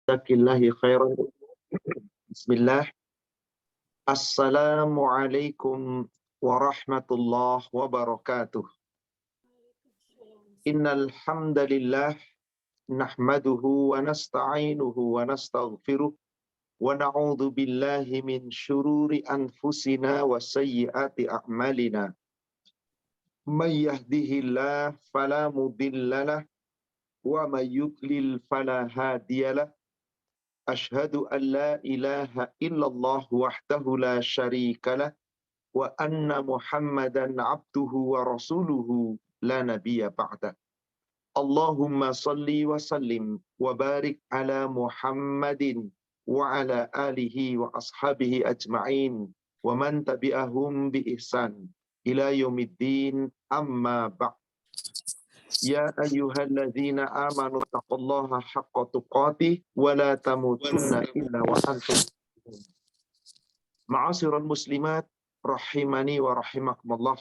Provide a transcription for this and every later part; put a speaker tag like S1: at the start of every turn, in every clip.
S1: Jazakillahi khairan. Bismillah. Assalamualaikum warahmatullahi wabarakatuh. Innal hamdalillah nahmaduhu wa nasta'inuhu wa nastaghfiruh wa na'udzu billahi min syururi anfusina wa sayyiati a'malina. May yahdihillahu fala mudhillalah wa may yudlil fala hadiyalah. Ashhadu an la ilaha illallah wahdahu la syarikalah wa anna Muhammadan abduhu wa rasuluhu la nabiyya ba'da. Allahumma salli wa sallim wa barik ala Muhammadin wa ala alihi wa ashabihi ajma'in wa man tabi'ahum bi ihsan ila yaumiddin amma ba'd. Ya ayyuhalladzina amanu taqullaha haqqa tuqatih wa la tamutunna illa wa antum muslimun. Ma'asyiral muslimat rahimani wa rahimakumullah.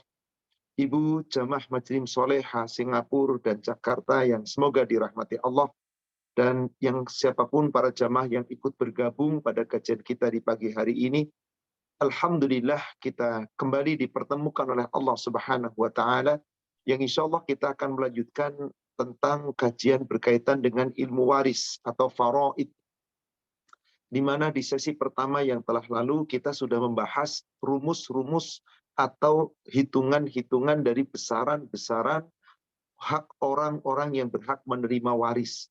S1: Ibu jamaah Majelis Soleha Singapura dan Jakarta yang semoga dirahmati Allah, dan yang siapapun para jamaah yang ikut bergabung pada kajian kita di pagi hari ini, alhamdulillah kita kembali dipertemukan oleh Allah Subhanahu wa taala, yang insya Allah kita akan melanjutkan tentang kajian berkaitan dengan ilmu waris atau faraid, di mana di sesi pertama yang telah lalu kita sudah membahas rumus-rumus atau hitungan-hitungan dari besaran-besaran hak orang-orang yang berhak menerima waris.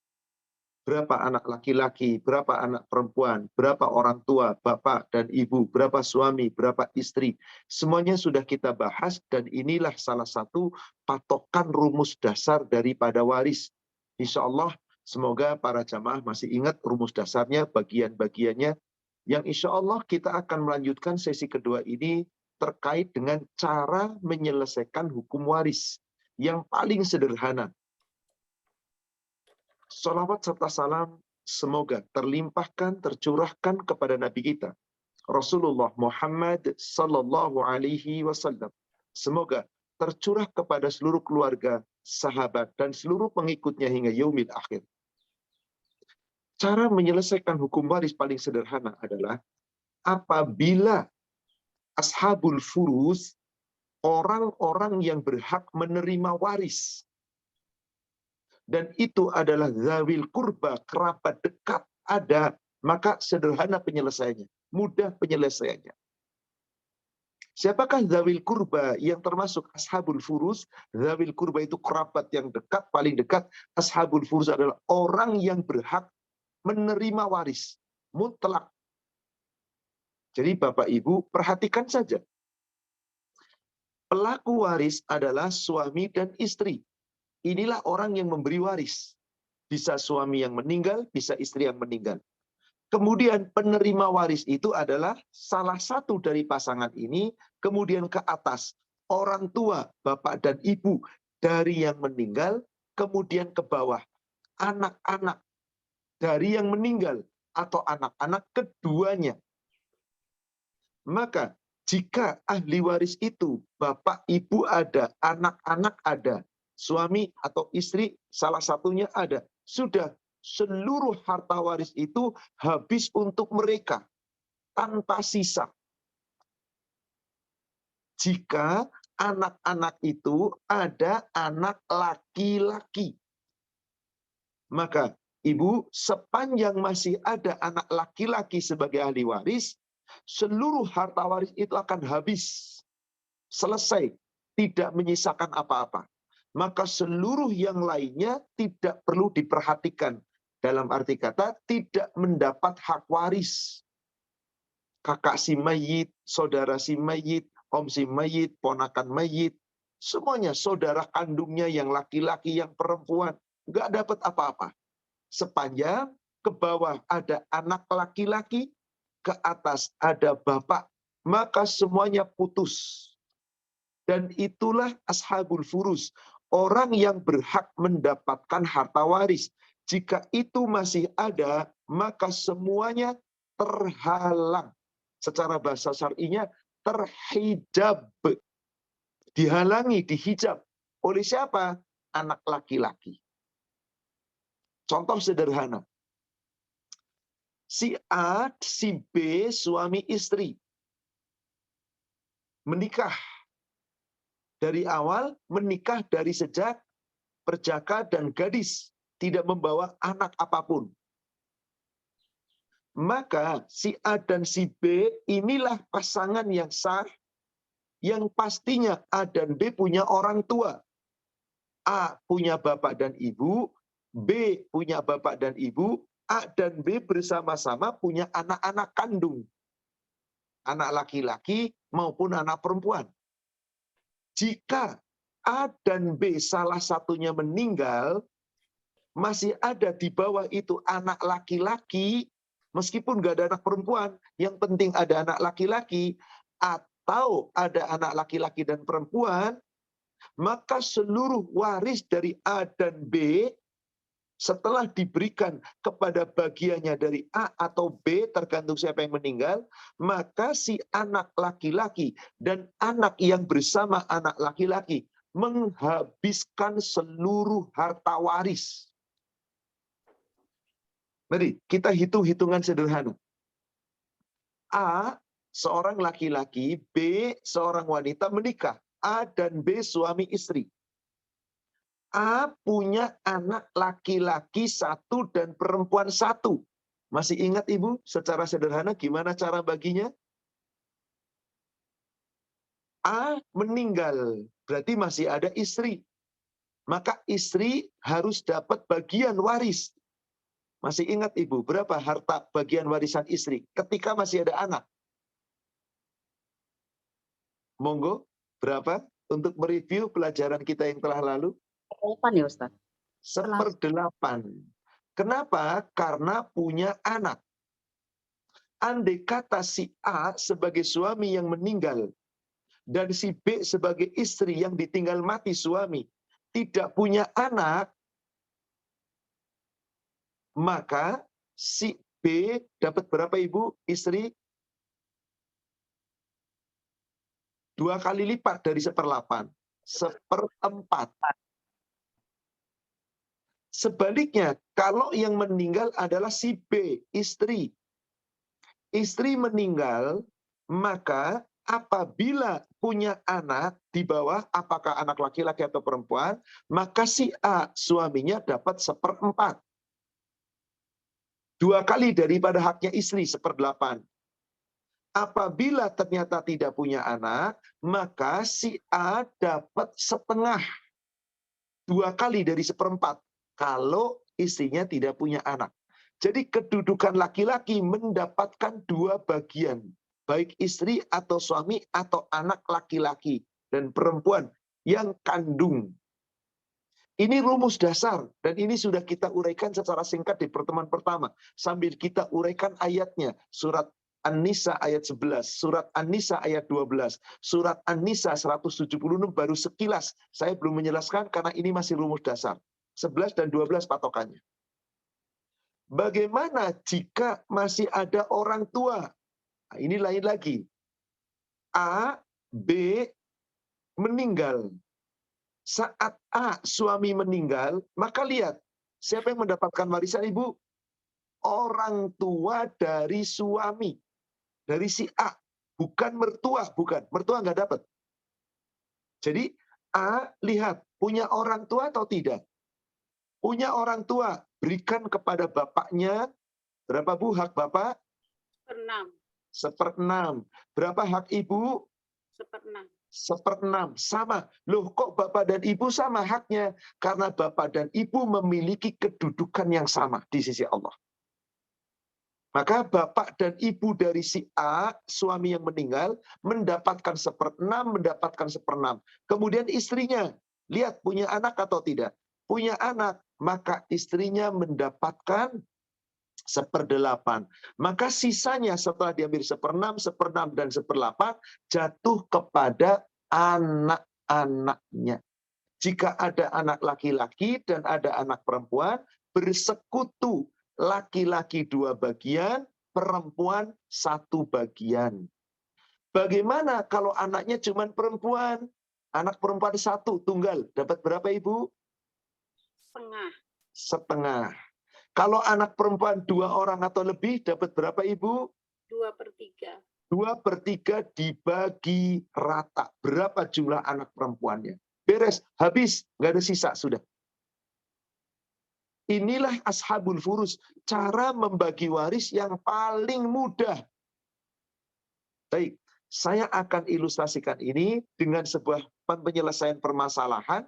S1: Berapa anak laki-laki, berapa anak perempuan, berapa orang tua, bapak dan ibu, berapa suami, berapa istri. Semuanya sudah kita bahas, dan inilah salah satu patokan rumus dasar daripada waris. Insya Allah, semoga para jamaah masih ingat rumus dasarnya, bagian-bagiannya, yang insya Allah kita akan melanjutkan sesi kedua ini terkait dengan cara menyelesaikan hukum waris yang paling sederhana. Salawat serta salam semoga terlimpahkan, tercurahkan kepada Nabi kita, Rasulullah Muhammad sallallahu alaihi wasallam. Semoga tercurah kepada seluruh keluarga, sahabat, dan seluruh pengikutnya hingga yaumil akhir. Cara menyelesaikan hukum waris paling sederhana adalah apabila ashabul furus, orang-orang yang berhak menerima waris, dan itu adalah zawil kurba, kerabat dekat ada, maka sederhana penyelesaiannya, mudah penyelesaiannya. Siapakah zawil kurba yang termasuk ashabul furus? Zawil kurba itu kerabat yang dekat, paling dekat. Ashabul furus adalah orang yang berhak menerima waris, mutlak. Jadi Bapak Ibu perhatikan saja. Pelaku waris adalah suami dan istri. Inilah orang yang memberi waris. Bisa suami yang meninggal, bisa istri yang meninggal. Kemudian penerima waris itu adalah salah satu dari pasangan ini, kemudian ke atas. Orang tua, bapak dan ibu dari yang meninggal, kemudian ke bawah. Anak-anak dari yang meninggal atau anak-anak keduanya. Maka jika ahli waris itu bapak, ibu ada, anak-anak ada, suami atau istri salah satunya ada, sudah seluruh harta waris itu habis untuk mereka tanpa sisa. Jika anak-anak itu ada anak laki-laki, maka ibu, sepanjang masih ada anak laki-laki sebagai ahli waris, seluruh harta waris itu akan habis, selesai, tidak menyisakan apa-apa. Maka seluruh yang lainnya tidak perlu diperhatikan. Dalam arti kata, tidak mendapat hak waris. Kakak si mayit, saudara si mayit, om si mayit, ponakan mayit, semuanya saudara kandungnya yang laki-laki, yang perempuan, nggak dapat apa-apa. Sepanjang ke bawah ada anak laki-laki, ke atas ada bapak, maka semuanya putus. Dan itulah ashabul furus, orang yang berhak mendapatkan harta waris. Jika itu masih ada, maka semuanya terhalang. Secara bahasa syar'inya terhijab. Dihalangi, dihijab. Oleh siapa? Anak laki-laki. Contoh sederhana. Si A, si B, suami istri. Menikah. Dari awal, menikah dari sejak perjaka dan gadis. Tidak membawa anak apapun. Maka si A dan si B inilah pasangan yang sah, yang pastinya A dan B punya orang tua. A punya bapak dan ibu, B punya bapak dan ibu, A dan B bersama-sama punya anak-anak kandung. Anak laki-laki maupun anak perempuan. Jika A dan B salah satunya meninggal, masih ada di bawah itu anak laki-laki, meskipun nggak ada anak perempuan, yang penting ada anak laki-laki, atau ada anak laki-laki dan perempuan, maka seluruh waris dari A dan B, setelah diberikan kepada bagiannya dari A atau B, tergantung siapa yang meninggal, maka si anak laki-laki dan anak yang bersama anak laki-laki menghabiskan seluruh harta waris. Mari kita hitung-hitungan sederhana. A, seorang laki-laki, B, seorang wanita menikah. A dan B suami istri. A punya anak laki-laki 1 dan perempuan 1. Masih ingat Ibu, secara sederhana gimana cara baginya? A meninggal, berarti masih ada istri. Maka istri harus dapat bagian waris. Masih ingat Ibu, berapa harta bagian warisan istri ketika masih ada anak? Monggo, berapa untuk mereview pelajaran kita yang telah lalu?
S2: 8 ya Ustaz?
S1: 1/8. Kenapa? Karena punya anak. Andai kata si A sebagai suami yang meninggal, dan si B sebagai istri yang ditinggal mati suami, tidak punya anak, maka si B dapat berapa Ibu? Istri 2 kali lipat dari 1/8. 1/4. Sebaliknya, kalau yang meninggal adalah si B, istri. Istri meninggal, maka apabila punya anak di bawah, apakah anak laki-laki atau perempuan, maka si A, suaminya dapat 1/4. 2 kali daripada haknya istri, 1/8. Apabila ternyata tidak punya anak, maka si A dapat setengah. 2 kali dari 1/4. Kalau istrinya tidak punya anak. Jadi kedudukan laki-laki mendapatkan 2 bagian. Baik istri atau suami atau anak laki-laki dan perempuan yang kandung. Ini rumus dasar dan ini sudah kita uraikan secara singkat di pertemuan pertama. Sambil kita uraikan ayatnya. Surat An-Nisa ayat 11, surat An-Nisa ayat 12, surat An-Nisa 176 baru sekilas. Saya belum menjelaskan karena ini masih rumus dasar. 11 dan 12 patokannya. Bagaimana jika masih ada orang tua? Nah, ini lain lagi. A, B meninggal. Saat A, suami meninggal, maka lihat, siapa yang mendapatkan warisan Ibu? Orang tua dari suami. Dari si A. Bukan mertua, bukan. Mertua nggak dapat. Jadi A, lihat, punya orang tua atau tidak? Punya orang tua, berikan kepada bapaknya. Berapa Bu hak bapak?
S2: 1/6.
S1: 1/6. Berapa hak ibu?
S2: 1/6.
S1: 1/6. Sama. Loh kok bapak dan ibu sama haknya? Karena bapak dan ibu memiliki kedudukan yang sama di sisi Allah. Maka bapak dan ibu dari si A, suami yang meninggal, mendapatkan 1/6, mendapatkan 1/6. Kemudian istrinya, lihat punya anak atau tidak? Punya anak, maka istrinya mendapatkan 1/8. Maka sisanya setelah diambil 1/6, 1/6, dan 1/8 jatuh kepada anak-anaknya. Jika ada anak laki-laki dan ada anak perempuan, bersekutu laki-laki 2 bagian, perempuan 1 bagian. Bagaimana kalau anaknya cuma perempuan? Anak perempuan 1, tunggal. Dapat berapa Ibu?
S2: Setengah.
S1: Setengah. Kalau anak perempuan 2 orang atau lebih dapat berapa Ibu?
S2: 2/3.
S1: 2/3 dibagi rata. Berapa jumlah anak perempuannya? Beres, habis, nggak ada sisa, sudah. Inilah ashabul furus, cara membagi waris yang paling mudah. Baik, saya akan ilustrasikan ini dengan sebuah penyelesaian permasalahan,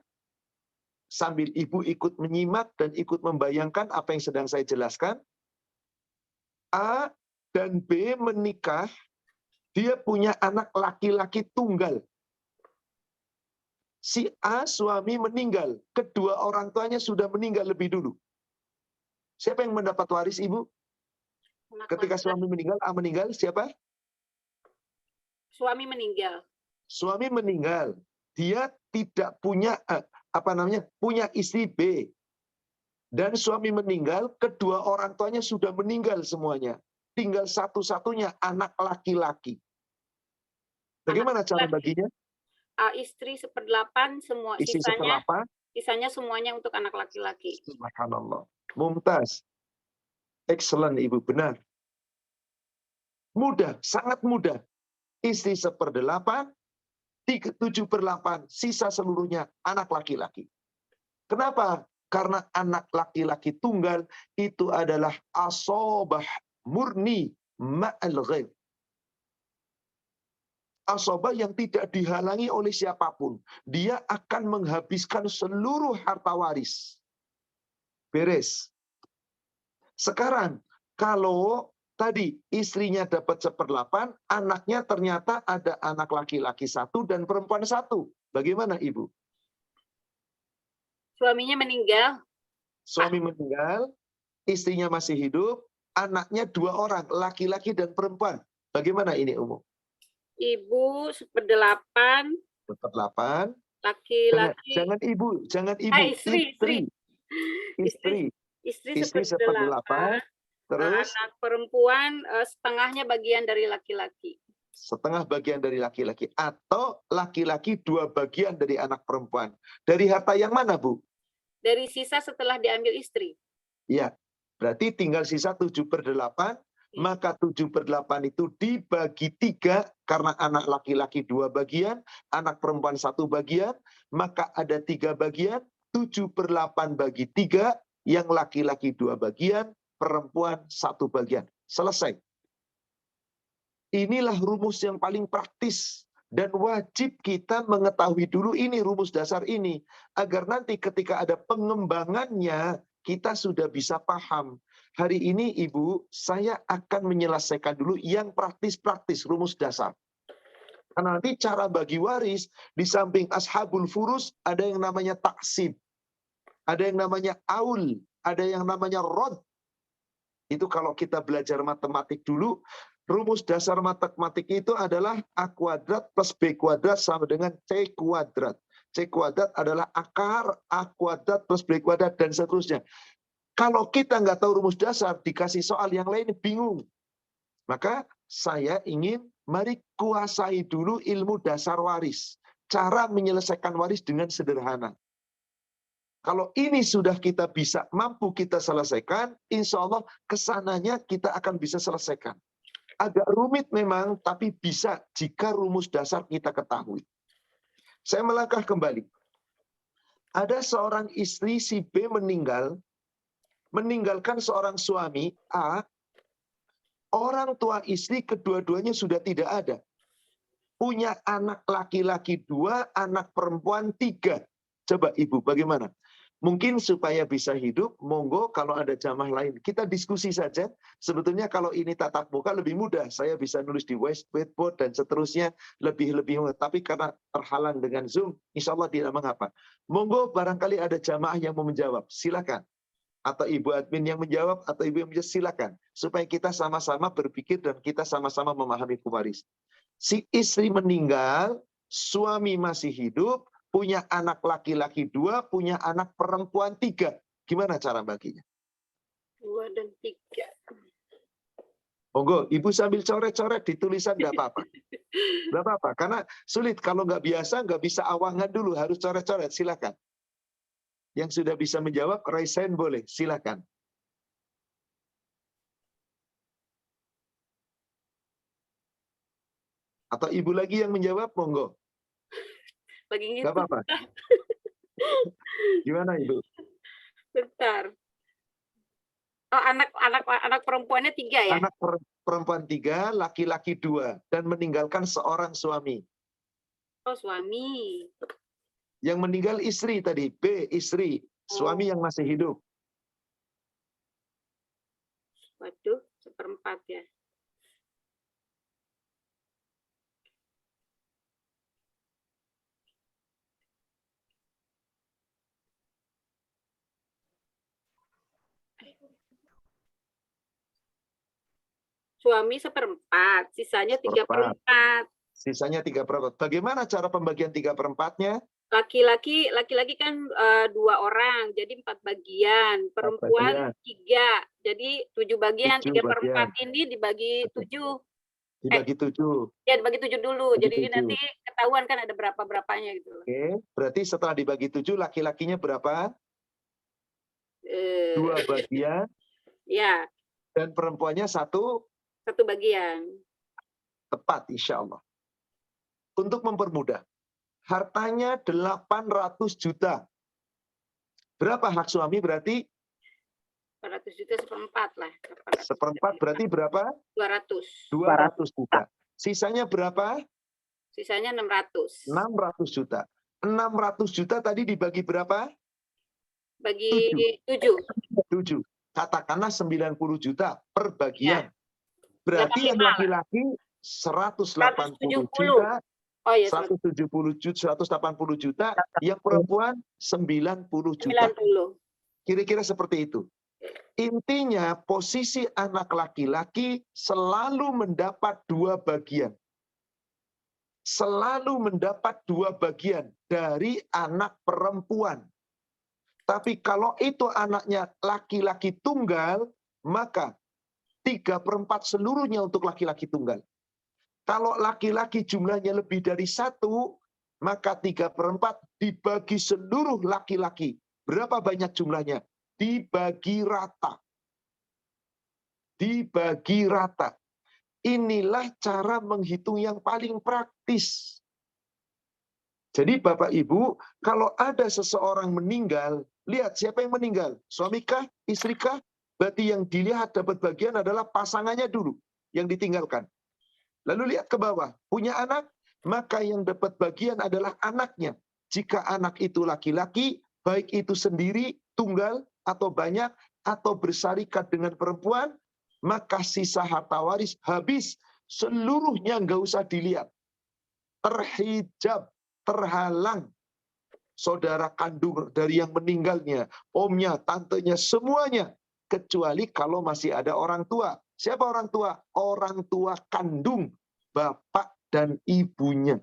S1: sambil Ibu ikut menyimak dan ikut membayangkan apa yang sedang saya jelaskan. A dan B menikah, dia punya anak laki-laki tunggal. Si A suami meninggal, kedua orang tuanya sudah meninggal lebih dulu. Siapa yang mendapat waris Ibu?
S2: Anak
S1: Ketika
S2: laki-laki.
S1: suami meninggal, A meninggal, siapa?
S2: Suami meninggal.
S1: Suami meninggal. Dia tidak punya punya istri B. Dan suami meninggal, kedua orang tuanya sudah meninggal semuanya. Tinggal satu-satunya anak laki-laki. Bagaimana cara baginya?
S2: Istri 1/8, semua
S1: Istri seperlapan.
S2: sisanya semuanya untuk anak laki-laki.
S1: Subhanallah. Mumtaz. Excellent Ibu, benar. Mudah, sangat mudah. Istri 1/8, 7/8, sisa seluruhnya anak laki-laki. Kenapa? Karena anak laki-laki tunggal itu adalah asobah murni ma'al ghaib. Asobah yang tidak dihalangi oleh siapapun. Dia akan menghabiskan seluruh harta waris. Beres. Sekarang, kalau tadi istrinya dapat 1/8, anaknya ternyata ada anak laki-laki 1 dan perempuan 1. Bagaimana Ibu?
S2: Suaminya meninggal.
S1: Suami meninggal, istrinya masih hidup, anaknya 2 orang, laki-laki dan perempuan. Bagaimana ini Umum?
S2: Ibu 1/8,
S1: 1/8.
S2: laki-laki.
S1: Jangan ibu,
S2: Istri.
S1: istri.
S2: Istri
S1: Istri
S2: 1/8,
S1: 1/8, terus
S2: anak perempuan setengahnya bagian dari laki-laki.
S1: setengah bagian dari laki-laki, atau laki-laki 2 bagian dari anak perempuan. Dari harta yang mana, Bu?
S2: Dari sisa setelah diambil istri.
S1: Ya, berarti tinggal sisa 7/8, maka 7/8 itu dibagi 3, karena anak laki-laki 2 bagian, anak perempuan 1 bagian, maka ada 3 bagian, 7/8 bagi 3, yang laki-laki 2 bagian, perempuan 1 bagian. Selesai. Inilah rumus yang paling praktis. Dan wajib kita mengetahui dulu ini, rumus dasar ini. Agar nanti ketika ada pengembangannya, kita sudah bisa paham. Hari ini Ibu, saya akan menyelesaikan dulu yang praktis-praktis, rumus dasar. Karena nanti cara bagi waris, di samping ashabul furus, ada yang namanya taksib. Ada yang namanya aul. Ada yang namanya rod. Itu kalau kita belajar matematik dulu, rumus dasar matematik itu adalah A kuadrat plus B kuadrat sama dengan C kuadrat. C kuadrat adalah akar A kuadrat plus B kuadrat dan seterusnya. Kalau kita nggak tahu rumus dasar, dikasih soal yang lain bingung. Maka saya ingin mari kuasai dulu ilmu dasar waris. Cara menyelesaikan waris dengan sederhana. Kalau ini sudah kita bisa, mampu kita selesaikan, insya Allah kesananya kita akan bisa selesaikan. Agak rumit memang, tapi bisa jika rumus dasar kita ketahui. Saya melangkah kembali. Ada seorang istri si B meninggalkan seorang suami A, orang tua istri kedua-duanya sudah tidak ada. Punya anak laki-laki 2, anak perempuan 3. Coba Ibu, bagaimana? Mungkin supaya bisa hidup, monggo kalau ada jamaah lain. Kita diskusi saja. Sebetulnya kalau ini tatap muka lebih mudah. Saya bisa nulis di whiteboard dan seterusnya lebih mudah. Tapi karena terhalang dengan Zoom, insya Allah tidak mengapa. Monggo barangkali ada jamaah yang mau menjawab. Silakan. Atau Ibu admin yang menjawab, atau Ibu yang menjawab, silakan. Supaya kita sama-sama berpikir dan kita sama-sama memahami waris. Si istri meninggal, suami masih hidup, punya anak laki-laki 2, punya anak perempuan 3. Gimana cara baginya?
S2: 2 dan 3.
S1: Monggo, Ibu sambil coret-coret di tulisan nggak apa-apa. Nggak apa-apa, karena sulit. Kalau nggak biasa, nggak bisa awangan dulu, harus coret-coret. Silakan. Yang sudah bisa menjawab, raise hand boleh. Silakan. Atau ibu lagi yang menjawab, monggo.
S2: Lagi
S1: Nggak
S2: ngitung.
S1: apa-apa. Gimana ibu?
S2: Bentar. Oh, anak perempuannya 3 ya?
S1: Anak perempuan 3, laki-laki 2, dan meninggalkan seorang suami.
S2: Oh, suami.
S1: Yang meninggal istri tadi, B, istri. Suami yang masih hidup.
S2: Waduh, 1/4 ya. Suami 1/4, sisanya 3/4.
S1: Sisanya 3/4. Bagaimana cara pembagian 3/4-nya?
S2: Laki-laki kan 2 orang, jadi 4 bagian. Perempuan 3, jadi 7 bagian.
S1: 7
S2: 3/4
S1: bagian.
S2: ini dibagi 7.
S1: Dibagi 7.
S2: Ya, dibagi 7 dulu. Jadi
S1: 7.
S2: nanti ketahuan kan ada berapanya gitu.
S1: Oke, berarti setelah dibagi 7, laki-lakinya berapa? 2 bagian.
S2: Ya.
S1: Dan perempuannya 1
S2: bagian.
S1: Tepat, insya Allah. Untuk mempermudah, hartanya 800 juta. Berapa hak suami berarti?
S2: 400 juta 1/4 lah.
S1: 1/4 berarti berapa?
S2: 200.
S1: 200 juta. Sisanya berapa?
S2: Sisanya 600.
S1: 600 juta. 600 juta tadi dibagi berapa?
S2: Bagi 7.
S1: 7. Katakanlah 90 juta per bagian.
S2: Ya.
S1: Berarti yang laki-laki 180 juta.
S2: Oh iya,
S1: 170 juta, 180 juta, yang perempuan 90 juta.
S2: 90.
S1: Kira-kira seperti itu. Intinya posisi anak laki-laki selalu mendapat 2 bagian. Selalu mendapat 2 bagian dari anak perempuan. Tapi kalau itu anaknya laki-laki tunggal, maka 3/4 seluruhnya untuk laki-laki tunggal. Kalau laki-laki jumlahnya lebih dari 1, maka 3/4 dibagi seluruh laki-laki. Berapa banyak jumlahnya? Dibagi rata. Dibagi rata. Inilah cara menghitung yang paling praktis. Jadi Bapak Ibu, kalau ada seseorang meninggal, lihat siapa yang meninggal. Suamikah? Istrikah? Berarti yang dilihat dapat bagian adalah pasangannya dulu yang ditinggalkan. Lalu lihat ke bawah, punya anak, maka yang dapat bagian adalah anaknya. Jika anak itu laki-laki, baik itu sendiri, tunggal, atau banyak, atau bersarikat dengan perempuan, maka sisa harta waris habis. Seluruhnya nggak usah dilihat. Terhijab, terhalang. Saudara kandung dari yang meninggalnya, omnya, tantenya, semuanya. Kecuali kalau masih ada orang tua. Siapa orang tua? Orang tua kandung, bapak dan ibunya.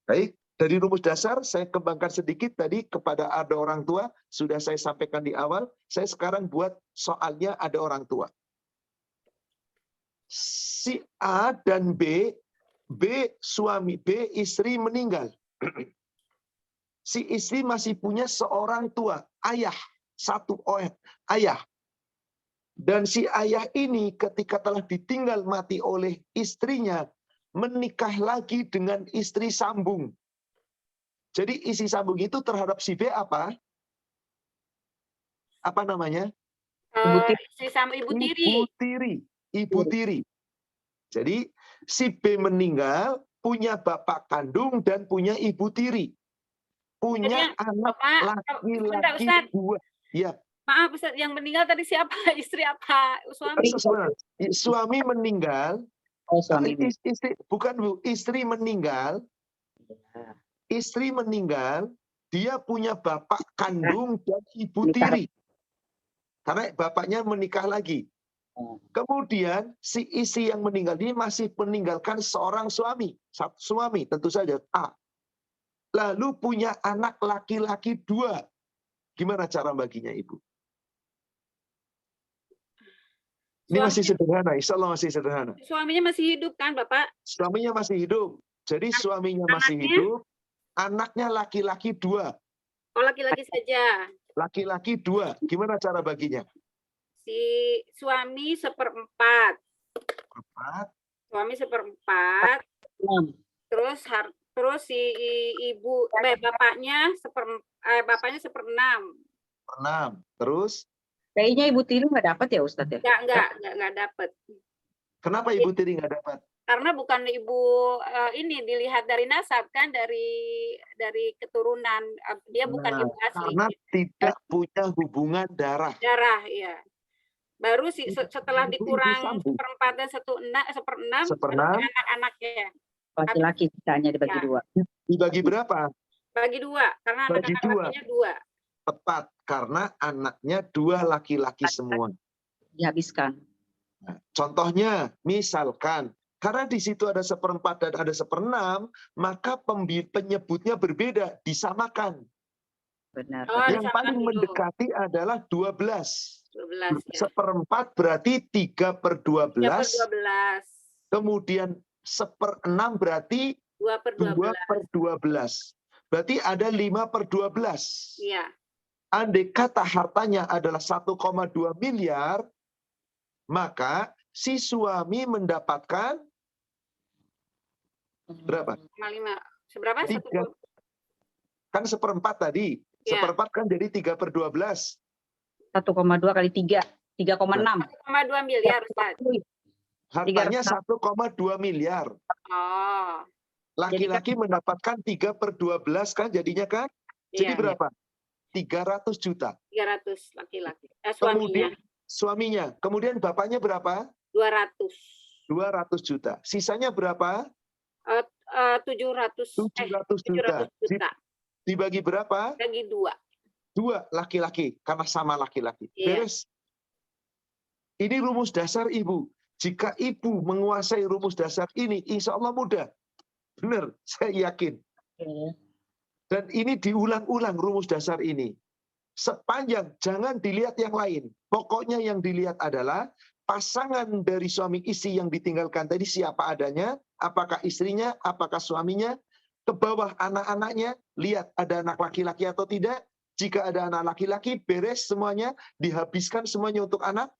S1: Baik, dari rumus dasar saya kembangkan sedikit tadi kepada ada orang tua, sudah saya sampaikan di awal, saya sekarang buat soalnya ada orang tua. Si A dan B suami, B istri meninggal. Si istri masih punya seorang tua, ayah, satu orang, ayah. Dan si ayah ini ketika telah ditinggal mati oleh istrinya, menikah lagi dengan istri sambung. Jadi isi sambung itu terhadap si B apa? Apa namanya?
S2: Ibu tiri.
S1: Ibu tiri. Jadi si B meninggal, punya bapak kandung dan punya ibu tiri. Punya anak laki-laki 2. Ya.
S2: Maaf, Ustaz, yang meninggal tadi siapa? Istri apa? Suami?
S1: Suami meninggal.
S3: Oh, suami.
S1: Bukan Bu, istri meninggal. Istri meninggal, dia punya bapak kandung dan ibu tiri. Karena bapaknya menikah lagi. Kemudian si istri yang meninggal ini masih meninggalkan seorang suami. Satu suami tentu saja A. Lalu punya anak laki-laki 2. Gimana cara baginya Ibu? Ini masih sederhana, insya Allah masih sederhana.
S2: Suaminya masih hidup kan, Bapak?
S1: Suaminya masih hidup. Jadi suaminya masih hidup, anaknya laki-laki 2.
S2: Oh, laki-laki saja.
S1: Laki-laki 2. Gimana cara baginya?
S2: Si suami 1/4. Suami 1/4. Terus si ibu bapaknya 1/6.
S1: 1/6. Terus?
S3: Kayaknya Ibu Tiri nggak dapat ya Ustadz ya?
S2: Nggak dapat.
S1: Kenapa Ibu Tiri nggak dapat?
S2: Karena bukan ibu ini dilihat dari nasab kan, dari keturunan, dia bukan ibu asli.
S1: Karena tidak punya hubungan darah.
S2: Darah, iya. Baru setelah dikurang 1/4 dan 1/6 baru anak-anaknya.
S3: Laki-laki sisanya dibagi 2.
S1: Dibagi berapa?
S2: Bagi 2, karena anak laki-lakinya 2.
S1: Tepat, karena anaknya 2 laki-laki semua.
S3: Dihabiskan.
S1: Nah, contohnya, misalkan, karena di situ ada 1/4 dan ada 1/6, maka penyebutnya berbeda, disamakan.
S3: Benar.
S1: Yang paling mendekati adalah 12.
S2: 12 ya.
S1: 1/4 berarti 3/12.
S2: 3/12.
S1: Kemudian 1/6 berarti 2/12. Berarti ada 5/12.
S2: Iya.
S1: Andai kata hartanya adalah 1,2 miliar, maka si suami mendapatkan berapa?
S2: 5. Seberapa?
S1: 3. Kan 1/4 tadi.
S2: Ya.
S1: 1/4 kan jadi 3/12.
S3: 1,2 kali 3. 3,6.
S2: 1,2 miliar, Ustaz.
S1: Hartanya 1,2 miliar.
S2: Oh.
S1: Laki-laki mendapatkan 3/12 kan jadinya kan? Jadi
S2: Iya.
S1: berapa? 300 juta.
S2: 300 laki-laki.
S1: Kemudian suaminya. Kemudian bapaknya berapa?
S2: 200.
S1: 200 juta. Sisanya berapa?
S2: 700
S1: juta. Dibagi berapa?
S2: Bagi 2.
S1: 2 laki-laki, karena sama laki-laki.
S2: Iya.
S1: Beres. Ini rumus dasar Ibu. Jika Ibu menguasai rumus dasar ini, insya Allah mudah. Benar, saya yakin. Dan ini diulang-ulang rumus dasar ini. Sepanjang, jangan dilihat yang lain. Pokoknya yang dilihat adalah pasangan dari suami istri yang ditinggalkan tadi siapa adanya, apakah istrinya, apakah suaminya, ke bawah anak-anaknya, lihat ada anak laki-laki atau tidak. Jika ada anak laki-laki, beres semuanya, dihabiskan semuanya untuk anak,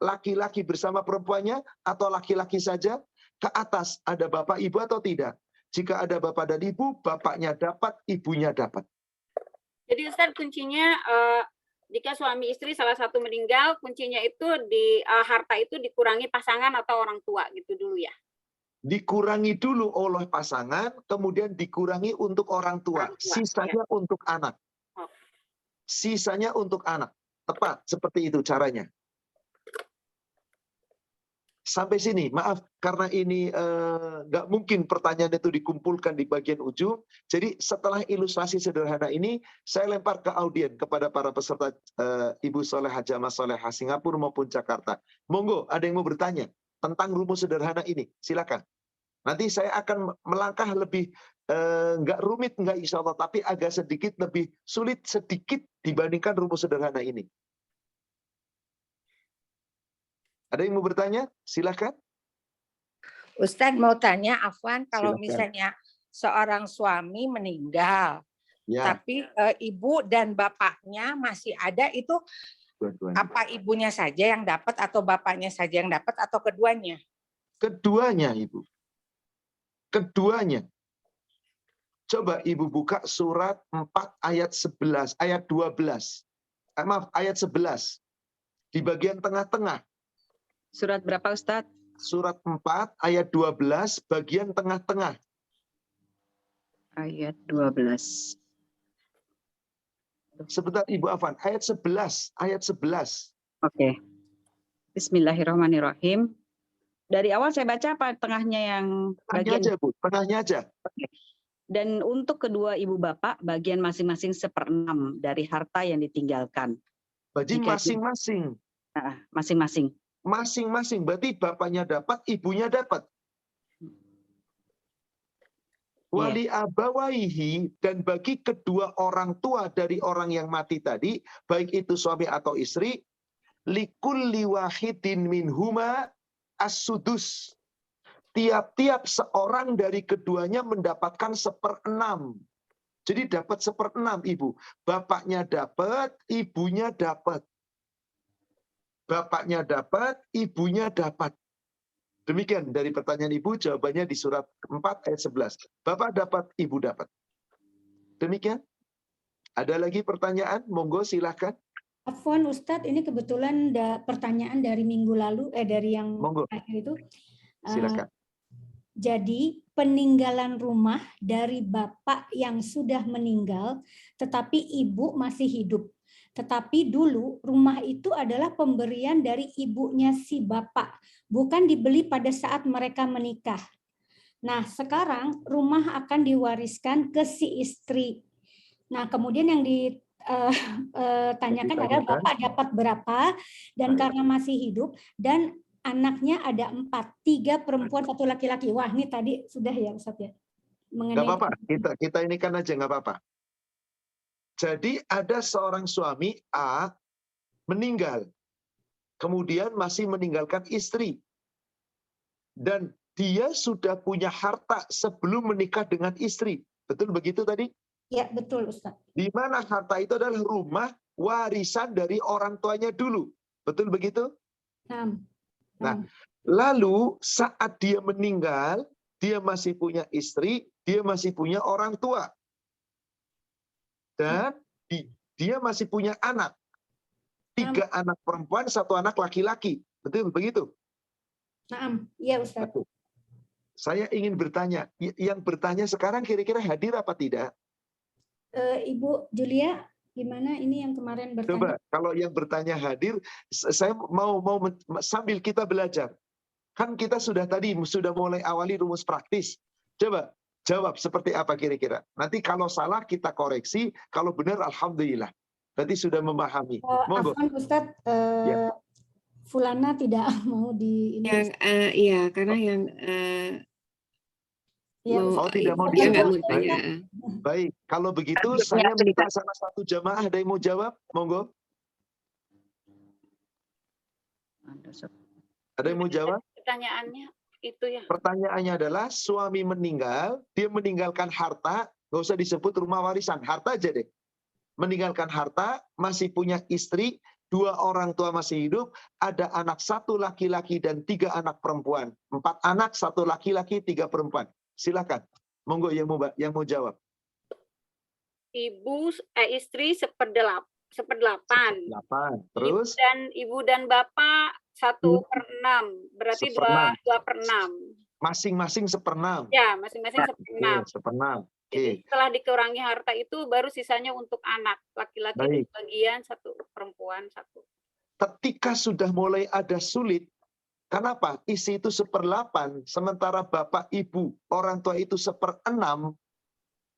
S1: laki-laki bersama perempuannya, atau laki-laki saja, ke atas ada bapak ibu atau tidak. Jika ada bapak dan ibu, bapaknya dapat, ibunya dapat.
S2: Jadi Ustaz, kuncinya jika suami istri salah satu meninggal, kuncinya itu di harta itu dikurangi pasangan atau orang tua gitu dulu ya.
S1: Dikurangi dulu oleh pasangan, kemudian dikurangi untuk orang tua. Sisanya ya. Untuk anak. Sisanya untuk anak. Tepat, seperti itu caranya. Sampai sini, maaf, karena ini nggak mungkin pertanyaan itu dikumpulkan di bagian ujung. Jadi setelah ilustrasi sederhana ini, saya lempar ke audien kepada para peserta Ibu Soleha Jamaah Soleha Singapura maupun Jakarta. Monggo, ada yang mau bertanya tentang rumus sederhana ini? Silakan. Nanti saya akan melangkah lebih nggak rumit, nggak insya Allah, tapi agak sedikit lebih sulit sedikit dibandingkan rumus sederhana ini. Ada yang mau bertanya? Silakan.
S4: Ustadz mau tanya, Afwan, kalau
S1: Silakan.
S4: misalnya seorang suami meninggal,
S1: ya.
S4: tapi ibu dan bapaknya masih ada, itu apa ibunya saja yang dapat atau bapaknya saja yang dapat atau keduanya?
S1: Keduanya, Ibu. Keduanya. Coba Ibu buka surat 4 ayat 11, ayat 12. Maaf, ayat 11. Di bagian tengah-tengah.
S3: Surat berapa Ustadz?
S1: Surat 4 ayat 12 bagian tengah-tengah.
S3: Ayat 12.
S1: Sebentar Ibu Afwan, ayat 11, ayat 11.
S3: Oke. Bismillahirrahmanirrahim. Dari awal saya baca apa tengahnya yang bagian
S1: aja, Bu, tengahnya aja.
S3: Oke. Dan untuk kedua ibu bapak bagian masing-masing 1/6 dari harta yang ditinggalkan.
S1: Bagi masing-masing.
S3: Masing-masing.
S1: Masing-masing, berarti bapaknya dapat, ibunya dapat. Wali abawaihi, dan bagi kedua orang tua dari orang yang mati tadi, baik itu suami atau istri, likulli wahidin minhuma as-sudus. Tiap-tiap seorang dari keduanya mendapatkan 1/6. Jadi dapat 1/6 Ibu. Bapaknya dapat, ibunya dapat. Bapaknya dapat, ibunya dapat. Demikian dari pertanyaan Ibu, jawabannya di surat 4 ayat 11. Bapak dapat, Ibu dapat. Demikian. Ada lagi pertanyaan? Monggo silahkan.
S5: Afwan Ustadz, ini kebetulan pertanyaan dari minggu lalu, dari yang
S1: Monggo,
S5: terakhir itu.
S1: silakan.
S5: Jadi peninggalan rumah dari bapak yang sudah meninggal, tetapi ibu masih hidup. Tetapi dulu rumah itu adalah pemberian dari ibunya si bapak, bukan dibeli pada saat mereka menikah. Nah, sekarang rumah akan diwariskan ke si istri. Nah, kemudian yang ditanyakan adalah bapak dapat berapa, dan karena masih hidup, dan anaknya ada 4, 3 perempuan, 1 laki-laki. Wah, ini tadi sudah ya Ustadz ya.
S1: Nggak apa-apa, kita ini kan aja nggak apa-apa. Jadi ada seorang suami A meninggal, kemudian masih meninggalkan istri. Dan dia sudah punya harta sebelum menikah dengan istri. Betul begitu tadi?
S5: Ya, betul Ustadz.
S1: Di mana harta itu adalah rumah warisan dari orang tuanya dulu. Betul begitu? Nah, lalu saat dia meninggal, dia masih punya istri, dia masih punya orang tua. Dan dia masih punya anak. 3 anak perempuan, 1 anak laki-laki. Betul begitu?
S5: Iya Ustaz.
S1: Betul. Saya ingin bertanya, yang bertanya sekarang kira-kira hadir apa tidak?
S5: Ibu Julia, gimana ini yang kemarin bertanya?
S1: Coba, kalau yang bertanya hadir, saya mau sambil kita belajar. Kan kita sudah mulai awali rumus praktis. Coba jawab seperti apa kira-kira. Nanti kalau salah kita koreksi, kalau benar alhamdulillah. Berarti sudah memahami. Monggo.
S5: Afwan Ustaz,
S1: Ya.
S5: Fulana tidak mau di ini.
S6: Iya, karena yang
S1: tidak mau
S6: dia nggak
S1: dijawab.
S6: mau tanya.
S1: Baik, kalau begitu saya minta salah satu jamaah ada yang mau jawab, monggo. Ada yang mau jawab?
S2: Pertanyaannya itu ya.
S1: Pertanyaannya adalah suami meninggal, dia meninggalkan harta, nggak usah disebut rumah warisan, harta aja deh. Meninggalkan harta, masih punya istri, 2 orang tua masih hidup, ada anak 1 laki-laki dan 3 anak perempuan. 4 anak, 1 laki-laki, 3 perempuan. Silakan, monggo yang mau jawab.
S2: Istri 1/8.
S1: Terus
S2: Ibu dan bapak 1/6, berarti 2/6.
S1: Masing-masing 1/6.
S2: Ya, masing-masing 1/6.
S1: 1/6.
S2: Jadi setelah dikurangi harta itu baru sisanya untuk anak, laki-laki bagian, 1 perempuan 1.
S1: Ketika sudah mulai ada sulit, kenapa? Isi itu 1/8, sementara bapak ibu orang tua itu 1/6,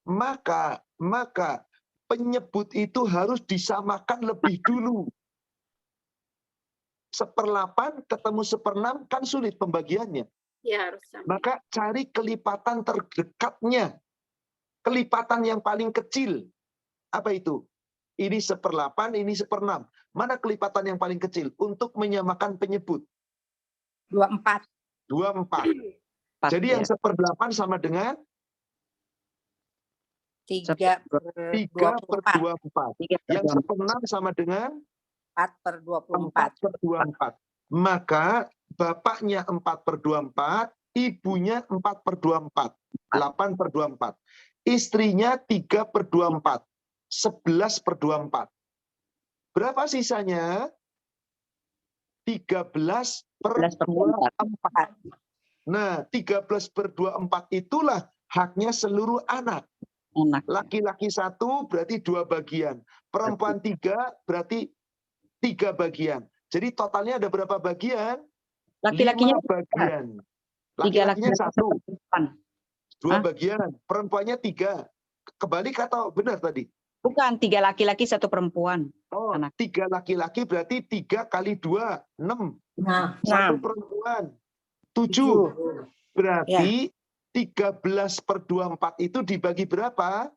S1: maka penyebut itu harus disamakan lebih dulu. 1/8 ketemu 1/6 kan sulit pembagiannya.
S2: Ya, harus sama.
S1: Maka cari kelipatan terdekatnya. Kelipatan yang paling kecil. Apa itu? Ini 1/8, ini 1/6. Mana kelipatan yang paling kecil? Untuk menyamakan penyebut.
S4: 24.
S1: 24. Jadi yang 1/8 sama dengan 3/24. Yang 1/6 sama dengan
S4: 4/24.
S1: 4/24. Maka bapaknya 4/24, ibunya 4/24. 8/24. Istrinya 3/24. 11/24. Berapa sisanya? 13/24. Nah, 13/24 itulah haknya seluruh anak. Laki-laki 1 berarti 2 bagian. Perempuan 3 berarti 3 bagian. Jadi totalnya ada berapa bagian?
S3: Laki-lakinya
S1: 5 bagian.
S3: 3
S1: Laki-lakinya 1. 2
S3: Hah?
S1: bagian. Perempuannya 3. Kebalik atau benar tadi?
S3: Bukan, 3 laki-laki 1 perempuan.
S1: Oh,
S3: Anak.
S1: 3 laki-laki berarti 3 kali 2, 6.
S4: Nah,
S1: 1 perempuan, 7. Berarti 13/24 itu dibagi berapa?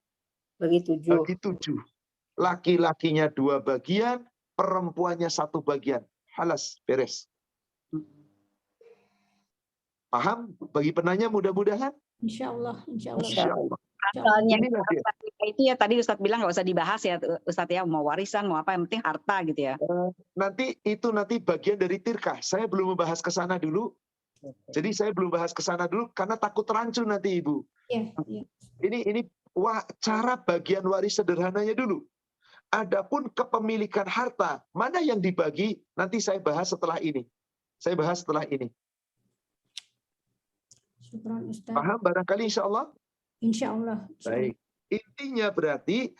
S4: bagi 7.
S1: Bagi 7. Laki-lakinya 2 bagian, perempuannya 1 bagian. Halas, beres. Paham? Bagi penanya mudah-mudahan?
S5: Insya Allah.
S1: Insya Allah.
S3: Asalnya
S1: Inilah dia.
S3: itu ya tadi Ustadz bilang nggak usah dibahas ya Ustadz ya, mau warisan mau apa yang penting harta gitu ya.
S1: Nanti bagian dari tirkah. Saya belum membahas ke sana dulu. Jadi saya belum bahas ke sana dulu karena takut rancu nanti Ibu.
S5: Ya, ya.
S1: Ini cara bagian waris sederhananya dulu. Adapun kepemilikan harta, mana yang dibagi, nanti saya bahas setelah ini. Saya bahas setelah ini.
S5: Syukran Ustaz.
S1: Paham barangkali insya Allah?
S5: Insya Allah.
S1: Baik. Intinya berarti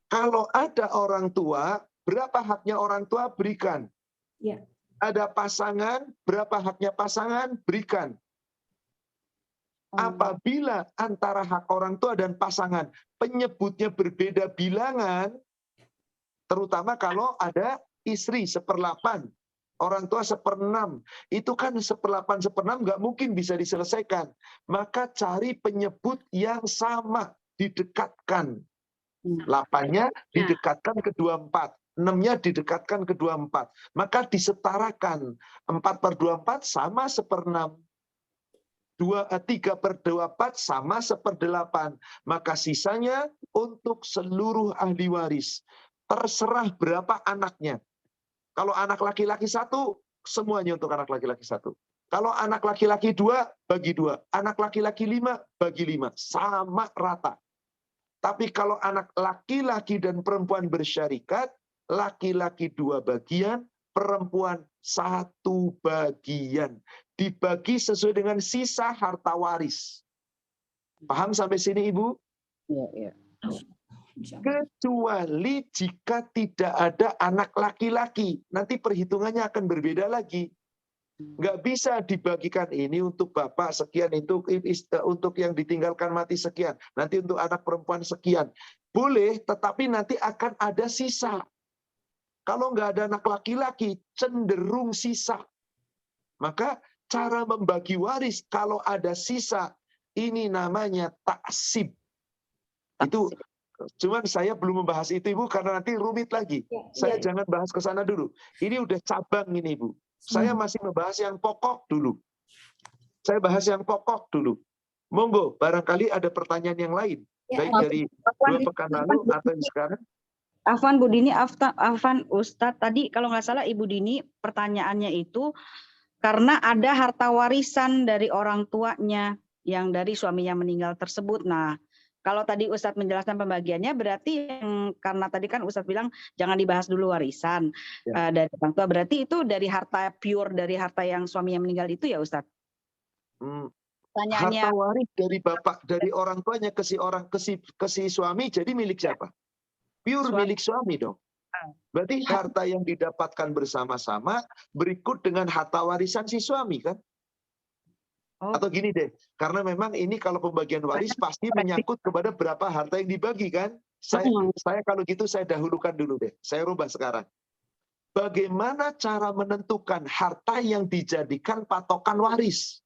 S1: kalau ada orang tua, berapa haknya orang tua berikan.
S5: Ya.
S1: Ada pasangan, berapa haknya pasangan berikan. Apabila antara hak orang tua dan pasangan penyebutnya berbeda bilangan, terutama kalau ada istri 1/8, orang tua 1/6, itu kan 1/8 nggak mungkin bisa diselesaikan. Maka cari penyebut yang sama, didekatkan. 8-nya didekatkan ke 24, 6-nya didekatkan ke 24. Maka disetarakan, 4/24 sama 1/6. 3/24 sama 1/8. Maka sisanya untuk seluruh ahli waris. Terserah berapa anaknya. Kalau anak laki-laki 1, semuanya untuk anak laki-laki 1. Kalau anak laki-laki 2, bagi 2. Anak laki-laki 5, bagi 5. Sama rata. Tapi kalau anak laki-laki dan perempuan bersyarikat, laki-laki 2 bagian, perempuan 1 bagian. Dibagi sesuai dengan sisa harta waris. Paham sampai sini Ibu?
S3: Iya.
S1: Kecuali jika tidak ada anak laki-laki. Nanti perhitungannya akan berbeda lagi. Nggak bisa dibagikan ini untuk bapak sekian, untuk yang ditinggalkan mati sekian. Nanti untuk anak perempuan sekian. Boleh, tetapi nanti akan ada sisa. Kalau nggak ada anak laki-laki, cenderung sisa. Maka cara membagi waris kalau ada sisa, ini namanya taksib. Itu cuman saya belum membahas itu Ibu karena nanti rumit lagi. Saya jangan bahas ke sana dulu. Ini udah cabang ini Ibu. Saya masih membahas yang pokok dulu. Saya bahas yang pokok dulu. Monggo, barangkali ada pertanyaan yang lain. Baik dari 2 pekan lalu atau yang sekarang.
S3: Afwan Bu Dini, Afwan Ustadz, tadi kalau nggak salah Ibu Dini pertanyaannya itu karena ada harta warisan dari orang tuanya yang dari suaminya meninggal tersebut. Nah, kalau tadi Ustadz menjelaskan pembagiannya berarti karena tadi kan Ustadz bilang jangan dibahas dulu warisan dari orang tua. Berarti itu dari harta pure, dari harta yang suaminya meninggal itu ya Ustadz?
S1: Harta waris dari bapak, dari orang tuanya ke si suami jadi milik siapa? Pure milik suami dong. Berarti harta yang didapatkan bersama-sama berikut dengan harta warisan si suami kan? Atau gini deh, karena memang ini kalau pembagian waris pasti menyangkut kepada berapa harta yang dibagi kan? Saya kalau gitu saya dahulukan dulu deh. Saya rubah sekarang. Bagaimana cara menentukan harta yang dijadikan patokan waris?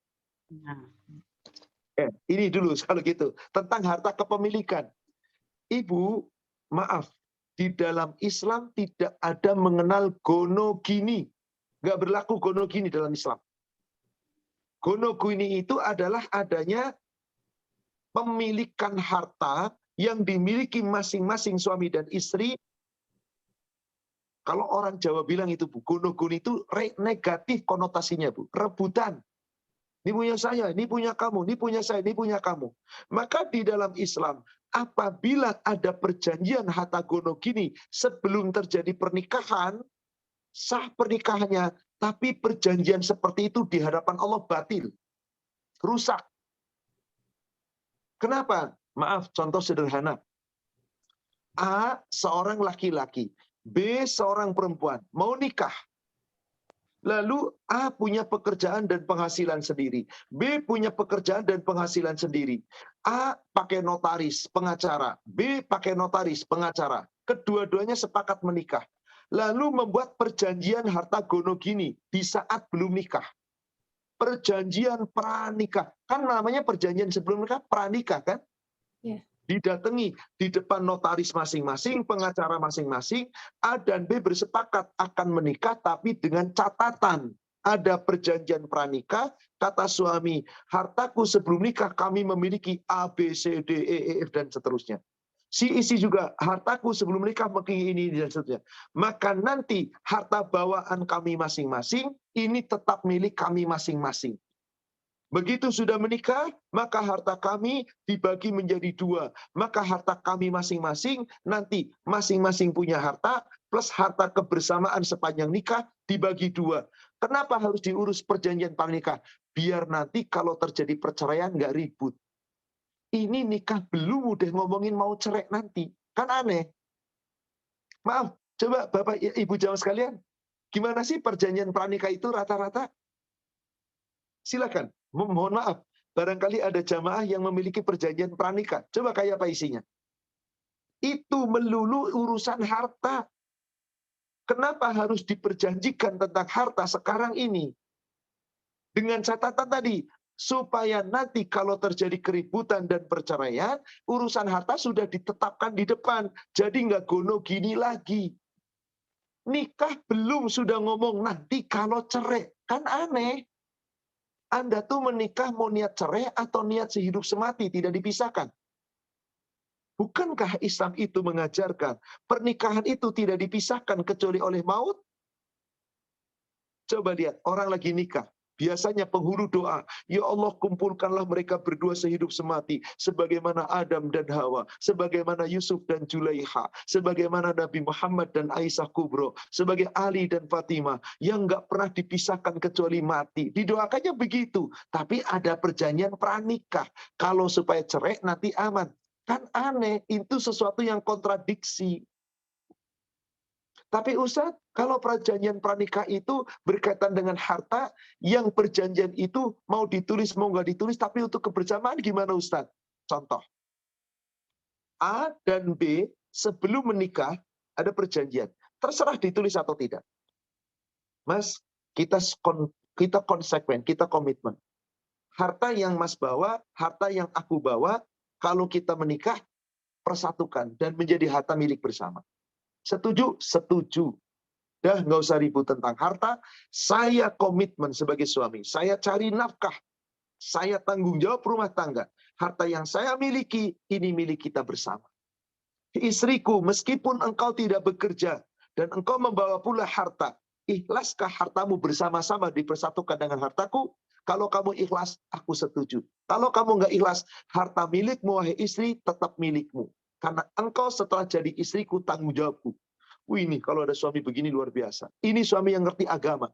S1: Ini dulu kalau gitu. Tentang harta kepemilikan. Ibu, maaf. Di dalam Islam tidak ada mengenal gonogini. Nggak berlaku gonogini dalam Islam. Gonogini itu adalah adanya pemilikan harta yang dimiliki masing-masing suami dan istri. Kalau orang Jawa bilang itu Bu, gonogini itu negatif konotasinya Bu, rebutan. Ini punya saya, ini punya kamu, ini punya saya, ini punya kamu. Maka di dalam Islam, apabila ada perjanjian harta gonogini sebelum terjadi pernikahan, sah pernikahannya, tapi perjanjian seperti itu di hadapan Allah batil. Rusak. Kenapa? Maaf, contoh sederhana. A, seorang laki-laki. B, seorang perempuan. Mau nikah. Lalu A punya pekerjaan dan penghasilan sendiri. B punya pekerjaan dan penghasilan sendiri. A pakai notaris, pengacara. B pakai notaris, pengacara. Kedua-duanya sepakat menikah. Lalu membuat perjanjian harta gonogini di saat belum nikah. Perjanjian pranikah. Kan namanya perjanjian sebelum nikah, pranikah kan?
S5: Yeah.
S1: Didatangi di depan notaris masing-masing, pengacara masing-masing, A dan B bersepakat akan menikah, tapi dengan catatan ada perjanjian pranikah, kata suami, hartaku sebelum nikah kami memiliki A, B, C, D, E, F, dan seterusnya. Si istri juga, hartaku sebelum nikah memiliki ini dan seterusnya. Maka nanti harta bawaan kami masing-masing, ini tetap milik kami masing-masing. Begitu sudah menikah, maka harta kami dibagi menjadi 2. Maka harta kami masing-masing, nanti masing-masing punya harta, plus harta kebersamaan sepanjang nikah dibagi 2. Kenapa harus diurus perjanjian pranikah? Biar nanti kalau terjadi perceraian nggak ribut. Ini nikah belum udah ngomongin mau cerai nanti. Kan aneh. Maaf, coba Bapak Ibu jamaah sekalian, gimana sih perjanjian pranikah itu rata-rata? Silakan. Mohon maaf, barangkali ada jamaah yang memiliki perjanjian pranikah. Coba kayak apa isinya? Itu melulu urusan harta. Kenapa harus diperjanjikan tentang harta sekarang ini? Dengan catatan tadi, supaya nanti kalau terjadi keributan dan perceraian, urusan harta sudah ditetapkan di depan. Jadi nggak gono gini lagi. Nikah belum sudah ngomong nanti kalau cerai. Kan aneh. Anda tuh menikah mau niat cerai atau niat sehidup semati, tidak dipisahkan. Bukankah Islam itu mengajarkan pernikahan itu tidak dipisahkan kecuali oleh maut? Coba lihat, orang lagi nikah. Biasanya penghulu doa, ya Allah kumpulkanlah mereka berdua sehidup semati, sebagaimana Adam dan Hawa, sebagaimana Yusuf dan Julaiha, sebagaimana Nabi Muhammad dan Aisyah Kubro, sebagai Ali dan Fatimah, yang nggak pernah dipisahkan kecuali mati. Didoakannya begitu, tapi ada perjanjian pranikah. Kalau supaya cerai nanti aman. Kan aneh, itu sesuatu yang kontradiksi. Tapi Ustadz, kalau perjanjian pranikah itu berkaitan dengan harta, yang perjanjian itu mau ditulis, mau nggak ditulis, tapi untuk kebersamaan gimana Ustadz? Contoh, A dan B sebelum menikah ada perjanjian. Terserah ditulis atau tidak. Mas, kita konsekuen, kita komitmen. Harta yang Mas bawa, harta yang aku bawa, kalau kita menikah, persatukan dan menjadi harta milik bersama. Setuju? Setuju. Dah nggak usah ribut tentang harta. Saya komitmen sebagai suami. Saya cari nafkah. Saya tanggung jawab rumah tangga. Harta yang saya miliki, ini milik kita bersama. Istriku, meskipun engkau tidak bekerja dan engkau membawa pula harta, ikhlaskah hartamu bersama-sama dipersatukan dengan hartaku? Kalau kamu ikhlas, aku setuju. Kalau kamu nggak ikhlas, harta milikmu, wahai istri, tetap milikmu. Karena engkau setelah jadi istriku, tanggung jawabku. Wih, ini kalau ada suami begini luar biasa. Ini suami yang ngerti agama.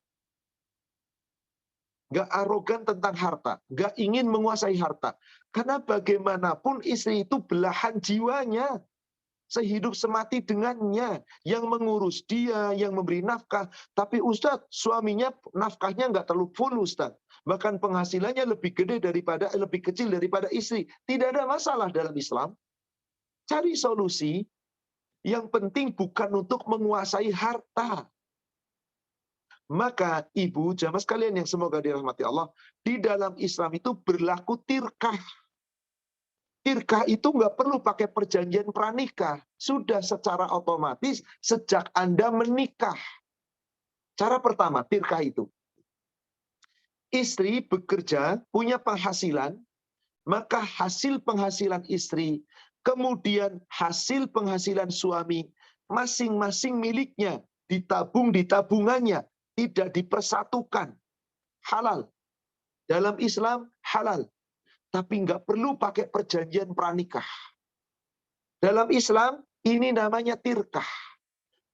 S1: Gak arogan tentang harta. Gak ingin menguasai harta. Karena bagaimanapun istri itu belahan jiwanya. Sehidup semati dengannya. Yang mengurus dia, yang memberi nafkah. Tapi Ustadz, suaminya nafkahnya nggak terlalu full Ustadz. Bahkan penghasilannya lebih kecil daripada istri. Tidak ada masalah dalam Islam. Cari solusi, yang penting bukan untuk menguasai harta. Maka ibu, jamaah sekalian yang semoga dirahmati Allah, di dalam Islam itu berlaku tirkah. Tirkah itu nggak perlu pakai perjanjian pranikah. Sudah secara otomatis sejak Anda menikah. Cara pertama, tirkah itu. Istri bekerja, punya penghasilan, maka hasil penghasilan istri, kemudian hasil penghasilan suami, masing-masing miliknya, ditabung di tabungannya, tidak dipersatukan. Halal. Dalam Islam, halal. Tapi nggak perlu pakai perjanjian pranikah. Dalam Islam, ini namanya tirkah.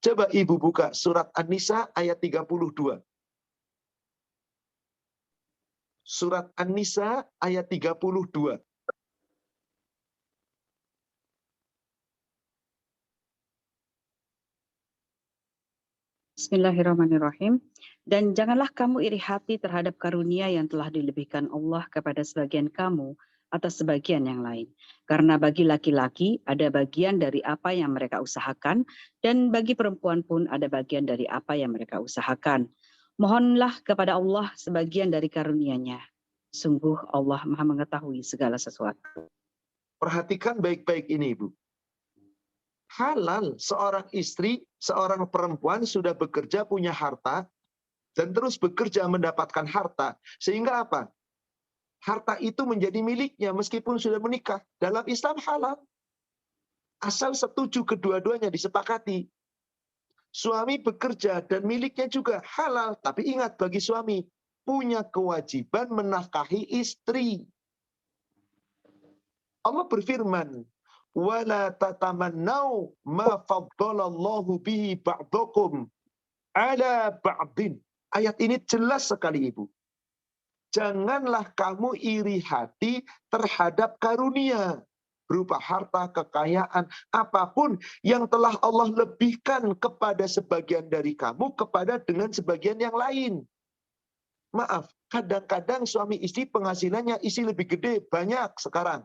S1: Coba ibu buka surat An-Nisa ayat 32. Surat An-Nisa ayat 32.
S3: Bismillahirrahmanirrahim. Dan janganlah kamu iri hati terhadap karunia yang telah dilebihkan Allah kepada sebagian kamu atas sebagian yang lain. Karena bagi laki-laki ada bagian dari apa yang mereka usahakan, dan bagi perempuan pun ada bagian dari apa yang mereka usahakan. Mohonlah kepada Allah sebagian dari karunia-Nya. Sungguh Allah Maha mengetahui segala sesuatu.
S1: Perhatikan baik-baik ini, Ibu. Halal seorang istri, seorang perempuan sudah bekerja punya harta dan terus bekerja mendapatkan harta. Sehingga apa? Harta itu menjadi miliknya meskipun sudah menikah. Dalam Islam halal. Asal setuju kedua-duanya disepakati. Suami bekerja dan miliknya juga halal. Tapi ingat bagi suami, punya kewajiban menafkahi istri. Allah berfirman, wala tatamannau ma faddalallahu bihi ba'dakum ala ba'din. Ayat ini jelas sekali, Ibu. Janganlah kamu iri hati terhadap karunia berupa harta, kekayaan, apapun yang telah Allah lebihkan kepada sebagian dari kamu kepada dengan sebagian yang lain. Maaf, kadang-kadang suami istri penghasilannya istri lebih gede, banyak sekarang.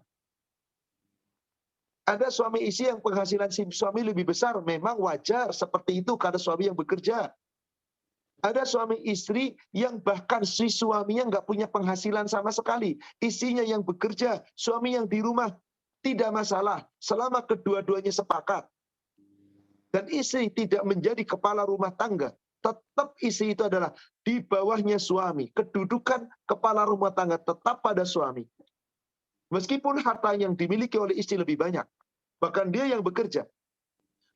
S1: Ada suami istri yang penghasilan si suami lebih besar, memang wajar seperti itu karena suami yang bekerja. Ada suami istri yang bahkan si suaminya nggak punya penghasilan sama sekali. Istrinya yang bekerja, suami yang di rumah, tidak masalah. Selama kedua-duanya sepakat. Dan istri tidak menjadi kepala rumah tangga. Tetap istri itu adalah di bawahnya suami. Kedudukan kepala rumah tangga tetap pada suami. Meskipun harta yang dimiliki oleh istri lebih banyak. Bahkan dia yang bekerja.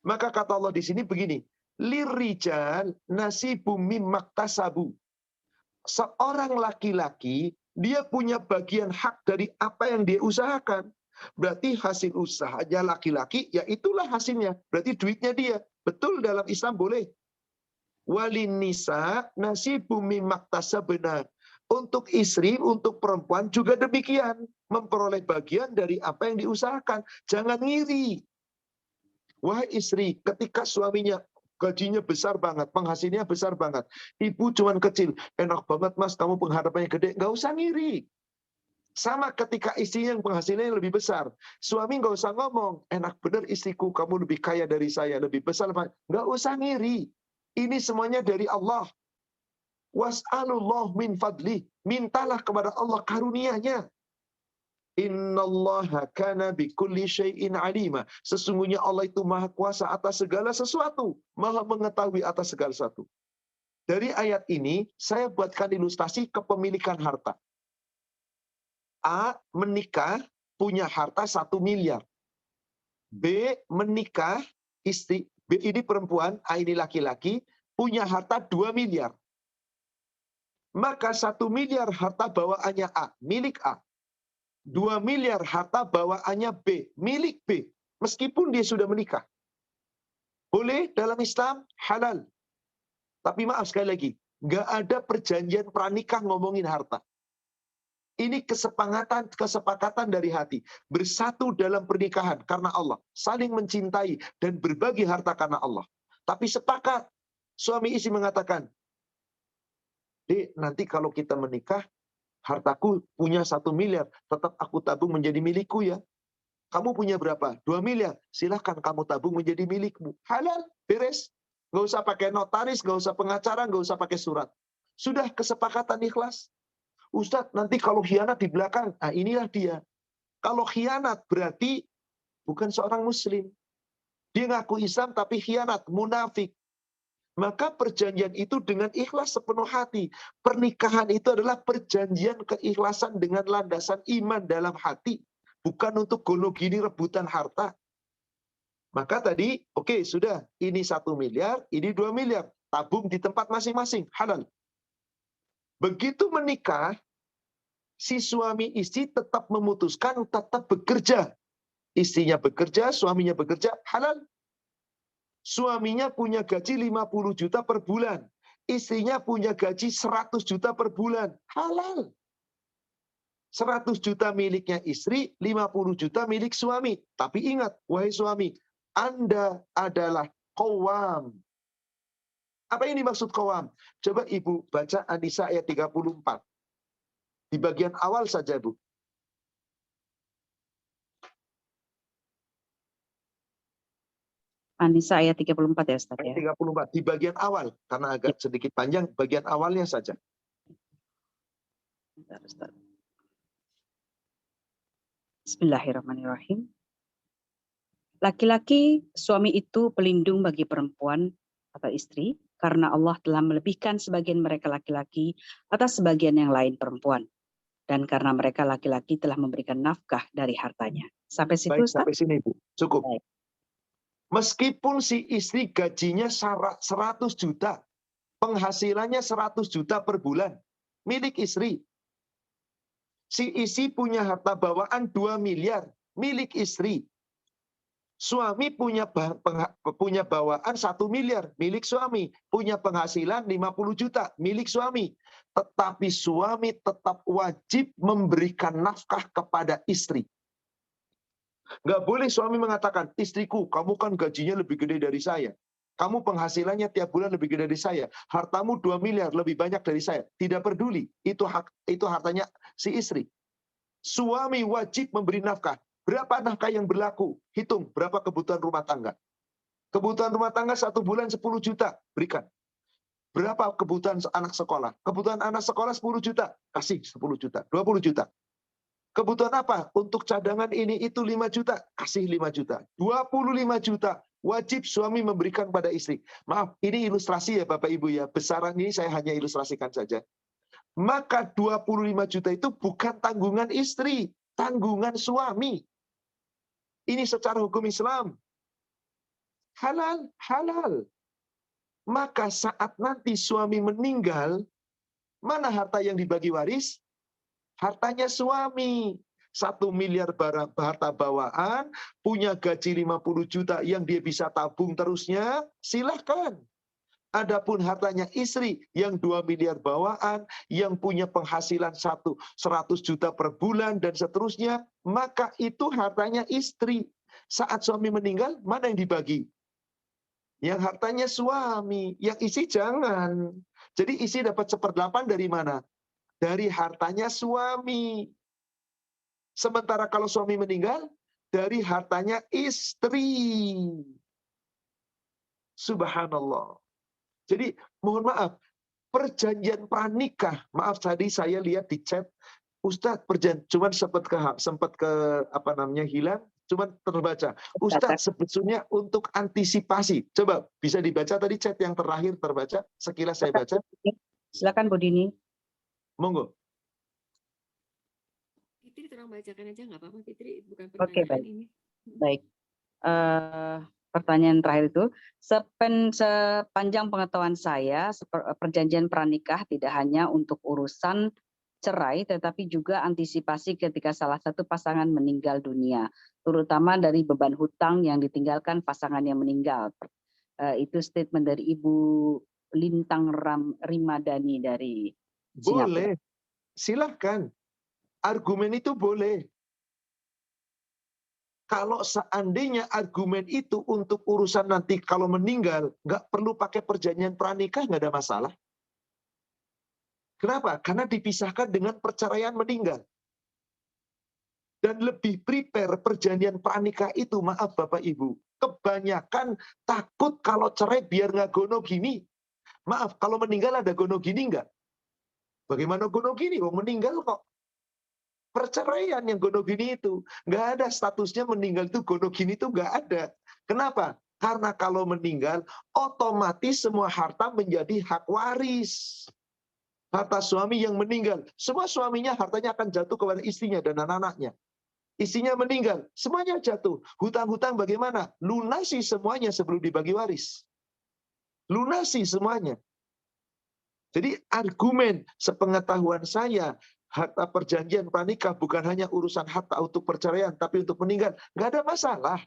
S1: Maka kata Allah di sini begini. Lirijal nasibum mimmaktasabu. Seorang laki-laki, dia punya bagian hak dari apa yang dia usahakan. Berarti hasil usahanya laki-laki, ya itulah hasilnya. Berarti duitnya dia. Betul, dalam Islam boleh. Walin nisa nasibum mimmaktasabna. Untuk istri, untuk perempuan juga demikian. Memperoleh bagian dari apa yang diusahakan. Jangan ngiri. Wahai istri, ketika suaminya gajinya besar banget, penghasilannya besar banget. Ibu cuman kecil. Enak banget mas, kamu pengharapannya gede. Nggak usah ngiri. Sama ketika istrinya yang penghasilannya lebih besar. Suami nggak usah ngomong. Enak bener istriku, kamu lebih kaya dari saya, lebih besar. Nggak usah ngiri. Ini semuanya dari Allah. Was'alullah min fadlih. Mintalah kepada Allah karunia-Nya. Innallaha kana bikulli syai'in alima. Sesungguhnya Allah itu maha kuasa atas segala sesuatu. Maha mengetahui atas segala sesuatu. Dari ayat ini, saya buatkan ilustrasi kepemilikan harta. A menikah, punya harta 1 miliar. B menikah, istri, B ini perempuan, A ini laki-laki, punya harta 2 miliar. Maka 1 miliar harta bawaannya A, milik A. 2 miliar harta bawaannya B, milik B. Meskipun dia sudah menikah. Boleh dalam Islam, halal. Tapi maaf sekali lagi, nggak ada perjanjian pranikah ngomongin harta. Ini kesepakatan dari hati. Bersatu dalam pernikahan karena Allah. Saling mencintai dan berbagi harta karena Allah. Tapi sepakat. Suami istri mengatakan, Dek, nanti kalau kita menikah, hartaku punya 1 miliar, tetap aku tabung menjadi milikku ya. Kamu punya berapa? 2 miliar. Silahkan kamu tabung menjadi milikmu. Halal, beres. Nggak usah pakai notaris, nggak usah pengacara, nggak usah pakai surat. Sudah kesepakatan ikhlas. Ustadz, nanti kalau khianat di belakang, nah inilah dia. Kalau khianat berarti bukan seorang muslim. Dia ngaku Islam tapi khianat, munafik. Maka perjanjian itu dengan ikhlas sepenuh hati. Pernikahan itu adalah perjanjian keikhlasan dengan landasan iman dalam hati. Bukan untuk gono gini rebutan harta. Maka tadi, oke, sudah. Ini 1 miliar, ini 2 miliar. Tabung di tempat masing-masing, halal. Begitu menikah, si suami istri tetap memutuskan, tetap bekerja. Istrinya bekerja, suaminya bekerja, halal. Suaminya punya gaji 50 juta per bulan. Istrinya punya gaji 100 juta per bulan. Halal. 100 juta miliknya istri, 50 juta milik suami. Tapi ingat, wahai suami, Anda adalah qawwam. Apa yang dimaksud qawwam? Coba Ibu baca An-Nisa ayat 34. Di bagian awal saja, Bu.
S3: An-Nisa ayat 34 ya Ustaz ya.
S1: 34 di bagian awal karena agak sedikit panjang, bagian awalnya saja.
S3: Bentar, Ustaz. Bismillahirrahmanirrahim. Laki-laki suami itu pelindung bagi perempuan atau istri karena Allah telah melebihkan sebagian mereka laki-laki atas sebagian yang lain perempuan. Dan karena mereka laki-laki telah memberikan nafkah dari hartanya. Sampai situ
S1: Baik,
S3: Ustaz?
S1: sampai sini Bu. Cukup.
S3: Baik.
S1: Meskipun si istri gajinya 100 juta, penghasilannya 100 juta per bulan. milik istri. Si istri punya harta bawaan 2 miliar, milik istri. Suami punya bawaan 1 miliar, milik suami. Punya penghasilan 50 juta, milik suami. Tetapi suami tetap wajib memberikan nafkah kepada istri. Nggak boleh suami mengatakan, istriku, kamu kan gajinya lebih gede dari saya. Kamu penghasilannya tiap bulan lebih gede dari saya. Hartamu 2 miliar, lebih banyak dari saya. Tidak peduli, itu hartanya si istri. Suami wajib memberi nafkah. Berapa nafkah yang berlaku? Hitung berapa kebutuhan rumah tangga. Kebutuhan rumah tangga 1 bulan 10 juta, berikan. Berapa kebutuhan anak sekolah? Kebutuhan anak sekolah 10 juta, kasih 10 juta, 20 juta. Kebutuhan apa? Untuk cadangan ini itu 5 juta, kasih 5 juta. 25 juta wajib suami memberikan pada istri. Maaf, ini ilustrasi ya Bapak Ibu ya. Besaran ini saya hanya ilustrasikan saja. Maka 25 juta itu bukan tanggungan istri, tanggungan suami. Ini secara hukum Islam. Halal, halal. Maka saat nanti suami meninggal, mana harta yang dibagi waris? Hartanya suami. 1 miliar harta bawaan, punya gaji 50 juta yang dia bisa tabung terusnya, silahkan. Adapun hartanya istri yang 2 miliar bawaan, yang punya penghasilan 100 juta per bulan dan seterusnya, maka itu hartanya istri. Saat suami meninggal, mana yang dibagi? Yang hartanya suami, yang istri jangan. Jadi istri dapat 1/8 dari mana? Dari hartanya suami. Sementara kalau suami meninggal, dari hartanya istri. Subhanallah. Jadi mohon maaf, perjanjian pranikah, maaf tadi saya lihat di chat, Ustadz perjanjian, cuman sempat ke hilang, cuman terbaca. Ustadz sebetulnya untuk antisipasi, coba bisa dibaca tadi chat yang terakhir terbaca, sekilas saya baca.
S3: Silakan Bu Dini.
S1: Monggo.
S6: Fitri tolong bacakan aja nggak apa-apa Fitri, bukan
S3: Oke,
S6: pertanyaan
S3: baik.
S6: ini.
S3: Baik. Pertanyaan terakhir itu, sepanjang pengetahuan saya, perjanjian pranikah tidak hanya untuk urusan cerai, tetapi juga antisipasi ketika salah satu pasangan meninggal dunia, terutama dari beban hutang yang ditinggalkan pasangan yang meninggal. Itu statement dari Ibu Lintang Rimadani dari Singapura.
S1: Boleh, silahkan. Argumen itu boleh. Kalau seandainya argumen itu untuk urusan nanti kalau meninggal, nggak perlu pakai perjanjian pranikah, nggak ada masalah. Kenapa? Karena dipisahkan dengan perceraian meninggal. Dan lebih prepare perjanjian pranikah itu, maaf Bapak Ibu, kebanyakan takut kalau cerai biar nggak gono gini. Maaf, kalau meninggal ada gono gini nggak? Bagaimana gono gini? Oh, meninggal kok. Perceraian yang gono gini itu nggak ada statusnya, meninggal itu gono gini itu nggak ada. Kenapa? Karena kalau meninggal otomatis semua harta menjadi hak waris. Harta suami yang meninggal, semua suaminya hartanya akan jatuh kepada istrinya dan anak-anaknya. Istrinya meninggal, semuanya jatuh. Hutang-hutang bagaimana? Lunasi semuanya sebelum dibagi waris. Lunasi semuanya. Jadi argumen sepengetahuan saya, harta perjanjian pranikah bukan hanya urusan harta untuk perceraian, tapi untuk meninggal. Nggak ada masalah.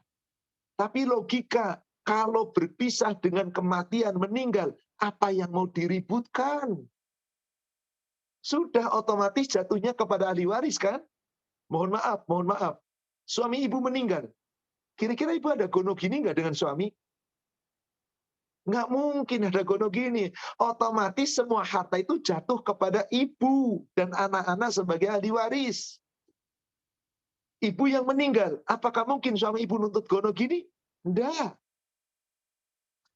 S1: Tapi logika, kalau berpisah dengan kematian meninggal, apa yang mau diributkan? Sudah otomatis jatuhnya kepada ahli waris kan? Mohon maaf. Suami ibu meninggal. Kira-kira ibu ada gono gini nggak dengan suami? Nggak mungkin ada gono gini. Otomatis semua harta itu jatuh kepada ibu dan anak-anak sebagai ahli waris. Ibu yang meninggal, apakah mungkin suami ibu nuntut gono gini? Enggak.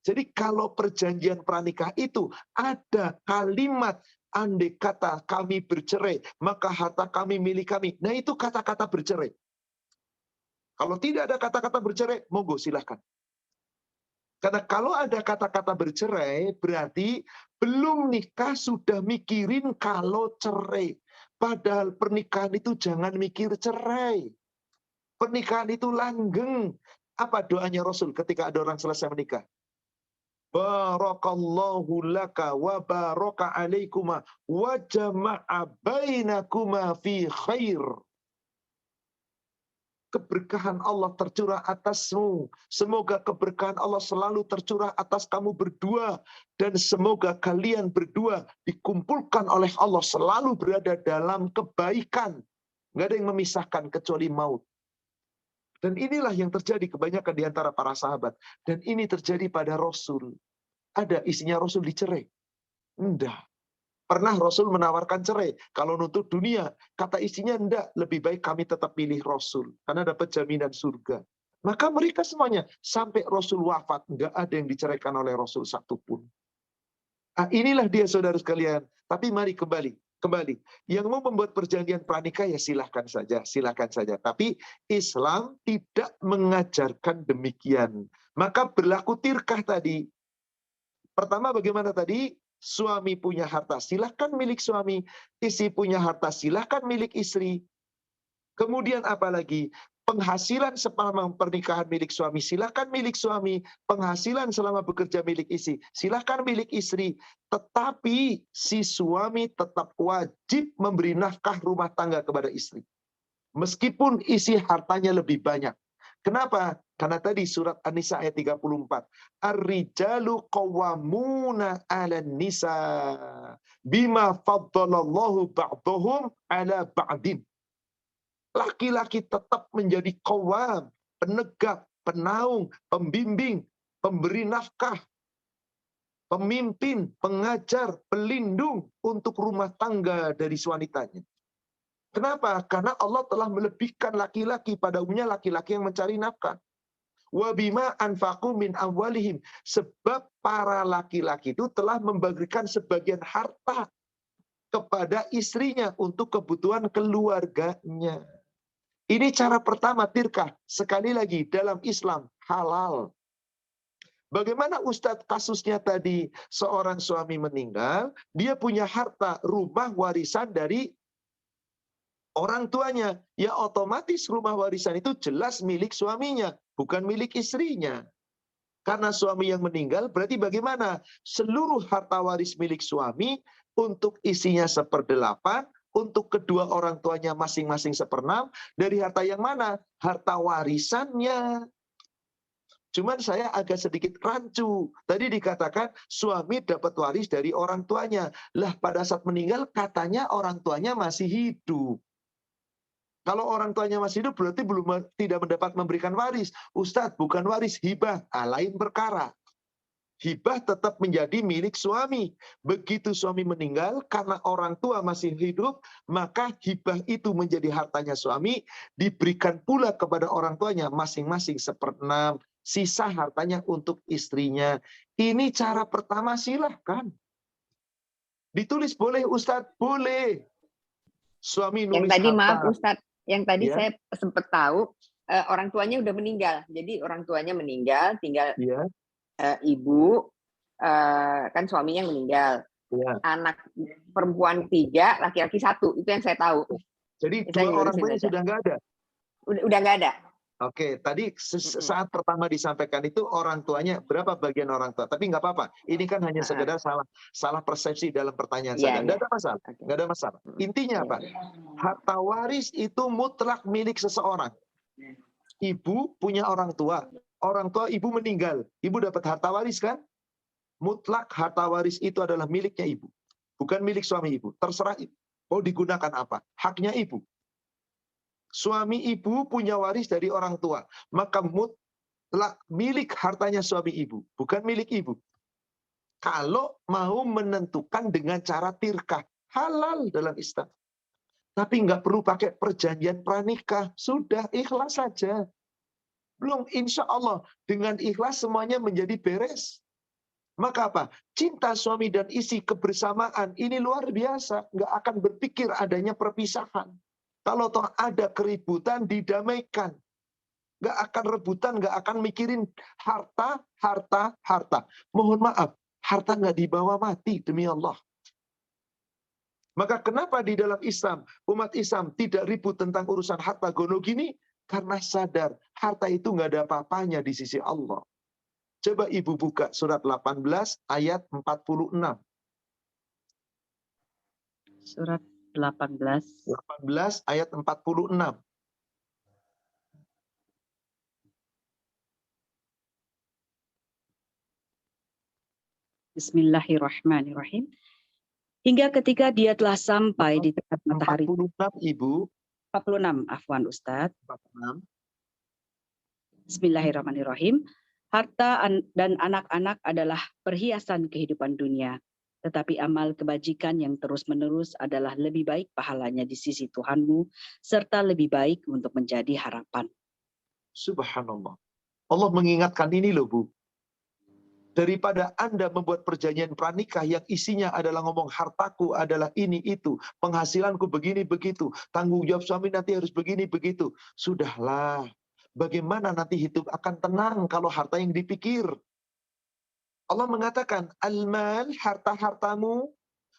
S1: Jadi kalau perjanjian pranikah itu ada kalimat andai kata kami bercerai, maka harta kami milik kami. Nah itu kata-kata bercerai. Kalau tidak ada kata-kata bercerai, monggo silahkan. Karena kalau ada kata-kata bercerai, berarti belum nikah sudah mikirin kalau cerai. Padahal pernikahan itu jangan mikir cerai. Pernikahan itu langgeng. Apa doanya Rasul ketika ada orang selesai menikah? barakallahu laka wa baraka alaikuma wa jama'a bainakuma fi khair. Keberkahan Allah tercurah atasmu. Semoga keberkahan Allah selalu tercurah atas kamu berdua. Dan semoga kalian berdua dikumpulkan oleh Allah selalu berada dalam kebaikan. Nggak ada yang memisahkan kecuali maut. Dan inilah yang terjadi kebanyakan di antara para sahabat. Dan ini terjadi pada Rasul. Ada isinya Rasul dicerai? Enggak. Pernah Rasul menawarkan cerai. Kalau nuntut dunia, kata isinya enggak. Lebih baik kami tetap pilih Rasul. Karena dapat jaminan surga. Maka mereka semuanya, sampai Rasul wafat, enggak ada yang diceraikan oleh Rasul satupun. Nah, inilah dia saudara sekalian. Tapi mari kembali. Yang mau membuat perjanjian pranikah ya silahkan saja. Tapi Islam tidak mengajarkan demikian. Maka berlaku tirkah tadi. Pertama bagaimana tadi? Suami punya harta, silahkan milik suami. Istri punya harta, silahkan milik istri. Kemudian apalagi? Penghasilan selama pernikahan milik suami, silahkan milik suami. Penghasilan selama bekerja milik istri, silahkan milik istri. Tetapi si suami tetap wajib memberi nafkah rumah tangga kepada istri. Meskipun isi hartanya lebih banyak. Kenapa? Karena tadi surat An-Nisa ayat 34. Ar-rijalu qawwamuna 'alan nisa bima faddalallahu ba'dahum 'ala ba'din. Laki-laki tetap menjadi qawwam, penegak, penaung, pembimbing, pemberi nafkah, pemimpin, pengajar, pelindung untuk rumah tangga dari wanitanya. Kenapa? Karena Allah telah melebihkan laki-laki, pada umumnya laki-laki yang mencari nafkah. Wa bima anfaqu min amwalihim, sebab para laki-laki itu telah membagikan sebagian harta kepada istrinya untuk kebutuhan keluarganya. Ini cara pertama tirkah. Sekali lagi, dalam Islam halal. Bagaimana Ustadz kasusnya tadi? Seorang suami meninggal, dia punya harta, rumah warisan dari orang tuanya. Ya otomatis rumah warisan itu jelas milik suaminya, bukan milik istrinya. Karena suami yang meninggal, berarti bagaimana? Seluruh harta waris milik suami, untuk isinya 1/8, untuk kedua orang tuanya masing-masing 1/6, dari harta yang mana? Harta warisannya. Cuman saya agak sedikit rancu. Tadi dikatakan suami dapat waris dari orang tuanya. Lah pada saat meninggal katanya orang tuanya masih hidup. Kalau orang tuanya masih hidup berarti tidak mendapat memberikan waris. Ustadz, bukan waris, hibah. Lain perkara. Hibah tetap menjadi milik suami. Begitu suami meninggal, karena orang tua masih hidup, maka hibah itu menjadi hartanya suami, diberikan pula kepada orang tuanya masing-masing 1/6, sisa hartanya untuk istrinya. Ini cara pertama, silahkan. Ditulis boleh Ustadz? Boleh. Suami nulis
S7: Yang tadi
S1: harta.
S7: maaf Ustadz, yang tadi
S1: Ya.
S7: saya sempat tahu orang tuanya udah meninggal. Jadi orang tuanya meninggal, tinggal
S1: Ya.
S7: ibu, kan suaminya meninggal.
S1: Ya.
S7: Anak perempuan 3, laki-laki 1. Itu yang saya tahu.
S1: Jadi
S7: Saya
S1: dua orang
S7: ngurusin
S1: tuanya
S7: aja.
S1: sudah nggak ada.
S7: Udah nggak ada.
S1: Oke, tadi saat pertama disampaikan itu orang tuanya berapa bagian orang tua, tapi nggak apa-apa. Ini kan hanya sekedar salah persepsi dalam pertanyaan
S7: Iya,
S1: saja. Nggak
S7: iya.
S1: ada masalah,
S7: Oke.
S1: nggak ada masalah. Intinya apa? Harta waris itu mutlak milik seseorang. Ibu punya orang tua ibu meninggal, ibu dapat harta waris kan? Mutlak harta waris itu adalah miliknya ibu, bukan milik suami ibu. Terserah ibu mau digunakan apa, haknya ibu. Suami ibu punya waris dari orang tua, maka mutlak milik hartanya suami ibu, bukan milik ibu. Kalau mau menentukan dengan cara tirkah, halal dalam Islam. Tapi nggak perlu pakai perjanjian pranikah, sudah ikhlas saja. Belum, insya Allah dengan ikhlas semuanya menjadi beres. Maka apa? Cinta suami dan istri kebersamaan ini luar biasa, nggak akan berpikir adanya perpisahan. Kalau toh ada keributan, didamaikan. Nggak akan rebutan, nggak akan mikirin harta. Mohon maaf, harta nggak dibawa mati, demi Allah. Maka kenapa di dalam Islam, umat Islam tidak ribut tentang urusan harta gono gini? Karena sadar, harta itu nggak ada apa-apanya di sisi Allah. Coba Ibu buka surat 18 ayat 46.
S3: Surat 18.
S1: 18 ayat 46.
S3: Bismillahirrahmanirrahim. Hingga ketika dia telah sampai di tempat matahari.
S1: 46 Ibu.
S3: 46, afwan Ustadz.
S1: 46.
S3: Bismillahirrahmanirrahim. Harta dan anak-anak adalah perhiasan kehidupan dunia. Tetapi amal kebajikan yang terus-menerus adalah lebih baik pahalanya di sisi Tuhanmu, serta lebih baik untuk menjadi harapan.
S1: Subhanallah. Allah mengingatkan ini loh Bu. Daripada Anda membuat perjanjian pranikah yang isinya adalah ngomong hartaku adalah ini itu, penghasilanku begini begitu, tanggung jawab suami nanti harus begini begitu. Sudahlah, bagaimana nanti hidup akan tenang kalau harta yang dipikir. Allah mengatakan, al-mal, harta-hartamu,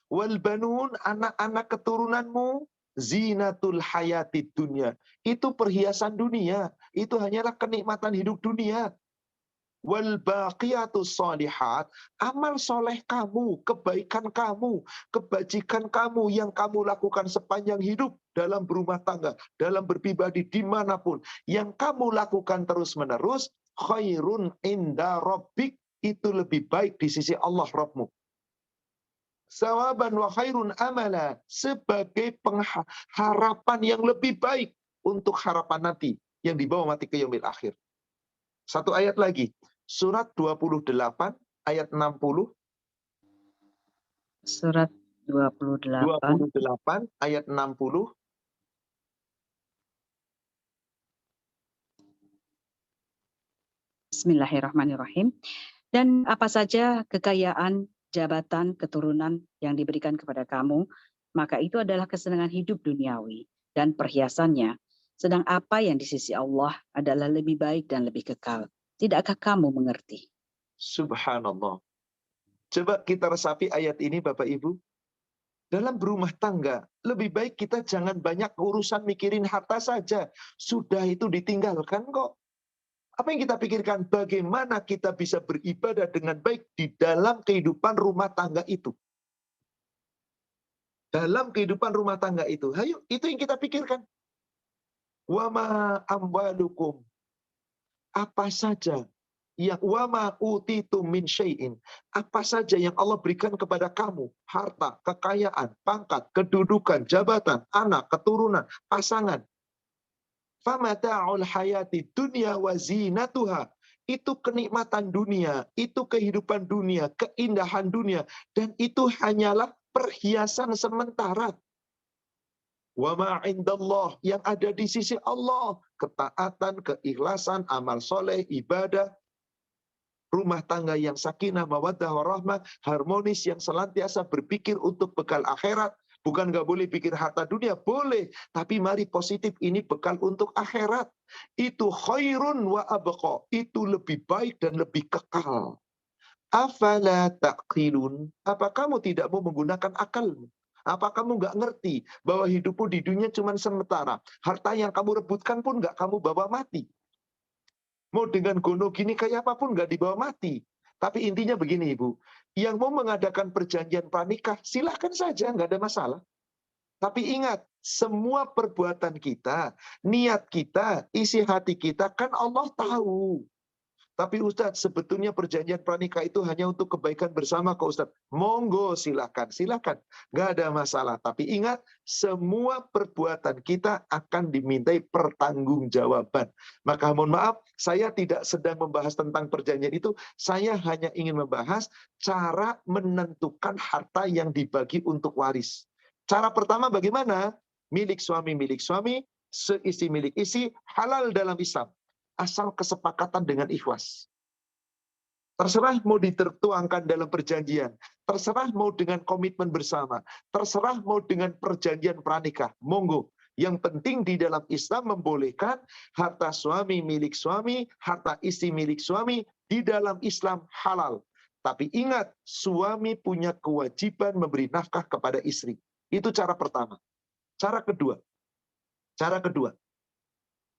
S1: wal banun, anak-anak keturunanmu, zinatul hayati dunia. Itu perhiasan dunia, itu hanyalah kenikmatan hidup dunia. Wal baqiyatus shalihat, amal soleh kamu, kebaikan kamu, kebajikan kamu yang kamu lakukan sepanjang hidup dalam berumah tangga, dalam berpribadi dimanapun, yang kamu lakukan terus-menerus, khairun inda rabbik, itu lebih baik di sisi Allah Rabbmu. Sawaban wa khairun amala, sebagai pengharapan yang lebih baik untuk harapan nanti yang dibawa mati ke yaumil akhir. Satu ayat lagi. Surat 28 ayat 60.
S3: Surat
S1: 28 ayat 60.
S3: Bismillahirrahmanirrahim. Dan apa saja kekayaan, jabatan, keturunan yang diberikan kepada kamu, maka itu adalah kesenangan hidup duniawi dan perhiasannya. Sedang apa yang di sisi Allah adalah lebih baik dan lebih kekal. Tidakkah kamu mengerti?
S1: Subhanallah. Coba kita resapi ayat ini Bapak Ibu. Dalam berumah tangga, lebih baik kita jangan banyak urusan mikirin harta saja. Sudah itu ditinggalkan kok. Apa yang kita pikirkan? Bagaimana kita bisa beribadah dengan baik di dalam kehidupan rumah tangga itu. Dalam kehidupan rumah tangga itu. Ayo, itu yang kita pikirkan. Wa ma amwalukum. Apa saja yang wama utitu min syai'in, apa saja yang Allah berikan kepada kamu, harta, kekayaan, pangkat, kedudukan, jabatan, anak, keturunan, pasangan. Famata'ul hayati dunya wa zinatuha. Itu kenikmatan dunia, itu kehidupan dunia, keindahan dunia, dan itu hanyalah perhiasan sementara. Wa ma indallah, yang ada di sisi Allah, ketaatan, keikhlasan, amal soleh, ibadah, rumah tangga yang sakinah, mawaddah, warahmah, harmonis, yang senantiasa berpikir untuk bekal akhirat. Bukan nggak boleh pikir harta dunia, boleh. Tapi mari positif, ini bekal untuk akhirat. Itu khairun wa abqa, itu lebih baik dan lebih kekal. Afala taqilun, apa kamu tidak mau menggunakan akalmu? Apa kamu nggak ngerti bahwa hidupmu di dunia cuma sementara? Harta yang kamu rebutkan pun nggak kamu bawa mati. Mau dengan gono gini kayak apapun nggak dibawa mati. Tapi intinya begini Ibu, yang mau mengadakan perjanjian pranikah silahkan saja, nggak ada masalah. Tapi ingat, semua perbuatan kita, niat kita, isi hati kita, kan Allah tahu. Tapi Ustadz, sebetulnya perjanjian pranikah itu hanya untuk kebaikan bersama kok Ustadz. Monggo, silakan, silakan. Nggak ada masalah. Tapi ingat, semua perbuatan kita akan dimintai pertanggungjawaban. Maka mohon maaf, saya tidak sedang membahas tentang perjanjian itu. Saya hanya ingin membahas cara menentukan harta yang dibagi untuk waris. Cara pertama bagaimana? Milik suami, seisi milik isi, halal dalam Islam. Asal kesepakatan dengan ikhlas. Terserah mau ditertuangkan dalam perjanjian, terserah mau dengan komitmen bersama, terserah mau dengan perjanjian pranikah, monggo. Yang penting di dalam Islam membolehkan harta suami milik suami, harta istri milik suami, di dalam Islam halal. Tapi ingat, suami punya kewajiban memberi nafkah kepada istri. Itu cara pertama. Cara kedua,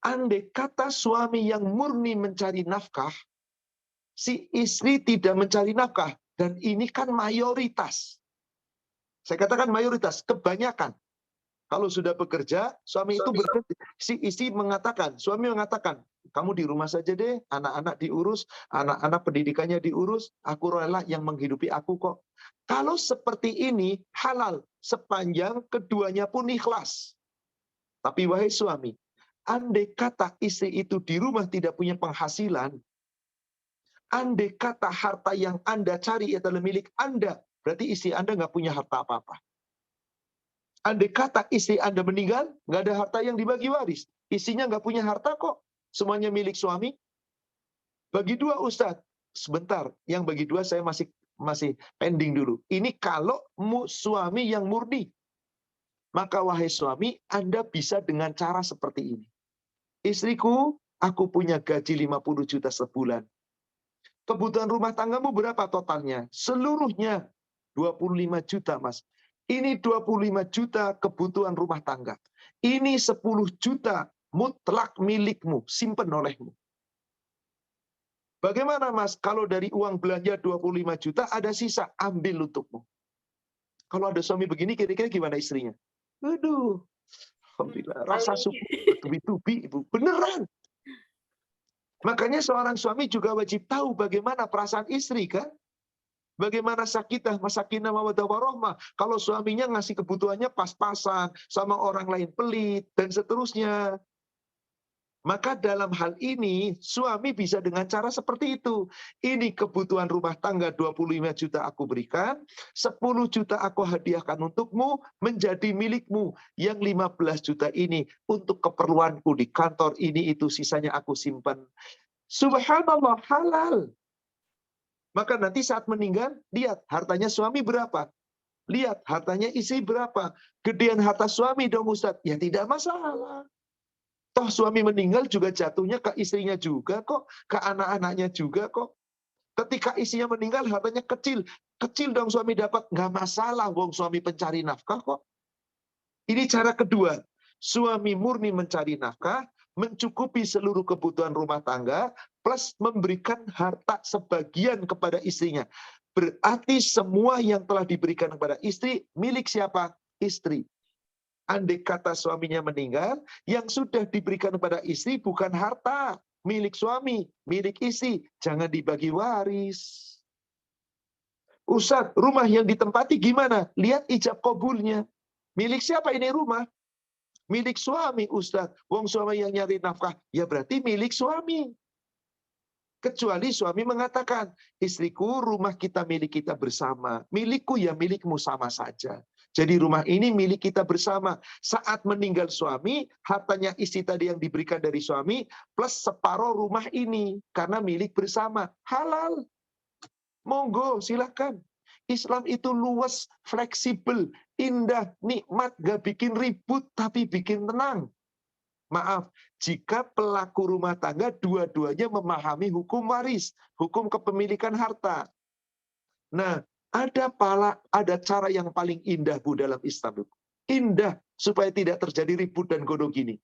S1: andai kata suami yang murni mencari nafkah, si istri tidak mencari nafkah. Dan ini kan mayoritas. Saya katakan mayoritas, kebanyakan. Kalau sudah bekerja, suami itu berhenti. Si istri mengatakan, suami mengatakan, kamu di rumah saja deh, anak-anak diurus, anak-anak pendidikannya diurus, aku rela yang menghidupi aku kok. Kalau seperti ini, halal, sepanjang keduanya pun ikhlas. Tapi wahai suami, andai kata istri itu di rumah tidak punya penghasilan, andai kata harta yang Anda cari adalah milik Anda, berarti istri Anda nggak punya harta apa-apa. Andai kata istri Anda meninggal, nggak ada harta yang dibagi waris. Istrinya nggak punya harta kok. Semuanya milik suami. Bagi dua Ustadz. Sebentar, yang bagi dua saya masih pending dulu. Ini kalau suami yang murni. Maka wahai suami, Anda bisa dengan cara seperti ini. Istriku, aku punya gaji 50 juta sebulan. Kebutuhan rumah tanggamu berapa totalnya? Seluruhnya 25 juta, Mas. Ini 25 juta kebutuhan rumah tangga. Ini 10 juta mutlak milikmu, simpen olehmu. Bagaimana, Mas? Kalau dari uang belanja 25 juta ada sisa, ambil untukmu. Kalau ada suami begini, kira-kira gimana istrinya? Aduh, alhamdulillah, rasa syukur bertubi-tubi, Ibu. Beneran. Makanya seorang suami juga wajib tahu bagaimana perasaan istri, kan? Bagaimana sakinah, mawaddah warahmah. Kalau suaminya ngasih kebutuhannya pas-pasan, sama orang lain pelit, dan seterusnya. Maka dalam hal ini, suami bisa dengan cara seperti itu. Ini kebutuhan rumah tangga 25 juta aku berikan, 10 juta aku hadiahkan untukmu, menjadi milikmu. Yang 15 juta ini untuk keperluanku di kantor ini itu, sisanya aku simpan. Subhanallah, halal. Maka nanti saat meninggal, lihat hartanya suami berapa. Lihat hartanya istri berapa. Gedean harta suami dong Ustadz. Ya tidak masalah. Toh suami meninggal juga jatuhnya ke istrinya juga kok. Ke anak-anaknya juga kok. Ketika istrinya meninggal hartanya kecil. Kecil dong suami dapat. Nggak masalah wong suami pencari nafkah kok. Ini cara kedua. Suami murni mencari nafkah. Mencukupi seluruh kebutuhan rumah tangga. Plus memberikan harta sebagian kepada istrinya. Berarti semua yang telah diberikan kepada istri, milik siapa? Istri. Andai kata suaminya meninggal, yang sudah diberikan kepada istri bukan harta, milik suami, milik istri. Jangan dibagi waris. Ustadz, rumah yang ditempati gimana? Lihat ijab kabulnya. Milik siapa ini rumah? Milik suami, Ustadz. Wong suami yang nyari nafkah, ya berarti milik suami. Kecuali suami mengatakan, istriku, rumah kita milik kita bersama. Milikku ya milikmu sama saja. Jadi rumah ini milik kita bersama. Saat meninggal suami, hartanya istri tadi yang diberikan dari suami, plus separuh rumah ini. Karena milik bersama. Halal. Monggo, silakan. Islam itu luas, fleksibel, indah, nikmat, gak bikin ribut, tapi bikin tenang. Maaf, jika pelaku rumah tangga dua-duanya memahami hukum waris, hukum kepemilikan harta. Nah, ada cara yang paling indah Bu dalam Islam. Indah supaya tidak terjadi ribut dan godok gini.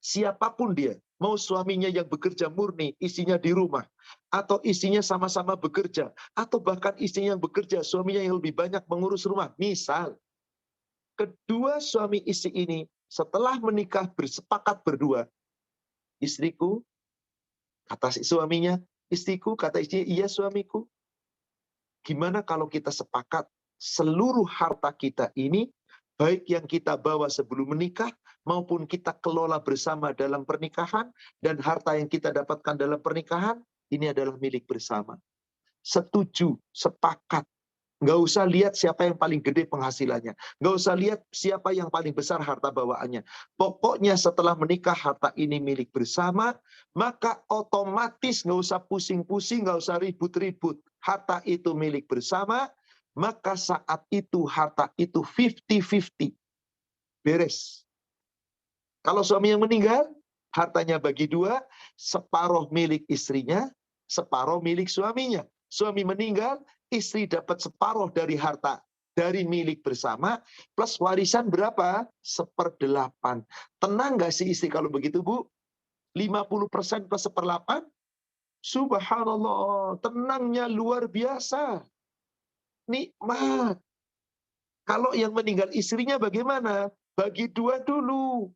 S1: Siapapun dia, mau suaminya yang bekerja murni, istrinya di rumah, atau istrinya sama-sama bekerja, atau bahkan istrinya yang bekerja, suaminya yang lebih banyak mengurus rumah. Misal, kedua suami istri ini setelah menikah bersepakat berdua, istriku, kata suaminya, istriku, kata istrinya, iya suamiku. Gimana kalau kita sepakat seluruh harta kita ini, baik yang kita bawa sebelum menikah, maupun kita kelola bersama dalam pernikahan, dan harta yang kita dapatkan dalam pernikahan, ini adalah milik bersama. Setuju, sepakat. Nggak usah lihat siapa yang paling gede penghasilannya. Nggak usah lihat siapa yang paling besar harta bawaannya. Pokoknya setelah menikah harta ini milik bersama, maka otomatis nggak usah pusing-pusing, nggak usah ribut-ribut. Harta itu milik bersama, maka saat itu harta itu 50-50. Beres. Kalau suami yang meninggal, hartanya bagi dua, separuh milik istrinya, separuh milik suaminya. Suami meninggal, istri dapat separuh dari harta dari milik bersama, plus warisan berapa? 1/8. Tenang nggak sih istri kalau begitu, Bu? 50% plus 1/8? Subhanallah, tenangnya luar biasa. Nikmat. Kalau yang meninggal istrinya bagaimana? Bagi dua dulu.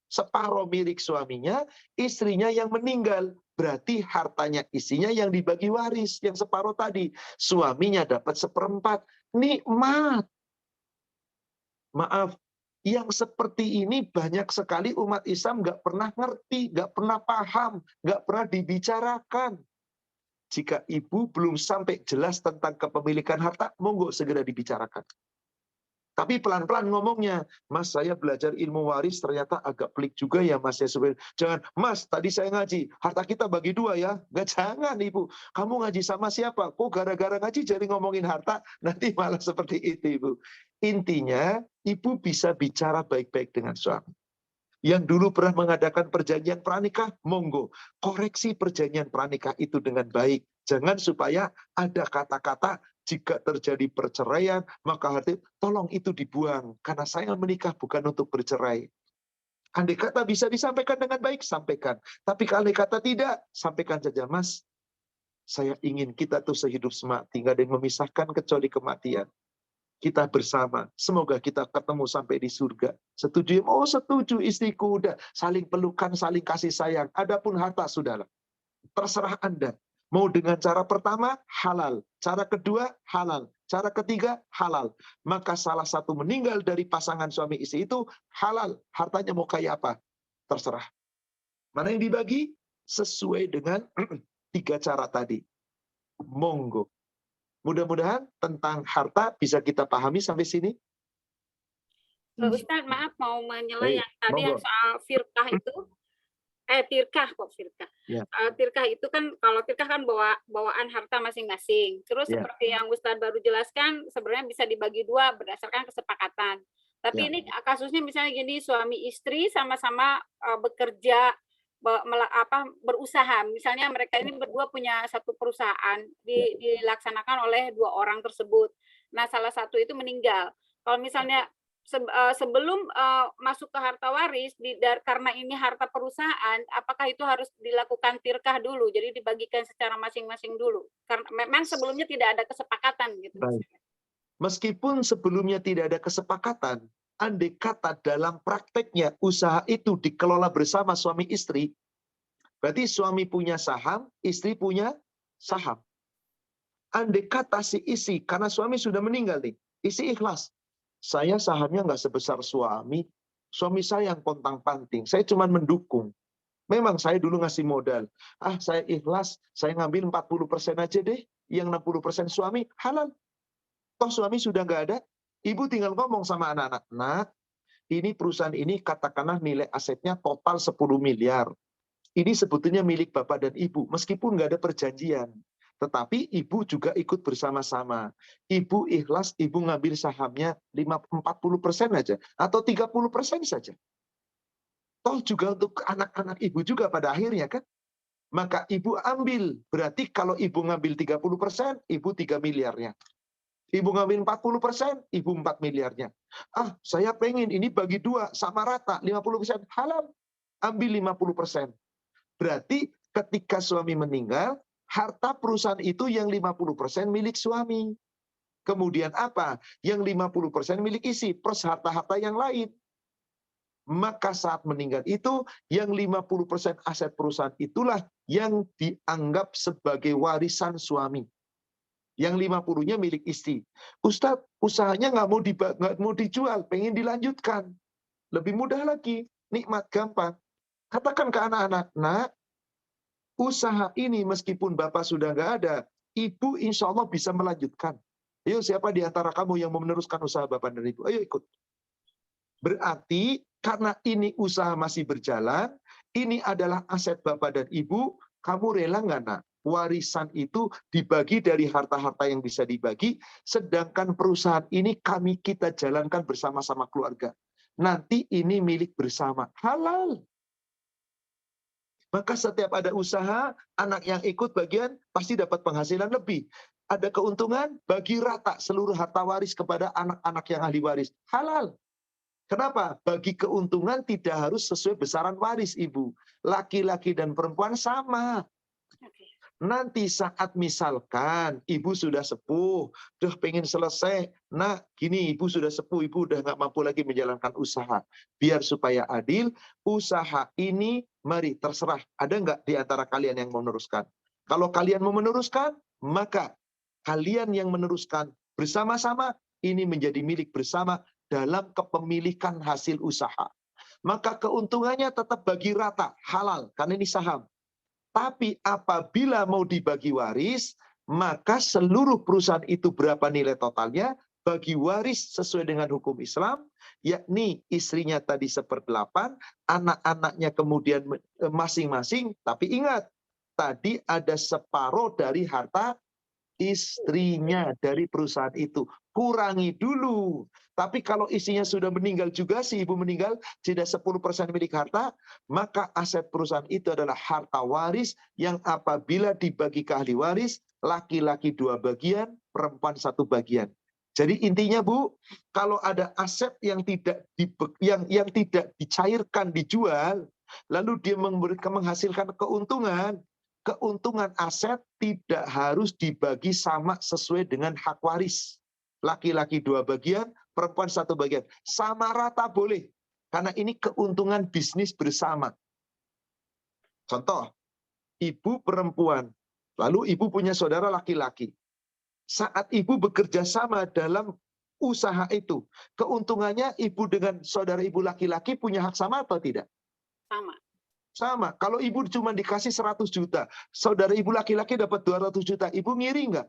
S1: Separuh milik suaminya, istrinya yang meninggal. Berarti hartanya istrinya yang dibagi waris. Yang separuh tadi. Suaminya dapat 1/4. Nikmat. Maaf, yang seperti ini banyak sekali umat Islam nggak pernah ngerti, nggak pernah paham, nggak pernah dibicarakan. Jika ibu belum sampai jelas tentang kepemilikan harta, monggo segera dibicarakan. Tapi pelan-pelan ngomongnya, Mas saya belajar ilmu waris ternyata agak pelik juga ya Mas. Jangan, Mas tadi saya ngaji, harta kita bagi 2 ya. Nggak, jangan Ibu. Kamu ngaji sama siapa? Kok gara-gara ngaji jadi ngomongin harta? Nanti malah seperti itu Ibu. Intinya, Ibu bisa bicara baik-baik dengan suami. Yang dulu pernah mengadakan perjanjian pranikah, monggo. Koreksi perjanjian pranikah itu dengan baik. Jangan supaya ada kata-kata, jika terjadi perceraian, maka hati, tolong itu dibuang. Karena saya menikah bukan untuk bercerai. Andai kata bisa disampaikan dengan baik, sampaikan. Tapi kalau andai kata tidak, sampaikan saja, Mas. Saya ingin kita tuh sehidup semati, nggak ada yang memisahkan kecuali kematian. Kita bersama, semoga kita ketemu sampai di surga. Setuju? Oh setuju istriku, udah saling pelukan, saling kasih sayang. Adapun harta sudahlah, terserah Anda. Mau dengan cara pertama halal, cara kedua halal, cara ketiga halal. Maka salah satu meninggal dari pasangan suami istri itu halal. Hartanya mau kayak apa? Terserah. Mana yang dibagi? Sesuai dengan 3 cara tadi. Monggo. Mudah-mudahan tentang harta bisa kita pahami sampai sini.
S2: Ustaz, maaf mau menyela yang tadi
S1: monggo.
S2: yang soal firqah itu. Tirkah kok firqah.
S1: Ya.
S2: Tirkah itu kan, kalau tirkah kan bawaan harta masing-masing. Terus
S1: Ya.
S2: seperti yang Ustaz baru jelaskan, sebenarnya bisa dibagi 2 berdasarkan kesepakatan. Tapi
S1: Ya.
S2: ini kasusnya misalnya gini, suami istri sama-sama bekerja, berusaha. Misalnya mereka ini berdua punya satu perusahaan, dilaksanakan oleh 2 orang tersebut. Nah, salah satu itu meninggal. Kalau misalnya sebelum masuk ke harta waris, karena ini harta perusahaan, apakah itu harus dilakukan tirkah dulu? Jadi dibagikan secara masing-masing dulu. Karena memang sebelumnya tidak ada kesepakatan gitu.
S1: Baik. Meskipun sebelumnya tidak ada kesepakatan, andai kata dalam prakteknya usaha itu dikelola bersama suami istri, berarti suami punya saham, istri punya saham. Andai kata si istri, karena suami sudah meninggal nih, istri ikhlas. Saya sahamnya nggak sebesar suami saya yang pontang-panting, saya cuma mendukung. Memang saya dulu ngasih modal. Saya ikhlas, saya ngambil 40% aja deh, yang 60% suami, halal. Toh suami sudah nggak ada, ibu tinggal ngomong sama anak-anak, nak, ini perusahaan ini katakanlah nilai asetnya total 10 miliar. Ini sebetulnya milik bapak dan ibu, meskipun nggak ada perjanjian. Tetapi ibu juga ikut bersama-sama. Ibu ikhlas, ibu ngambil sahamnya 40% aja, atau 30% saja. Toh juga untuk anak-anak ibu juga pada akhirnya kan. Maka ibu ambil, berarti kalau ibu ngambil 30%, ibu 3 miliarnya. Ibu ngambil 40%, ibu 4 miliarnya. Saya pengen ini bagi 2, sama rata, 50%. Halal, ambil 50%. Berarti ketika suami meninggal, harta perusahaan itu yang 50% milik suami. Kemudian apa? Yang 50% milik istri, plus harta-harta yang lain. Maka saat meninggal itu, yang 50% aset perusahaan itulah yang dianggap sebagai warisan suami. Yang 50-nya milik istri. Ustadz, usahanya nggak mau dijual, pengen dilanjutkan. Lebih mudah lagi, nikmat, gampang. Katakan ke anak-anak, nak, usaha ini meskipun bapak sudah nggak ada, ibu insya Allah bisa melanjutkan. Ayo, siapa di antara kamu yang mau meneruskan usaha bapak dan ibu? Ayo ikut. Berarti karena ini usaha masih berjalan, ini adalah aset bapak dan ibu, kamu rela nggak, nak? Warisan itu dibagi dari harta-harta yang bisa dibagi, sedangkan perusahaan ini kita jalankan bersama-sama keluarga. Nanti ini milik bersama, halal. Maka setiap ada usaha, anak yang ikut bagian pasti dapat penghasilan lebih. Ada keuntungan, bagi rata seluruh harta waris kepada anak-anak yang ahli waris, halal. Kenapa? Bagi keuntungan tidak harus sesuai besaran waris, ibu. Laki-laki dan perempuan sama. Nanti saat misalkan ibu sudah sepuh, udah pengen selesai, nah gini ibu sudah sepuh, ibu udah nggak mampu lagi menjalankan usaha. Biar supaya adil, usaha ini mari terserah. Ada nggak di antara kalian yang mau meneruskan? Kalau kalian mau meneruskan, maka kalian yang meneruskan bersama-sama ini menjadi milik bersama dalam kepemilikan hasil usaha. Maka keuntungannya tetap bagi rata, halal, karena ini saham. Tapi apabila mau dibagi waris, maka seluruh perusahaan itu berapa nilai totalnya, bagi waris sesuai dengan hukum Islam, yakni istrinya tadi 1/8, anak-anaknya kemudian masing-masing, tapi ingat, tadi ada separuh dari harta istrinya dari perusahaan itu. Kurangi dulu. Tapi kalau istrinya sudah meninggal juga, si ibu meninggal, tidak 10% milik harta, maka aset perusahaan itu adalah harta waris yang apabila dibagi ke ahli waris, laki-laki 2 bagian, perempuan 1 bagian. Jadi intinya Bu, kalau ada aset yang tidak dicairkan, dijual, lalu dia menghasilkan keuntungan, keuntungan aset tidak harus dibagi sama sesuai dengan hak waris. Laki-laki 2 bagian, perempuan 1 bagian. Sama rata boleh. Karena ini keuntungan bisnis bersama. Contoh, ibu perempuan, lalu ibu punya saudara laki-laki. Saat ibu bekerja sama dalam usaha itu, keuntungannya ibu dengan saudara ibu laki-laki punya hak sama atau tidak?
S2: Sama.
S1: Sama. Kalau ibu cuma dikasih 100 juta, saudara ibu laki-laki dapat 200 juta, ibu ngiri nggak?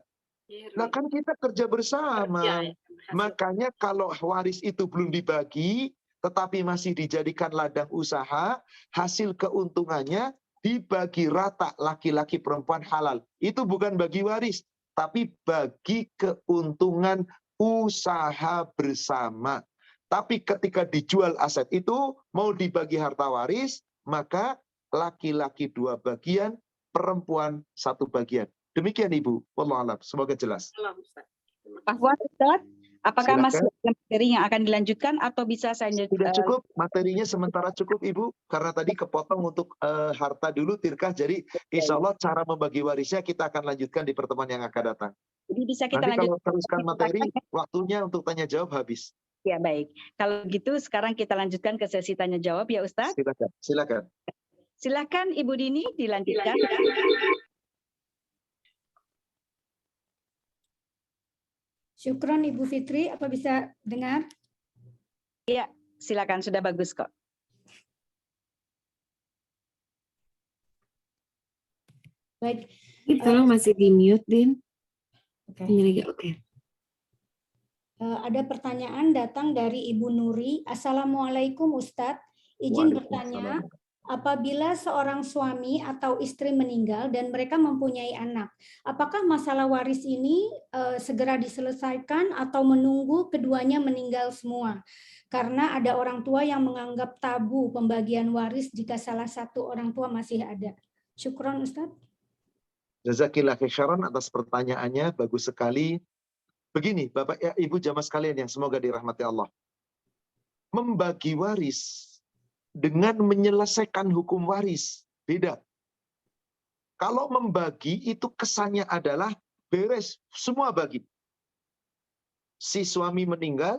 S1: Nah kan kita kerja bersama.
S2: Kerja, ya.
S1: Makanya kalau waris itu belum dibagi, tetapi masih dijadikan ladang usaha, hasil keuntungannya dibagi rata laki-laki perempuan halal. Itu bukan bagi waris, tapi bagi keuntungan usaha bersama. Tapi ketika dijual aset itu, mau dibagi harta waris, maka laki-laki 2 bagian, perempuan 1 bagian. Demikian Ibu. Wallahualam. Semoga jelas.
S3: Afwan Ustaz, apakah
S1: Silakan.
S3: masih ada materi yang akan dilanjutkan atau bisa saya
S1: Sudah cukup, materinya sementara cukup Ibu. Karena tadi kepotong untuk harta dulu, tirkah. Jadi insya Allah cara membagi warisnya kita akan lanjutkan di pertemuan yang akan datang.
S3: Jadi bisa kita
S1: Nanti kalau
S3: lanjutkan.
S1: teruskan materi, waktunya untuk tanya jawab habis.
S3: Ya baik. Kalau gitu sekarang kita lanjutkan ke sesi tanya jawab ya Ustaz.
S1: Silakan. Silakan.
S3: Silakan Ibu Dini dilanjutkan.
S5: Syukron Ibu Fitri, apa bisa dengar?
S3: Iya, silakan sudah bagus kok.
S5: Baik.
S6: Tolong masih di mute, Din.
S5: Oke.
S6: Oke.
S5: Ada pertanyaan datang dari Ibu Nuri. Assalamualaikum Ustadz. Izin bertanya, apabila seorang suami atau istri meninggal dan mereka mempunyai anak, apakah masalah waris ini segera diselesaikan atau menunggu keduanya meninggal semua? Karena ada orang tua yang menganggap tabu pembagian waris jika salah satu orang tua masih ada. Syukron Ustadz.
S1: Jazakillah khairan atas pertanyaannya, bagus sekali. Begini, Bapak ya Ibu jamaah sekalian yang semoga dirahmati Allah. Membagi waris dengan menyelesaikan hukum waris beda. Kalau membagi itu kesannya adalah beres, semua bagi. Si suami meninggal,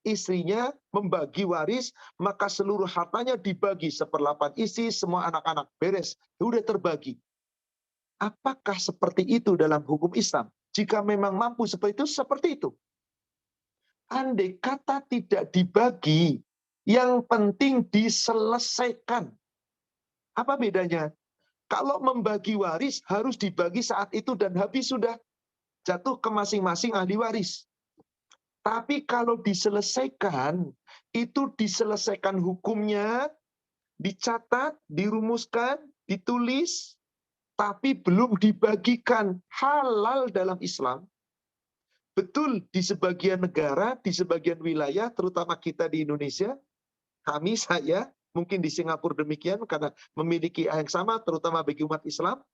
S1: istrinya membagi waris, maka seluruh hartanya dibagi 1/8 istri, semua anak-anak beres, sudah terbagi. Apakah seperti itu dalam hukum Islam? Jika memang mampu seperti itu. Andai kata tidak dibagi, yang penting diselesaikan. Apa bedanya? Kalau membagi waris harus dibagi saat itu dan habis sudah jatuh ke masing-masing ahli waris. Tapi kalau diselesaikan, itu diselesaikan hukumnya, dicatat, dirumuskan, ditulis, tapi belum dibagikan. Halal dalam Islam. Betul di sebagian negara, di sebagian wilayah, terutama kita di Indonesia, kami, saya, mungkin di Singapura demikian, karena memiliki yang sama, terutama bagi umat Islam.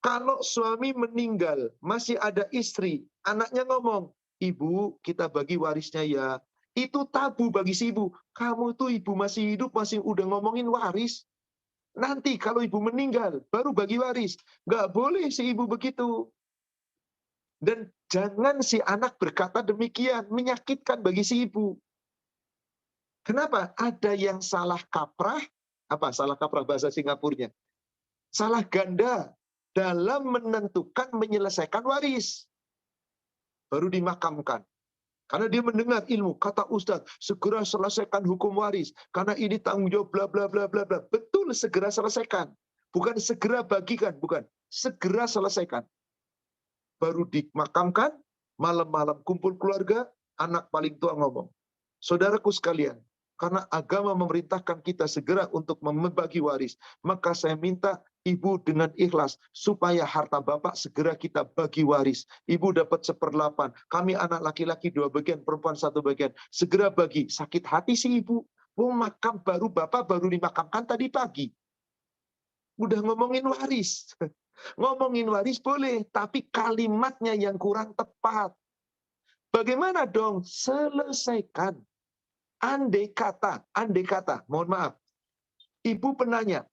S1: Kalau suami meninggal, masih ada istri, anaknya ngomong, ibu kita bagi warisnya ya. Itu tabu bagi si ibu. Kamu tuh ibu masih hidup, masih udah ngomongin waris. Nanti kalau ibu meninggal, baru bagi waris. Nggak boleh si ibu begitu. Dan jangan si anak berkata demikian, menyakitkan bagi si ibu. Kenapa? Ada yang salah kaprah, apa salah kaprah bahasa Singapurnya? Salah ganda dalam menentukan menyelesaikan waris. Baru dimakamkan. Karena dia mendengar ilmu, kata Ustadz, segera selesaikan hukum waris. Karena ini tanggung jawab bla bla bla bla bla. Betul, segera selesaikan. Bukan segera bagikan, bukan. Segera selesaikan. Baru dimakamkan, malam-malam kumpul keluarga, anak paling tua ngomong. Saudaraku sekalian, karena agama memerintahkan kita segera untuk membagi waris, maka saya minta ibu dengan ikhlas supaya harta bapak segera kita bagi waris. Ibu dapat 1/8, kami anak laki-laki 2 bagian, perempuan 1 bagian. Segera bagi. Sakit hati si ibu. Mau makam baru bapak baru dimakamkan tadi pagi. Udah ngomongin waris. Ngomongin waris boleh, tapi kalimatnya yang kurang tepat. Bagaimana dong? Selesaikan. Andai kata, mohon maaf, ibu penanya,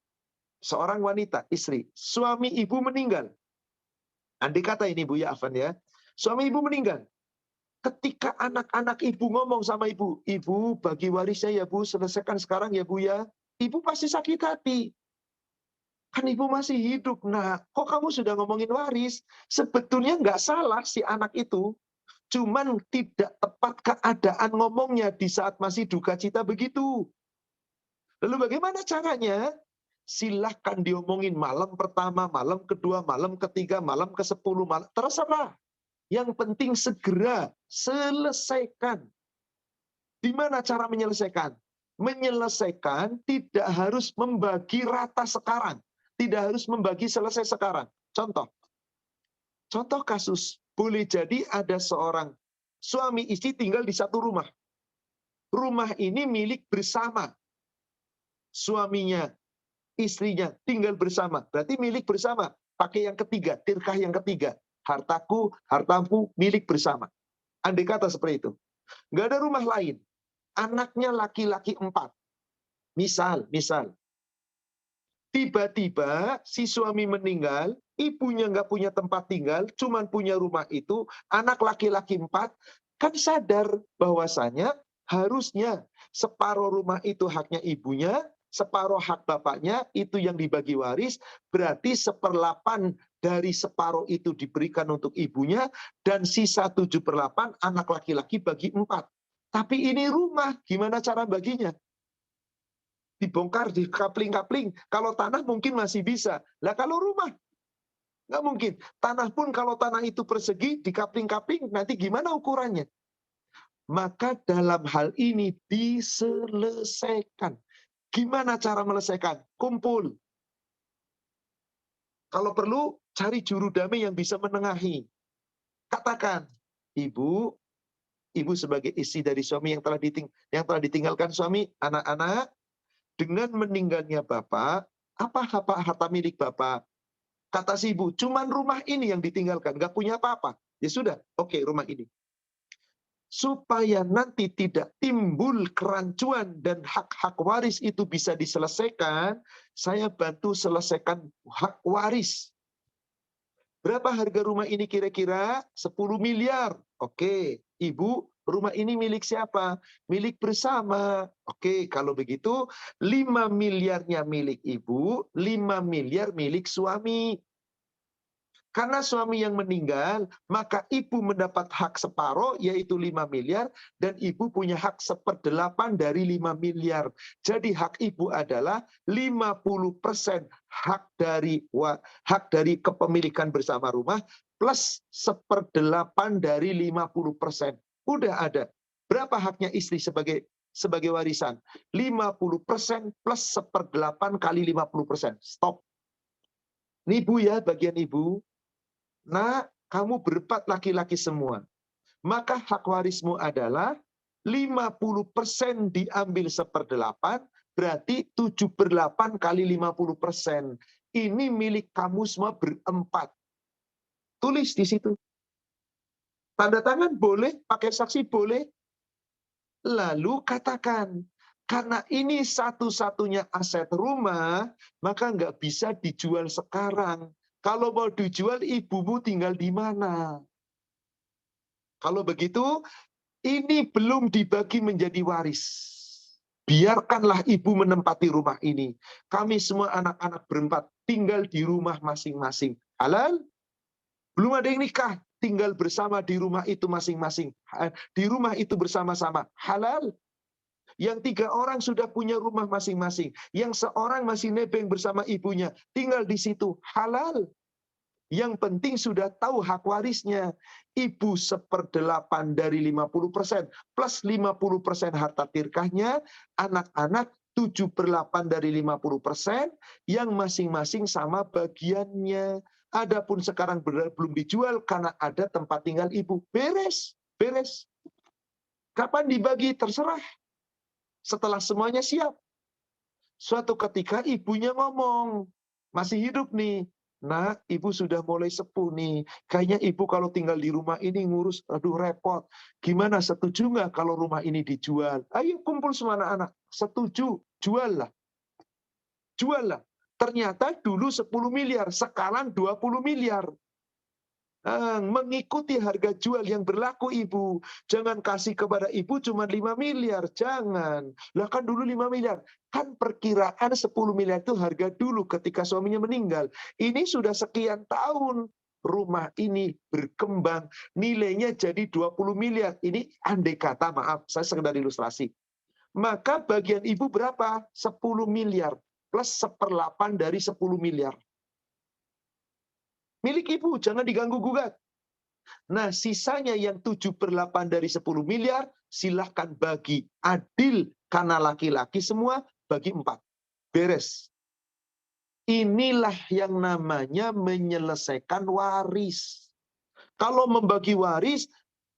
S1: seorang wanita, istri, suami ibu meninggal. Andai kata ini Bu ya, Afan ya, suami ibu meninggal. Ketika anak-anak ibu ngomong sama ibu, ibu bagi warisnya ya Bu, selesaikan sekarang ya Bu ya, ibu pasti sakit hati. Kan ibu masih hidup, nah kok kamu sudah ngomongin waris? Sebetulnya nggak salah si anak itu, cuman tidak tepat keadaan ngomongnya di saat masih duka cita begitu. Lalu bagaimana caranya? Silahkan diomongin malam pertama, malam kedua, malam ketiga, malam ke-10, malam, terserah. Yang penting segera selesaikan. Di mana cara menyelesaikan? Menyelesaikan tidak harus membagi rata sekarang. Tidak harus membagi selesai sekarang. Contoh kasus, boleh jadi ada seorang suami istri tinggal di satu rumah. Rumah ini milik bersama. Suaminya, istrinya tinggal bersama. Berarti milik bersama. Pakai yang ketiga, tirkah yang ketiga. Hartaku, hartamu, milik bersama. Andai kata seperti itu. Nggak ada rumah lain. Anaknya laki-laki 4. Misal. Tiba-tiba si suami meninggal, ibunya nggak punya tempat tinggal, cuman punya rumah itu, anak laki-laki 4, kan sadar bahwasanya harusnya separuh rumah itu haknya ibunya, separuh hak bapaknya, itu yang dibagi waris, berarti 1/8 dari separuh itu diberikan untuk ibunya, dan sisa 7/8 anak laki-laki bagi 4. Tapi ini rumah, gimana cara baginya? Dibongkar, di kapling-kapling. Kalau tanah mungkin masih bisa. Lah kalau rumah, nggak mungkin. Tanah pun kalau tanah itu persegi, di kapling-kapling, nanti gimana ukurannya? Maka dalam hal ini diselesaikan. Gimana cara menyelesaikan? Kumpul. Kalau perlu, cari juru damai yang bisa menengahi. Katakan, ibu sebagai istri dari suami yang telah ditinggalkan suami, anak-anak, dengan meninggalnya bapak, apa harta milik bapak? Kata si ibu, cuman rumah ini yang ditinggalkan, nggak punya apa-apa. Ya sudah, oke, rumah ini. Supaya nanti tidak timbul kerancuan dan hak-hak waris itu bisa diselesaikan, saya bantu selesaikan hak waris. Berapa harga rumah ini kira-kira? 10 miliar. Oke, ibu, rumah ini milik siapa? Milik bersama. Oke, kalau begitu 5 miliarnya milik ibu, 5 miliar milik suami. Karena suami yang meninggal, maka ibu mendapat hak separuh, yaitu 5 miliar, dan ibu punya hak 1/8 dari 5 miliar. Jadi hak ibu adalah 50% hak dari kepemilikan bersama rumah, plus 1/8 dari 50%. Udah ada. Berapa haknya istri sebagai warisan? 50% plus 1/8 kali 50%. Stop. Ini ibu ya, bagian ibu. Nah, kamu berempat laki-laki semua. Maka hak warismu adalah 50% diambil 1/8, berarti 7/8 kali 50%. Ini milik kamu semua berempat. Tulis di situ. Tanda tangan boleh, pakai saksi boleh. Lalu katakan, Karena ini satu-satunya aset rumah, maka nggak bisa dijual sekarang. Kalau mau dijual, ibumu tinggal di mana? Kalau begitu, ini belum dibagi menjadi waris. Biarkanlah ibu menempati rumah ini. Kami semua anak-anak berempat tinggal di rumah masing-masing. Halal? Belum ada yang nikah, tinggal bersama di rumah itu masing-masing. Di rumah itu bersama-sama. Halal? Yang 3 orang sudah punya rumah masing-masing. Yang seorang masih nebeng bersama ibunya. Tinggal di situ. Halal. Yang penting sudah tahu hak warisnya. Ibu 1/8 dari 50%. Plus 50% harta tirkahnya. Anak-anak 7/8 dari 50%. Yang masing-masing sama bagiannya. Adapun sekarang belum dijual karena ada tempat tinggal ibu. Beres. Beres. Kapan dibagi? Terserah. Setelah semuanya siap. Suatu ketika ibunya ngomong, masih hidup nih. Nah, ibu sudah mulai sepuh nih. Kayaknya ibu kalau tinggal di rumah ini ngurus, aduh repot. Gimana, setuju nggak kalau rumah ini dijual? Ayo kumpul semua anak-anak. Setuju, jual lah. Jual lah. Ternyata dulu 10 miliar, sekarang 20 miliar. Mengikuti harga jual yang berlaku ibu. Jangan kasih kepada ibu cuma 5 miliar. Jangan. Lah kan dulu 5 miliar. Kan perkiraan 10 miliar itu harga dulu ketika suaminya meninggal. Ini sudah sekian tahun. Rumah ini berkembang. Nilainya jadi 20 miliar. Ini andai kata, maaf, saya sekedar ilustrasi. Maka bagian ibu berapa? 10 miliar. Plus 1/8 dari 10 miliar. Milik ibu, jangan diganggu-gugat. Nah, sisanya yang 7/8 dari 10 miliar, silahkan bagi. Adil, karena laki-laki semua, bagi 4. Beres. Inilah yang namanya menyelesaikan waris. Kalau membagi waris,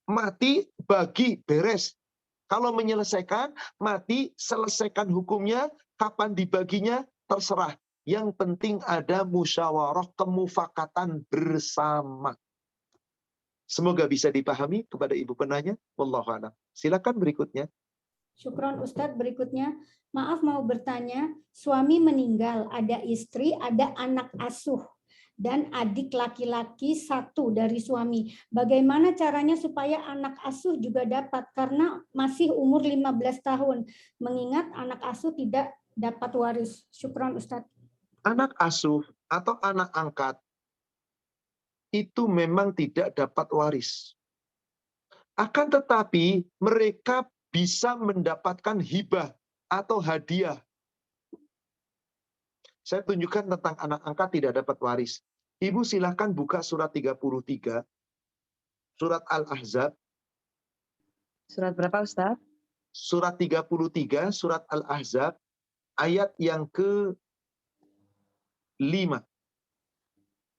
S1: mati, bagi, beres. Kalau menyelesaikan, mati, selesaikan hukumnya, kapan dibaginya, terserah. Yang penting ada musyawarah, kemufakatan bersama. Semoga bisa dipahami kepada ibu penanya. Wallahu a'lam. Silakan berikutnya.
S5: Syukron Ustadz. Berikutnya, maaf mau bertanya, suami meninggal, ada istri, ada anak asuh, dan adik laki-laki 1 dari suami. Bagaimana caranya supaya anak asuh juga dapat? Karena masih umur 15 tahun, mengingat anak asuh tidak dapat waris. Syukron Ustadz.
S1: Anak asuh atau anak angkat itu memang tidak dapat waris. Akan tetapi mereka bisa mendapatkan hibah atau hadiah. Saya tunjukkan tentang anak angkat tidak dapat waris. Ibu silahkan buka surat 33, surat Al-Ahzab.
S3: Surat berapa, Ustaz?
S1: Surat 33, surat Al-Ahzab, ayat yang ke-5.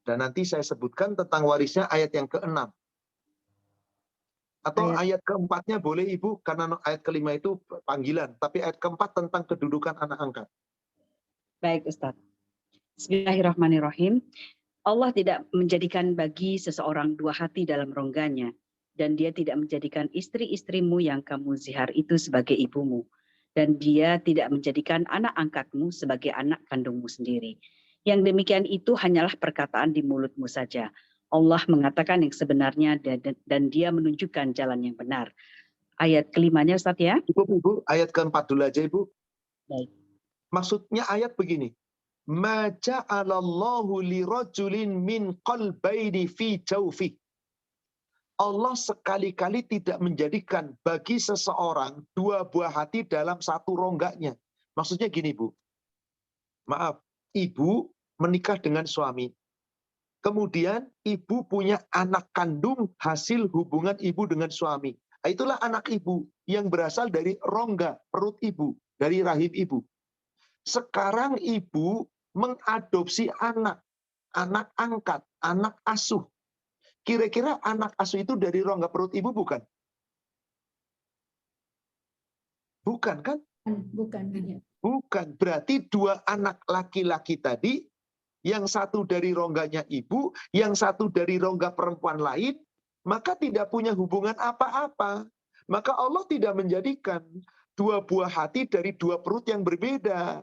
S1: Dan nanti saya sebutkan tentang warisnya ayat yang ke-6. Atau ayat ke-4-nya boleh Ibu, karena ayat ke-5 itu panggilan. Tapi ayat ke-4 tentang kedudukan anak angkat.
S3: Baik, Ustaz. Bismillahirrahmanirrahim. Allah tidak menjadikan bagi seseorang 2 hati dalam rongganya. Dan dia tidak menjadikan istri-istrimu yang kamu zihar itu sebagai ibumu. Dan dia tidak menjadikan anak angkatmu sebagai anak kandungmu sendiri. Yang demikian itu hanyalah perkataan di mulutmu saja. Allah mengatakan yang sebenarnya dan dia menunjukkan jalan yang benar. Ayat ke-5-nya Ustaz ya.
S1: Ibu, ayat ke-4 dulu aja Ibu.
S3: Baik.
S1: Maksudnya ayat begini. Ma ja'alallahu lirajulin min qalbayni fi jawfi. Allah sekali-kali tidak menjadikan bagi seseorang 2 buah hati dalam 1 rongganya. Maksudnya gini Bu. Maaf, ibu menikah dengan suami. Kemudian ibu punya anak kandung hasil hubungan ibu dengan suami. Itulah anak ibu yang berasal dari rongga perut ibu, dari rahim ibu. Sekarang ibu mengadopsi anak angkat, anak asuh. Kira-kira anak asuh itu dari rongga perut ibu bukan? Bukan kan?
S5: Bukan.
S1: Bukan. Berarti 2 anak laki-laki tadi, yang 1 dari rongganya ibu, yang 1 dari rongga perempuan lain, maka tidak punya hubungan apa-apa. Maka Allah tidak menjadikan Dua buah hati dari dua perut yang berbeda.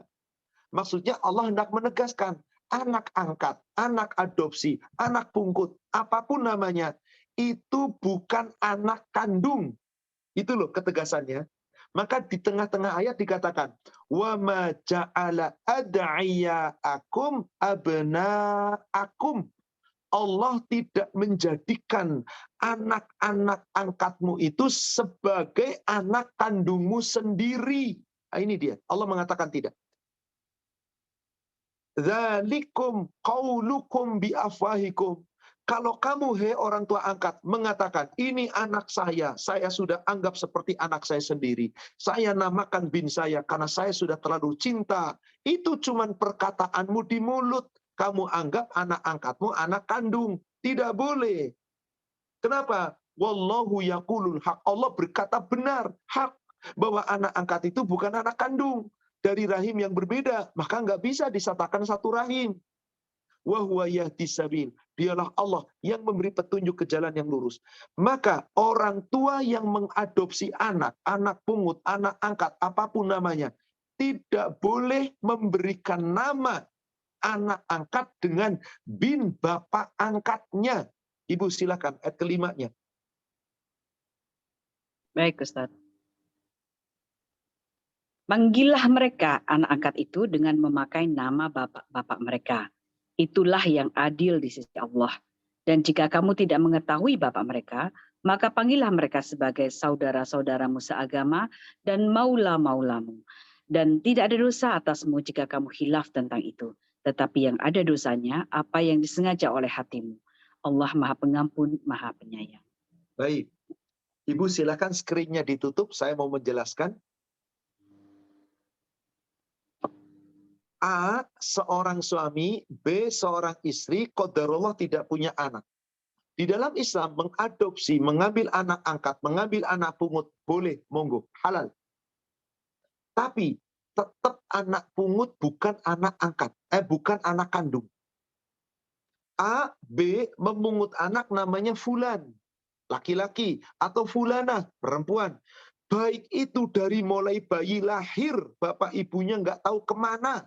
S1: Maksudnya Allah hendak menegaskan, anak angkat, anak adopsi, anak pungkut, apapun namanya, itu bukan anak kandung. Itu loh ketegasannya. Maka di tengah-tengah ayat dikatakan, wa ma ja'ala ad'iyaakum abna'akum. Allah tidak menjadikan anak-anak angkatmu itu sebagai anak kandungmu sendiri. Nah, ini dia. Allah mengatakan tidak. Dzalikum qaulukum biafwahikum. Kalau kamu, hei orang tua angkat, mengatakan, ini anak saya sudah anggap seperti anak saya sendiri. Saya namakan bin saya karena saya sudah terlalu cinta. Itu cuman perkataanmu di mulut. Kamu anggap anak angkatmu anak kandung. Tidak boleh. Kenapa? Wallahu yaqulul haq. Allah berkata benar, hak. Bahwa anak angkat itu bukan anak kandung. Dari rahim yang berbeda. Maka nggak bisa disatakan satu rahim. Wa huwa yahdis sabil. Dialah Allah yang memberi petunjuk ke jalan yang lurus. Maka orang tua yang mengadopsi anak, anak pungut, anak angkat, apapun namanya, tidak boleh memberikan nama anak angkat dengan bin bapak angkatnya. Ibu silakan ayat kelimanya.
S3: Baik, Ustaz. Panggillah mereka anak angkat itu dengan memakai nama bapak-bapak mereka. Itulah yang adil di sisi Allah. Dan jika kamu tidak mengetahui bapak mereka, maka panggillah mereka sebagai saudara-saudaramu seagama dan maula-maulamu. Dan tidak ada dosa atasmu jika kamu khilaf tentang itu. Tetapi yang ada dosanya, apa yang disengaja oleh hatimu. Allah Maha Pengampun, Maha Penyayang.
S1: Baik. Ibu silakan screen-nya ditutup, saya mau menjelaskan. A, seorang suami, B, seorang istri, qadarullah tidak punya anak. Di dalam Islam, mengadopsi, mengambil anak angkat, mengambil anak pungut, boleh, monggo, halal. Tapi, tetap anak pungut bukan anak angkat, bukan anak kandung. A, B, memungut anak namanya fulan, laki-laki, atau fulanah, perempuan. Baik itu dari mulai bayi lahir, bapak ibunya nggak tahu kemana.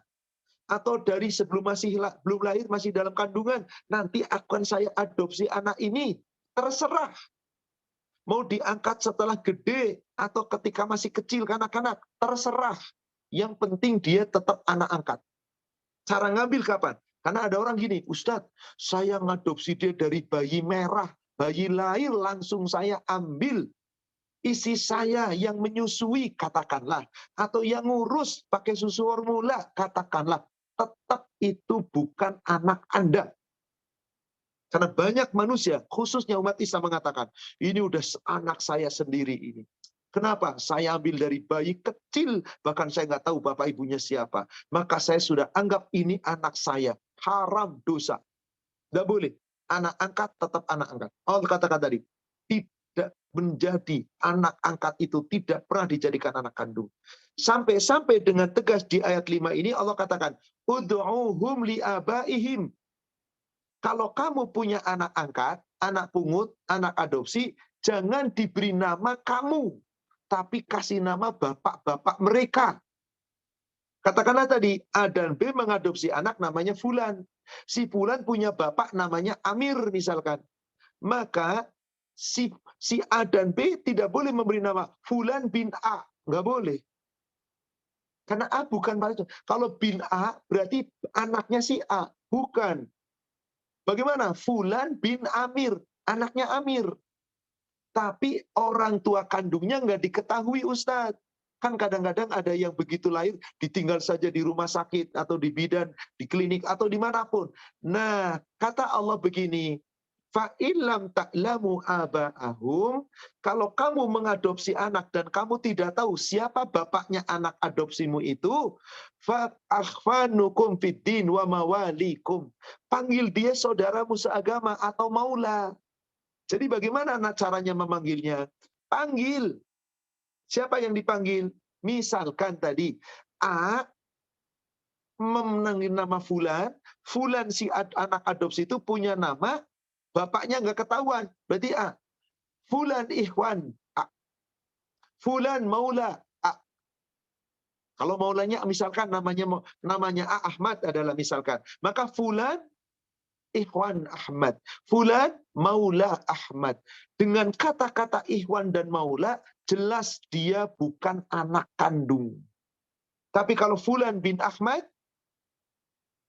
S1: Atau dari sebelum belum lahir masih dalam kandungan, nanti akan saya adopsi anak ini, terserah. Mau diangkat setelah gede atau ketika masih kecil kanak-kanak, terserah. Yang penting dia tetap anak angkat. Cara ngambil kapan? Karena ada orang gini, Ustadz, saya ngadopsi dia dari bayi merah, bayi lahir langsung saya ambil. Isi saya yang menyusui, katakanlah, atau yang ngurus pakai susu formula, katakanlah. Tetap itu bukan anak Anda. Karena banyak manusia, khususnya umat Islam mengatakan, ini udah anak saya sendiri ini. Kenapa? Saya ambil dari bayi kecil, bahkan saya nggak tahu bapak ibunya siapa. Maka saya sudah anggap ini anak saya. Haram, dosa. Nggak boleh. Anak angkat tetap anak angkat. Allah katakan tadi, tidak menjadi anak angkat itu tidak pernah dijadikan anak kandung. Sampai dengan tegas di ayat 5 ini Allah katakan, ud'uhum li'abaihim. Kalau kamu punya anak angkat, anak pungut, anak adopsi, jangan diberi nama kamu, tapi kasih nama bapak-bapak mereka. Katakanlah tadi, A dan B mengadopsi anak namanya Fulan. Si Fulan punya bapak namanya Amir misalkan. Maka si A dan B tidak boleh memberi nama Fulan bin A. Nggak boleh. Karena A bukan pada itu. Kalau bin A berarti anaknya si A. Bukan. Bagaimana? Fulan bin Amir. Anaknya Amir. Tapi orang tua kandungnya nggak diketahui Ustadz. Kan kadang-kadang ada yang begitu lahir ditinggal saja di rumah sakit atau di bidan, di klinik atau dimanapun. Nah, kata Allah begini. Fa'ilam ta'lamu aba'ahum, kalau kamu mengadopsi anak dan kamu tidak tahu siapa bapaknya anak adopsimu itu, fa'akhfanukum fiddin wa mawalikum. Panggil dia saudaramu seagama atau maula. Jadi bagaimana caranya memanggilnya? Panggil. Siapa yang dipanggil? Misalkan tadi, A memenangi nama Fulan, Fulan si anak adopsi itu punya nama, bapaknya nggak ketahuan, berarti A. Fulan ikhwan A. Fulan maula A. Kalau maulanya misalkan namanya Ahmad adalah misalkan, maka fulan Ikhwan Ahmad, fulan Maula Ahmad. Dengan kata-kata Ikhwan dan Maula, jelas dia bukan anak kandung. Tapi kalau fulan bin Ahmad,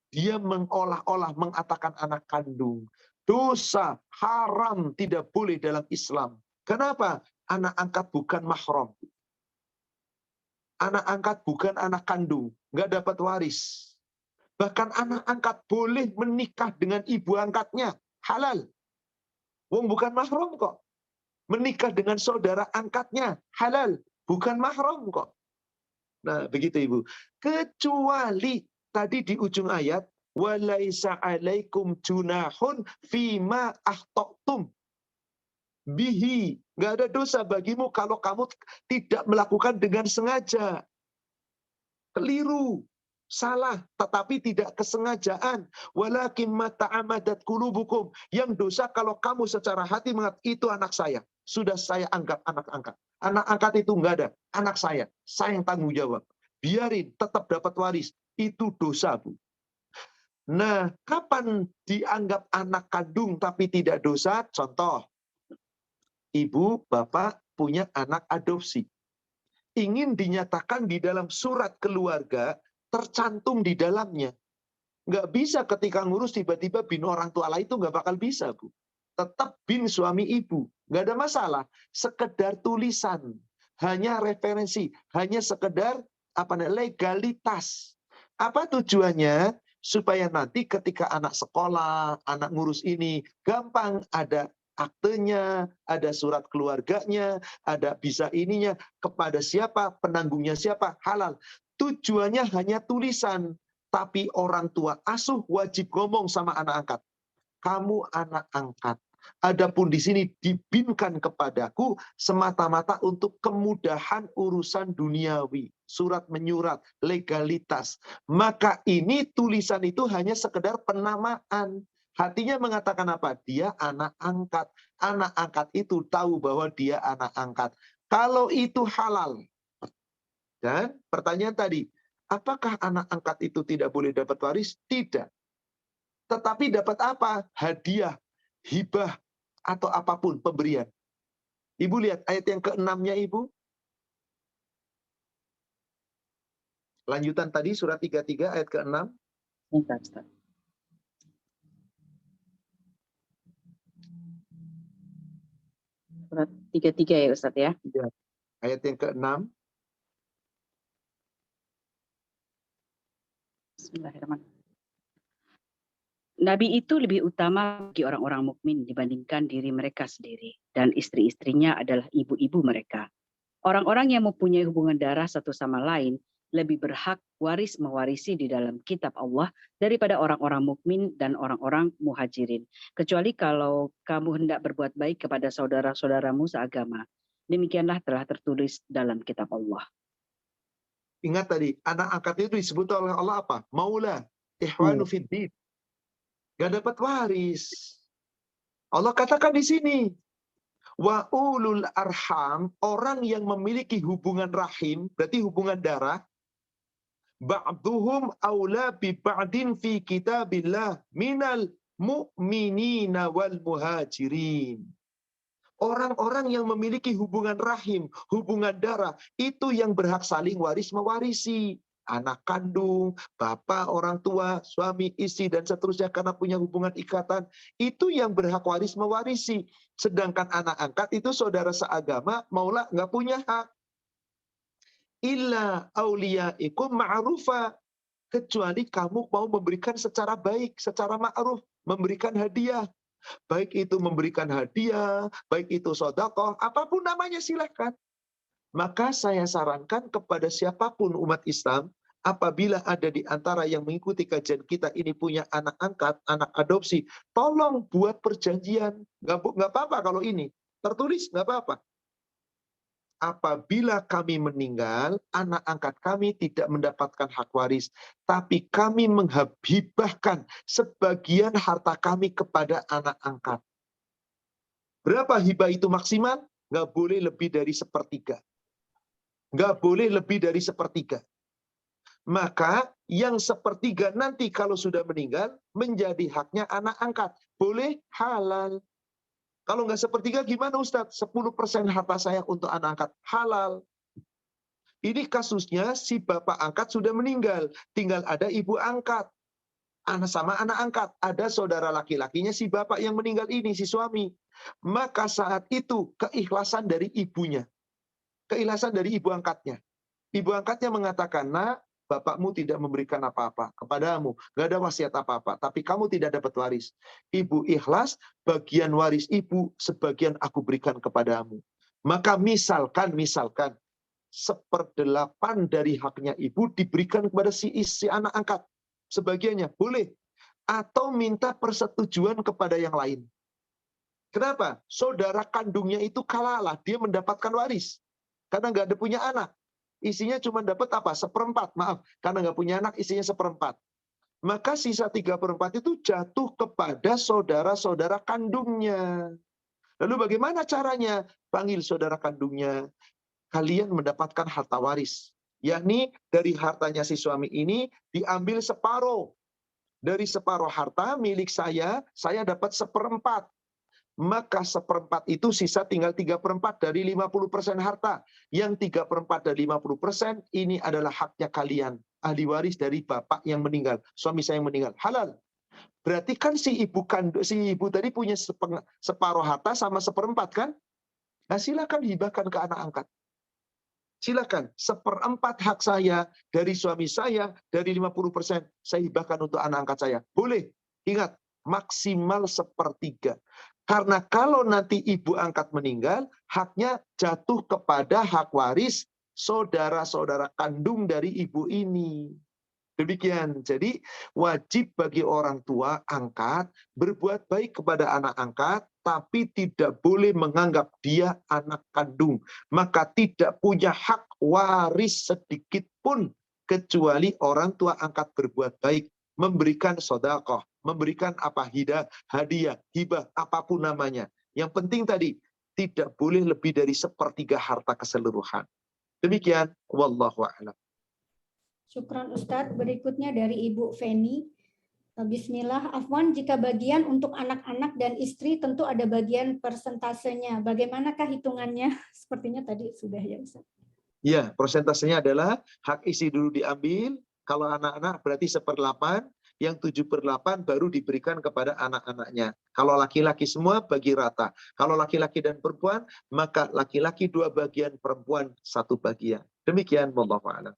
S1: dia mengolah-olah mengatakan anak kandung. Dosa, haram, tidak boleh dalam Islam. Kenapa? Anak angkat bukan mahram. Anak angkat bukan anak kandung, nggak dapat waris. Bahkan anak angkat boleh menikah dengan ibu angkatnya. Halal. Wong bukan mahram kok. Menikah dengan saudara angkatnya. Halal. Bukan mahram kok. Nah, begitu Ibu. Kecuali tadi di ujung ayat, walaisa alaikum junahun fima akhtatum bihi. Nggak ada dosa bagimu kalau kamu tidak melakukan dengan sengaja. Keliru. Salah, tetapi tidak kesengajaan. Walakin mata'amadat qulubukum. Yang dosa kalau kamu secara hati mengatakan, itu anak saya. Sudah saya anggap anak angkat. Anak angkat itu enggak ada. Anak saya yang tanggung jawab. Biarin, tetap dapat waris. Itu dosa, Bu. Nah, kapan dianggap anak kandung tapi tidak dosa? Contoh, ibu, bapak punya anak adopsi. Ingin dinyatakan di dalam surat keluarga, tercantum di dalamnya. Nggak bisa ketika ngurus tiba-tiba bin orang tua lain, itu nggak bakal bisa, Bu. Tetap bin suami ibu. Nggak ada masalah. Sekedar tulisan. Hanya referensi. Hanya sekedar legalitas. Apa tujuannya? Supaya nanti ketika anak sekolah, anak ngurus ini, gampang ada aktenya, ada surat keluarganya, ada bisa ininya, kepada siapa, penanggungnya siapa, halal. Tujuannya hanya tulisan, tapi orang tua asuh wajib ngomong sama anak angkat. Kamu anak angkat. Adapun di sini dibinkan kepadaku semata-mata untuk kemudahan urusan duniawi. Surat menyurat, legalitas. Maka ini tulisan itu hanya sekedar penamaan. Hatinya mengatakan apa? Dia anak angkat. Anak angkat itu tahu bahwa dia anak angkat. Kalau itu halal. Dan pertanyaan tadi, apakah anak angkat itu tidak boleh dapat waris? Tidak. Tetapi dapat apa? Hadiah, hibah, atau apapun pemberian. Ibu lihat ayat yang ke-6-nya Ibu. Lanjutan tadi surat 33 ayat ke-6.
S3: Surat 33 ya Ustaz ya.
S1: Ayat yang ke-6.
S3: Bismillahirrahmanirrahim. Nabi itu lebih utama bagi orang-orang mukmin dibandingkan diri mereka sendiri, dan istri-istrinya adalah ibu-ibu mereka. Orang-orang yang mempunyai hubungan darah satu sama lain lebih berhak mewarisi di dalam kitab Allah daripada orang-orang mukmin dan orang-orang muhajirin, kecuali kalau kamu hendak berbuat baik kepada saudara-saudaramu seagama. Demikianlah telah tertulis dalam kitab Allah.
S1: Ingat tadi, anak angkat itu disebut oleh Allah apa? Maula, ihwanu fiddin. Gak dapat waris. Allah katakan di sini, wa ulul arham, orang yang memiliki hubungan rahim, berarti hubungan darah, ba'duhum aula bi ba'din fi kitabillah minal mu'minina wal muhajirin. Orang-orang yang memiliki hubungan rahim, hubungan darah, itu yang berhak saling waris mewarisi. Anak kandung, bapak, orang tua, suami, istri, dan seterusnya karena punya hubungan ikatan, itu yang berhak waris mewarisi. Sedangkan anak angkat itu saudara seagama, maula nggak punya hak. Illa auliyaikum ma'rufa. Kecuali kamu mau memberikan secara baik, secara ma'ruf, memberikan hadiah. Baik itu memberikan hadiah, baik itu sedekah, apapun namanya silahkan. Maka saya sarankan kepada siapapun umat Islam, apabila ada di antara yang mengikuti kajian kita ini punya anak angkat, anak adopsi, tolong buat perjanjian. Nggak apa-apa kalau ini. Tertulis, nggak apa-apa. Apabila kami meninggal, anak angkat kami tidak mendapatkan hak waris. Tapi kami menghibahkan sebagian harta kami kepada anak angkat. Berapa hibah itu maksimal? Nggak boleh lebih dari 1/3. Nggak boleh lebih dari 1/3. Maka yang sepertiga nanti kalau sudah meninggal menjadi haknya anak angkat. Boleh, halal. Kalau nggak sepertiga gimana Ustadz? 10% harta saya untuk anak angkat. Halal. Ini kasusnya si bapak angkat sudah meninggal. Tinggal ada ibu angkat. Anak sama anak angkat. Ada saudara laki-lakinya si bapak yang meninggal ini, si suami. Maka saat itu keikhlasan dari ibunya. Keikhlasan dari ibu angkatnya. Ibu angkatnya mengatakan, nak, bapakmu tidak memberikan apa-apa kepadamu. Gak ada wasiat apa-apa. Tapi kamu tidak dapat waris. Ibu ikhlas, bagian waris ibu, sebagian aku berikan kepadamu. Maka misalkan, 1/8 dari haknya ibu diberikan kepada si anak angkat. Sebagiannya, boleh. Atau minta persetujuan kepada yang lain. Kenapa? Saudara kandungnya itu kalalah, dia mendapatkan waris. Karena nggak ada punya anak. Isinya cuma dapat apa? 1/4. Maaf, karena nggak punya anak, isinya 1/4. Maka sisa 3/4 itu jatuh kepada saudara-saudara kandungnya. Lalu bagaimana caranya? Panggil saudara kandungnya. Kalian mendapatkan harta waris. Yakni dari hartanya si suami ini diambil separuh. Dari separuh harta milik saya dapat 1/4. Maka 1/4 itu sisa tinggal 3/4 dari 50% harta. Yang 3/4 dari 50% ini adalah haknya kalian. Ahli waris dari bapak yang meninggal. Suami saya yang meninggal. Halal. Berarti kan si ibu tadi punya separuh harta sama 1/4 kan? Nah silakan hibahkan ke anak angkat. Silakan, 1/4 hak saya dari suami saya, dari 50% saya hibahkan untuk anak angkat saya. Boleh. Ingat, maksimal 1/3. Karena kalau nanti ibu angkat meninggal, haknya jatuh kepada hak waris saudara-saudara kandung dari ibu ini. Demikian. Jadi wajib bagi orang tua angkat berbuat baik kepada anak angkat, tapi tidak boleh menganggap dia anak kandung. Maka tidak punya hak waris sedikit pun kecuali orang tua angkat berbuat baik, memberikan sedekah, memberikan hadiah, hibah, apapun namanya. Yang penting tadi tidak boleh lebih dari 1/3 harta keseluruhan. Demikian, wallahu a'lam.
S5: Syukran Ustadz. Berikutnya dari Ibu Feni. Bismillah, Afwan, jika bagian untuk anak-anak dan istri tentu ada bagian persentasenya. Bagaimanakah hitungannya? Sepertinya tadi sudah ya Ustadz.
S1: Ya, persentasenya adalah hak isi dulu diambil. Kalau anak-anak berarti 1/8, yang 7/8 baru diberikan kepada anak-anaknya. Kalau laki-laki semua bagi rata. Kalau laki-laki dan perempuan, maka laki-laki 2 bagian, perempuan 1 bagian. Demikian, wallahu a'lam.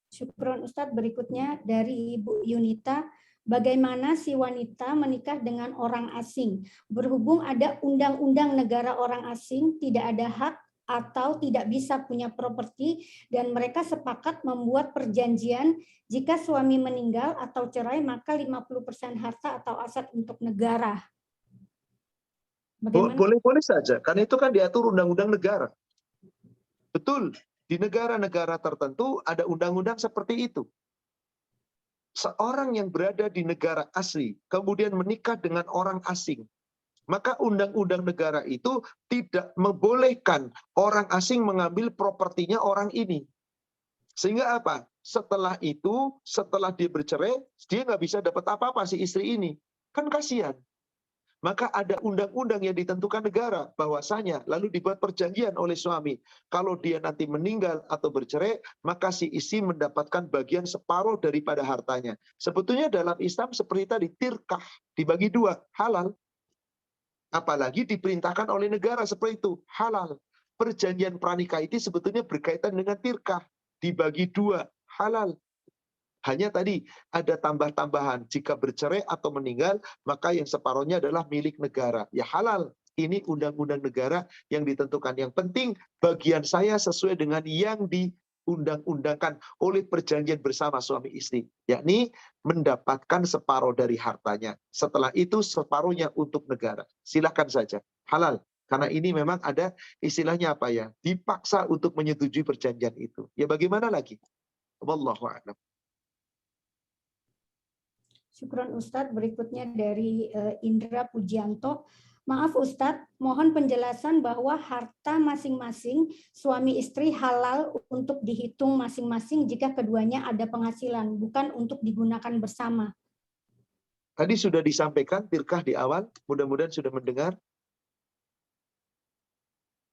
S5: Syukron Ustadz. Berikutnya dari Ibu Yunita. Bagaimana si wanita menikah dengan orang asing? Berhubung ada undang-undang negara orang asing, tidak ada hak atau tidak bisa punya properti, dan mereka sepakat membuat perjanjian jika suami meninggal atau cerai maka 50% harta atau aset untuk negara. Bagaimana?
S1: Boleh-boleh saja, karena itu kan diatur undang-undang negara. Betul, di negara-negara tertentu ada undang-undang seperti itu. Seorang yang berada di negara asli, kemudian menikah dengan orang asing, maka undang-undang negara itu tidak membolehkan orang asing mengambil propertinya orang ini. Sehingga apa? Setelah itu, setelah dia bercerai, dia nggak bisa dapat apa-apa si istri ini. Kan kasihan. Maka ada undang-undang yang ditentukan negara bahwasanya, lalu dibuat perjanjian oleh suami. Kalau dia nanti meninggal atau bercerai, maka si istri mendapatkan bagian separuh daripada hartanya. Sebetulnya dalam Islam seperti tadi, tirkah, dibagi 2, halal. Apalagi diperintahkan oleh negara seperti itu, halal. Perjanjian pranikah itu sebetulnya berkaitan dengan tirkah, dibagi 2, halal. Hanya tadi ada tambah-tambahan, jika bercerai atau meninggal, maka yang separuhnya adalah milik negara. Ya halal, ini undang-undang negara yang ditentukan. Yang penting bagian saya sesuai dengan yang diundang-undangkan oleh perjanjian bersama suami istri, yakni mendapatkan separuh dari hartanya. Setelah itu separuhnya untuk negara. Silakan saja, halal. Karena ini memang ada istilahnya apa ya, dipaksa untuk menyetujui perjanjian itu. Ya bagaimana lagi? Wallahu a'lam.
S5: Syukron Ustadz. Berikutnya dari Indra Pujianto. Maaf Ustadz, mohon penjelasan bahwa harta masing-masing suami istri halal untuk dihitung masing-masing jika keduanya ada penghasilan, bukan untuk digunakan bersama.
S1: Tadi sudah disampaikan tirkah di awal, mudah-mudahan sudah mendengar.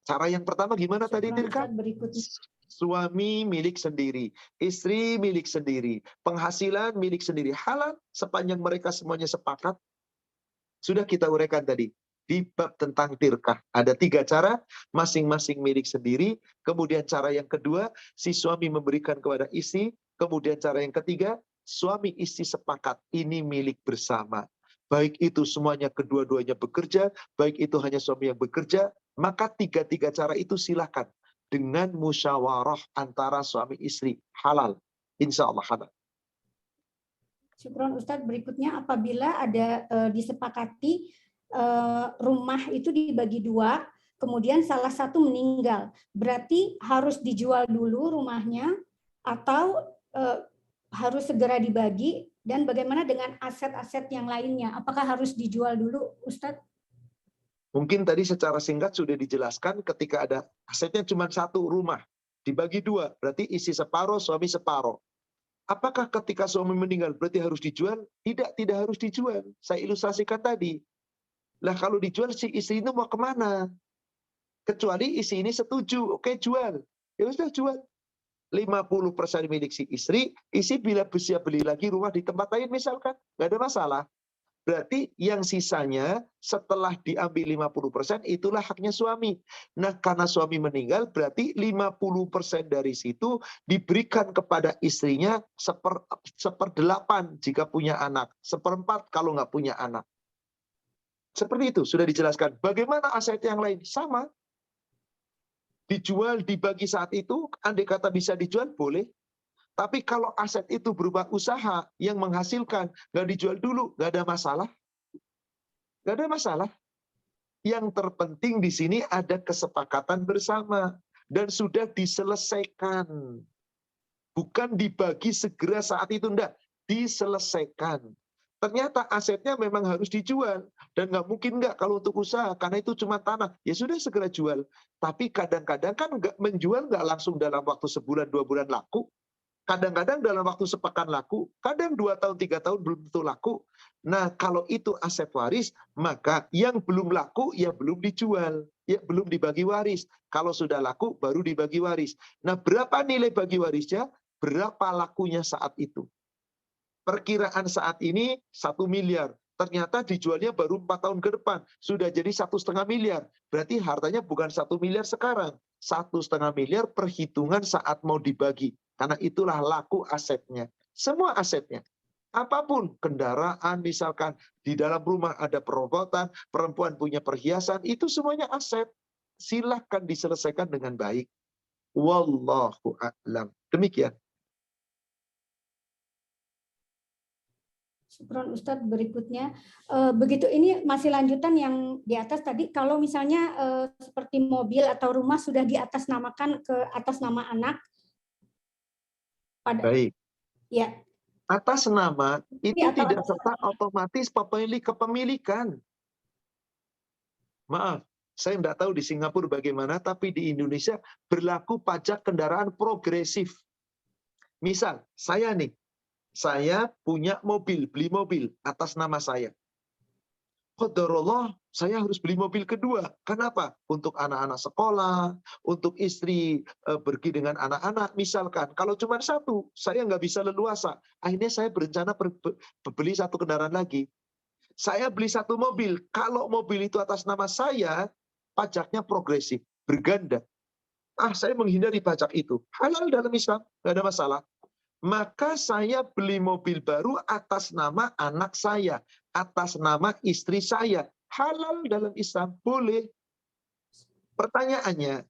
S1: Cara yang pertama gimana tadi
S5: Syukran,
S1: tirkah?
S5: Ustadz, berikutnya.
S1: Suami milik sendiri, istri milik sendiri, penghasilan milik sendiri, halal sepanjang mereka semuanya sepakat. Sudah kita uraikan tadi di bab tentang tirkah. Ada 3 cara, masing-masing milik sendiri. Kemudian cara yang kedua, si suami memberikan kepada istri. Kemudian cara yang ketiga, suami istri sepakat, ini milik bersama. Baik itu semuanya kedua-duanya bekerja, baik itu hanya suami yang bekerja, maka 3 cara itu silakan. Dengan musyawarah antara suami istri, halal. Insya Allah halal.
S5: Syukron Ustadz, berikutnya apabila ada disepakati rumah itu dibagi 2, kemudian salah satu meninggal, berarti harus dijual dulu rumahnya atau harus segera dibagi, dan bagaimana dengan aset-aset yang lainnya? Apakah harus dijual dulu, Ustadz?
S1: Mungkin tadi secara singkat sudah dijelaskan ketika ada asetnya cuma 1 rumah, dibagi 2, berarti isi separuh, suami separuh. Apakah ketika suami meninggal berarti harus dijual? Tidak harus dijual. Saya ilustrasikan tadi. Lah kalau dijual si istri itu mau kemana? Kecuali istri ini setuju, oke jual. Ya sudah jual. 50% milik si istri bila bisa beli lagi rumah di tempat lain misalkan, nggak ada masalah. Berarti yang sisanya setelah diambil 50% itulah haknya suami. Nah karena suami meninggal berarti 50% dari situ diberikan kepada istrinya 1/8 jika punya anak, 1/4 kalau nggak punya anak. Seperti itu sudah dijelaskan. Bagaimana aset yang lain? Sama. Dijual, dibagi saat itu, andai kata bisa dijual, boleh. Tapi kalau aset itu berupa usaha yang menghasilkan, nggak dijual dulu, nggak ada masalah. Nggak ada masalah. Yang terpenting di sini ada kesepakatan bersama. Dan sudah diselesaikan. Bukan dibagi segera saat itu, enggak. Diselesaikan. Ternyata asetnya memang harus dijual. Dan nggak mungkin nggak kalau untuk usaha, karena itu cuma tanah. Ya sudah segera jual. Tapi kadang-kadang kan nggak menjual nggak langsung dalam waktu sebulan, 2 bulan laku. Kadang-kadang dalam waktu sepekan laku, kadang 2 tahun, 3 tahun belum tentu laku. Nah, kalau itu aset waris, maka yang belum laku, ya belum dijual. Ya belum dibagi waris. Kalau sudah laku, baru dibagi waris. Nah, berapa nilai bagi warisnya? Berapa lakunya saat itu? Perkiraan saat ini 1 miliar. Ternyata dijualnya baru 4 tahun ke depan. Sudah jadi 1,5 miliar. Berarti hartanya bukan 1 miliar sekarang. 1,5 miliar perhitungan saat mau dibagi. Karena itulah laku asetnya. Semua asetnya. Apapun, kendaraan misalkan, di dalam rumah ada perobotan, perempuan punya perhiasan, itu semuanya aset. Silahkan diselesaikan dengan baik. Wallahu a'lam. Demikian.
S5: Syukron Ustadz, berikutnya. Begitu ini masih lanjutan yang di atas tadi, kalau misalnya seperti mobil atau rumah sudah diatasnamakan ke atas nama anak,
S1: Baik.
S5: Ya.
S1: Atas nama itu tidak serta otomatis pemilik kepemilikan. Maaf, saya tidak tahu di Singapura bagaimana, tapi di Indonesia berlaku pajak kendaraan progresif. Misal, saya punya mobil, beli mobil atas nama saya. Qadarullah, saya harus beli mobil kedua. Kenapa? Untuk anak-anak sekolah, untuk istri pergi dengan anak-anak misalkan. Kalau cuma 1, saya nggak bisa leluasa. Akhirnya saya berencana beli 1 kendaraan lagi. Saya beli 1 mobil. Kalau mobil itu atas nama saya, pajaknya progresif, berganda. Saya menghindari pajak itu. Halal dalam Islam, nggak ada masalah. Maka saya beli mobil baru atas nama anak saya, atas nama istri saya. Halal dalam Islam, boleh. Pertanyaannya,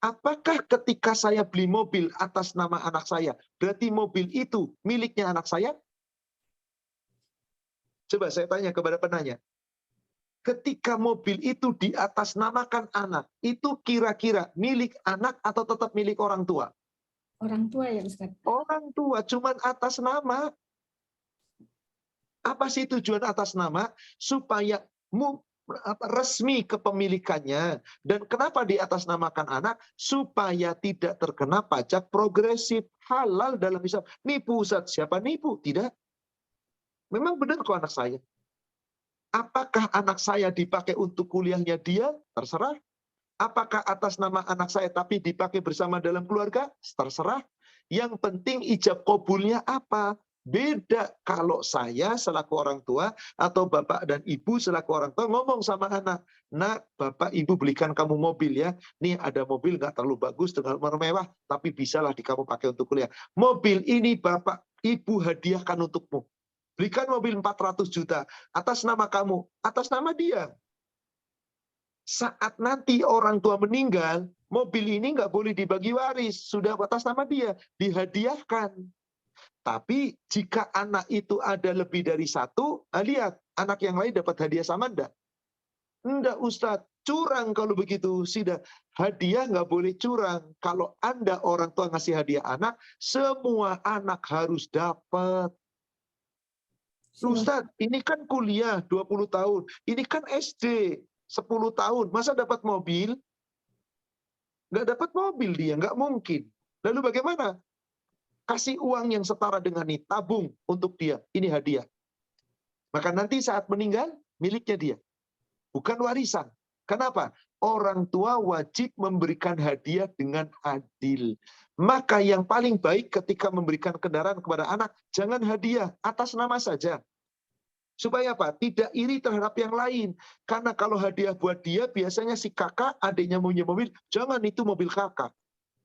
S1: apakah ketika saya beli mobil atas nama anak saya, berarti mobil itu miliknya anak saya? Coba saya tanya kepada penanya. Ketika mobil itu diatasnamakan anak, itu kira-kira milik anak atau tetap milik orang tua?
S5: Orang tua ya Ustaz.
S1: Orang tua, cuman atas nama. Apa sih tujuan atas nama? Supaya resmi kepemilikannya. Dan kenapa diatasnamakan anak? Supaya tidak terkena pajak progresif, halal dalam Islam. Nipu Ustaz, siapa nipu? Tidak. Memang benar kok anak saya. Apakah anak saya dipakai untuk kuliahnya dia? Terserah. Apakah atas nama anak saya tapi dipakai bersama dalam keluarga? Terserah. Yang penting ijab kabulnya apa? Beda kalau saya selaku orang tua atau bapak dan ibu selaku orang tua ngomong sama anak, nak, bapak ibu belikan kamu mobil ya. Nih ada mobil nggak terlalu bagus dengan mewah, tapi bisalah di kamu pakai untuk kuliah. Mobil ini bapak ibu hadiahkan untukmu. Belikan mobil 400 juta atas nama kamu, atas nama dia. Saat nanti orang tua meninggal, mobil ini nggak boleh dibagi waris, sudah atas nama dia, dihadiahkan. Tapi jika anak itu ada lebih dari satu, lihat, anak yang lain dapat hadiah sama enggak? Enggak Ustadz, curang kalau begitu. Sudah, hadiah nggak boleh curang. Kalau Anda orang tua ngasih hadiah anak, semua anak harus dapat. Ustadz, ini kan kuliah 20 tahun, ini kan SD 10 tahun, masa dapat mobil? Nggak dapat mobil dia, nggak mungkin. Lalu bagaimana? Kasih uang yang setara dengan ini, tabung untuk dia, ini hadiah. Maka nanti saat meninggal, miliknya dia. Bukan warisan. Kenapa? Orang tua wajib memberikan hadiah dengan adil. Maka yang paling baik ketika memberikan kendaraan kepada anak, jangan hadiah, atas nama saja. Supaya apa? Tidak iri terhadap yang lain. Karena kalau hadiah buat dia, biasanya si kakak, adiknya punya mobil, jangan itu mobil kakak.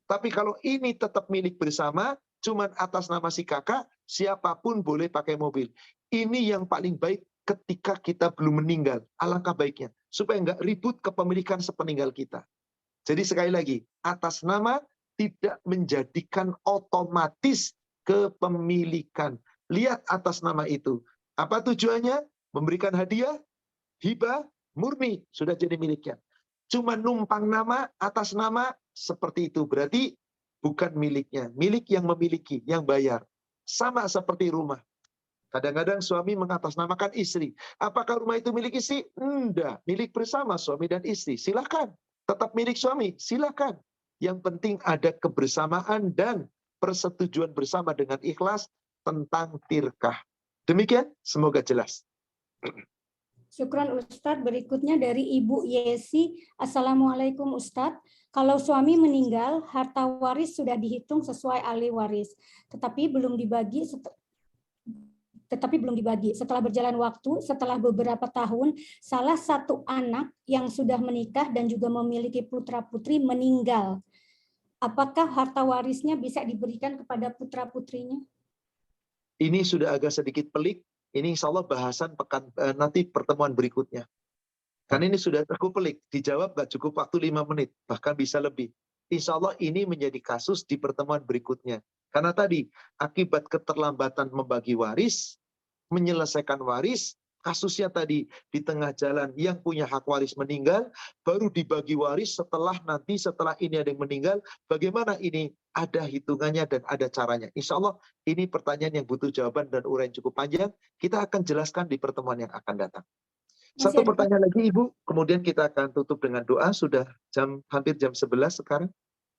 S1: Tapi kalau ini tetap milik bersama, cuman atas nama si kakak, siapapun boleh pakai mobil. Ini yang paling baik ketika kita belum meninggal. Alangkah baiknya. Supaya nggak ribut kepemilikan sepeninggal kita. Jadi sekali lagi, atas nama tidak menjadikan otomatis kepemilikan. Lihat atas nama itu. Apa tujuannya? Memberikan hadiah, hibah, murni. Sudah jadi miliknya. Cuma numpang nama, atas nama, seperti itu. Berarti bukan miliknya. Milik yang memiliki, yang bayar. Sama seperti rumah. Kadang-kadang suami mengatasnamakan istri. Apakah rumah itu milik istri? Enggak. Milik bersama suami dan istri. Silakan. Tetap milik suami. Silakan. Yang penting ada kebersamaan dan persetujuan bersama dengan ikhlas tentang tirkah. Demikian, semoga jelas.
S5: Syukran Ustadz. Berikutnya dari Ibu Yesi. Assalamualaikum Ustadz. Kalau suami meninggal, harta waris sudah dihitung sesuai ahli waris, tetapi belum dibagi. Setelah berjalan waktu, setelah beberapa tahun, salah satu anak yang sudah menikah dan juga memiliki putra-putri meninggal. Apakah harta warisnya bisa diberikan kepada putra-putrinya?
S1: Ini sudah agak sedikit pelik. Ini insya Allah bahasan nanti pertemuan berikutnya. Karena ini sudah cukup pelik. Dijawab nggak cukup waktu 5 menit. Bahkan bisa lebih. Insya Allah ini menjadi kasus di pertemuan berikutnya. Karena tadi, akibat keterlambatan membagi waris, menyelesaikan waris, kasusnya tadi di tengah jalan yang punya hak waris meninggal, baru dibagi waris setelah ini ada yang meninggal, bagaimana ini ada hitungannya dan ada caranya. Insya Allah ini pertanyaan yang butuh jawaban dan uraian cukup panjang, kita akan jelaskan di pertemuan yang akan datang. Satu pertanyaan lagi Ibu, kemudian kita akan tutup dengan doa, sudah hampir jam 11 sekarang.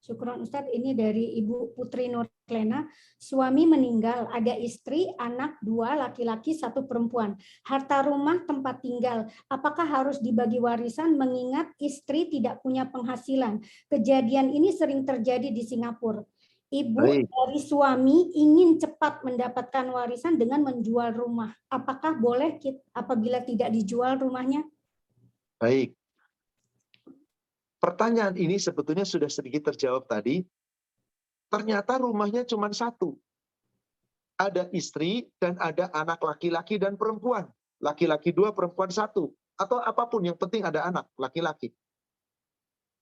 S5: Syukran Ustadz, ini dari Ibu Putri Nurlena. Suami meninggal, ada istri, anak 2, laki-laki 1 perempuan. Harta rumah tempat tinggal, apakah harus dibagi warisan mengingat istri tidak punya penghasilan? Kejadian ini sering terjadi di Singapura. Ibu dari suami ingin cepat mendapatkan warisan dengan menjual rumah. Apakah boleh apabila tidak dijual rumahnya?
S1: Baik. Pertanyaan ini sebetulnya sudah sedikit terjawab tadi. Ternyata rumahnya cuma 1. Ada istri dan ada anak laki-laki dan perempuan. Laki-laki 2, perempuan 1. Atau apapun, yang penting ada anak laki-laki.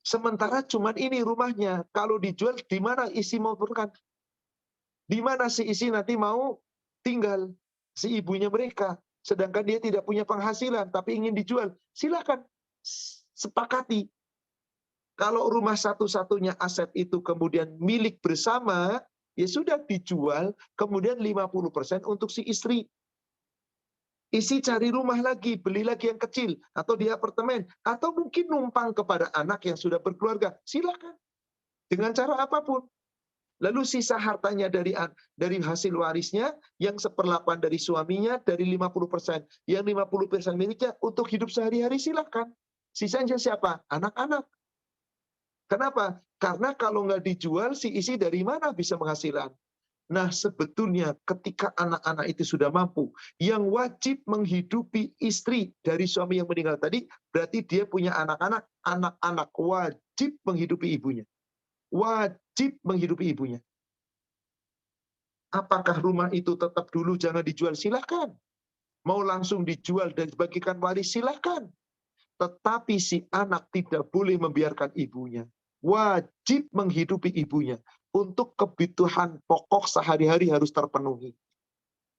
S1: Sementara cuma ini rumahnya. Kalau dijual, di mana isi mau turunkan? Di mana si isi nanti mau tinggal? Si ibunya mereka. Sedangkan dia tidak punya penghasilan, tapi ingin dijual. Silakan. Sepakati. Kalau rumah satu-satunya aset itu kemudian milik bersama, ya sudah dijual, kemudian 50% untuk si istri. isi cari rumah lagi, beli lagi yang kecil, atau di apartemen, atau mungkin numpang kepada anak yang sudah berkeluarga. Silakan. Dengan cara apapun. Lalu sisa hartanya dari hasil warisnya, yang 1/8 dari suaminya, dari 50%. Yang 50% miliknya untuk hidup sehari-hari, silakan. Sisanya siapa? Anak-anak. Kenapa? Karena kalau nggak dijual, si isi dari mana bisa menghasilkan? Nah, sebetulnya ketika anak-anak itu sudah mampu, yang wajib menghidupi istri dari suami yang meninggal tadi, berarti dia punya anak-anak, anak-anak wajib menghidupi ibunya. Wajib menghidupi ibunya. Apakah rumah itu tetap dulu jangan dijual? Silahkan. Mau langsung dijual dan dibagikan waris? Silahkan. Tetapi si anak tidak boleh membiarkan ibunya. Wajib menghidupi ibunya. Untuk kebutuhan pokok sehari-hari harus terpenuhi.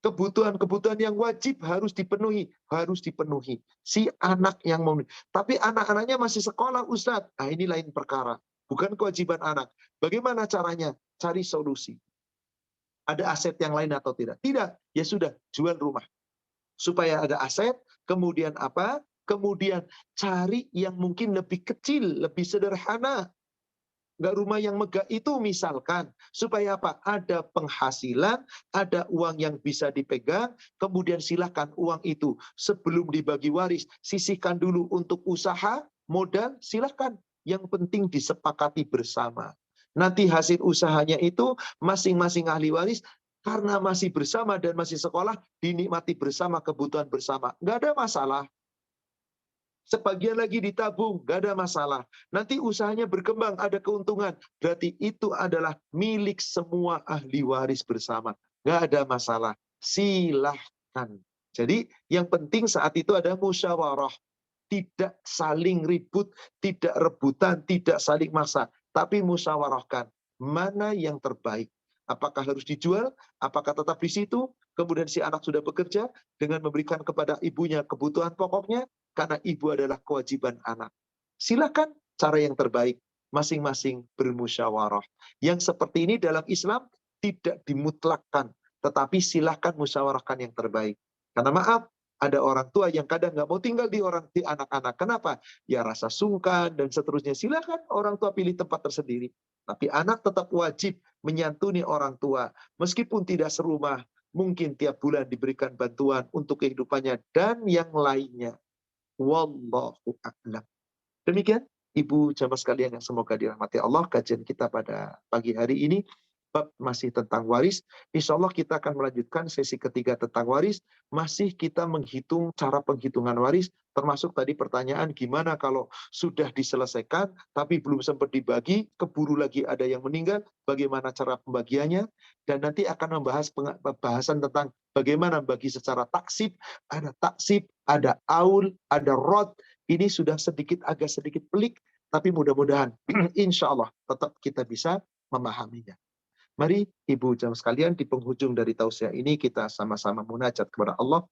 S1: Kebutuhan-kebutuhan yang wajib harus dipenuhi. Harus dipenuhi. Si anak yang mau. Tapi anak-anaknya masih sekolah, Ustadz. Nah, ini lain perkara. Bukan kewajiban anak. Bagaimana caranya? Cari solusi. Ada aset yang lain atau tidak? Tidak. Ya sudah, jual rumah. Supaya ada aset, kemudian apa? Kemudian cari yang mungkin lebih kecil, lebih sederhana. Nggak rumah yang megah itu misalkan. Supaya apa? Ada penghasilan, ada uang yang bisa dipegang, kemudian silakan uang itu sebelum dibagi waris, sisihkan dulu untuk usaha, modal, silakan. Yang penting disepakati bersama. Nanti hasil usahanya itu masing-masing ahli waris, karena masih bersama dan masih sekolah, dinikmati bersama, kebutuhan bersama. Nggak ada masalah. Sebagian lagi ditabung, nggak ada masalah. Nanti usahanya berkembang, ada keuntungan. Berarti itu adalah milik semua ahli waris bersama. Nggak ada masalah. Silahkan. Jadi yang penting saat itu ada musyawarah. Tidak saling ribut, tidak rebutan, tidak saling maksa. Tapi musyawarahkan. Mana yang terbaik? Apakah harus dijual? Apakah tetap di situ? Kemudian si anak sudah bekerja dengan memberikan kepada ibunya kebutuhan pokoknya. Karena ibu adalah kewajiban anak. Silakan cara yang terbaik. Masing-masing bermusyawarah. Yang seperti ini dalam Islam tidak dimutlakkan. Tetapi silakan musyawarahkan yang terbaik. Karena maaf, ada orang tua yang kadang nggak mau tinggal di anak-anak. Kenapa? Ya rasa sungkan dan seterusnya. Silakan orang tua pilih tempat tersendiri. Tapi anak tetap wajib menyantuni orang tua. Meskipun tidak serumah, mungkin tiap bulan diberikan bantuan untuk kehidupannya dan yang lainnya. Wallahu a'lam. Demikian Ibu jamaah sekalian yang semoga dirahmati Allah, kajian kita pada pagi hari ini bab masih tentang waris. Insya Allah kita akan melanjutkan sesi ketiga tentang waris. Masih kita menghitung cara penghitungan waris, termasuk tadi pertanyaan gimana kalau sudah diselesaikan tapi belum sempat dibagi, keburu lagi ada yang meninggal, bagaimana cara pembagiannya, dan nanti akan membahas pembahasan tentang bagaimana bagi secara taksib, ada aul, ada rod. Ini sudah agak sedikit pelik, tapi mudah-mudahan insya Allah tetap kita bisa memahaminya. Mari Ibu jamaah sekalian, di penghujung dari tausiah ini kita sama-sama munajat kepada Allah.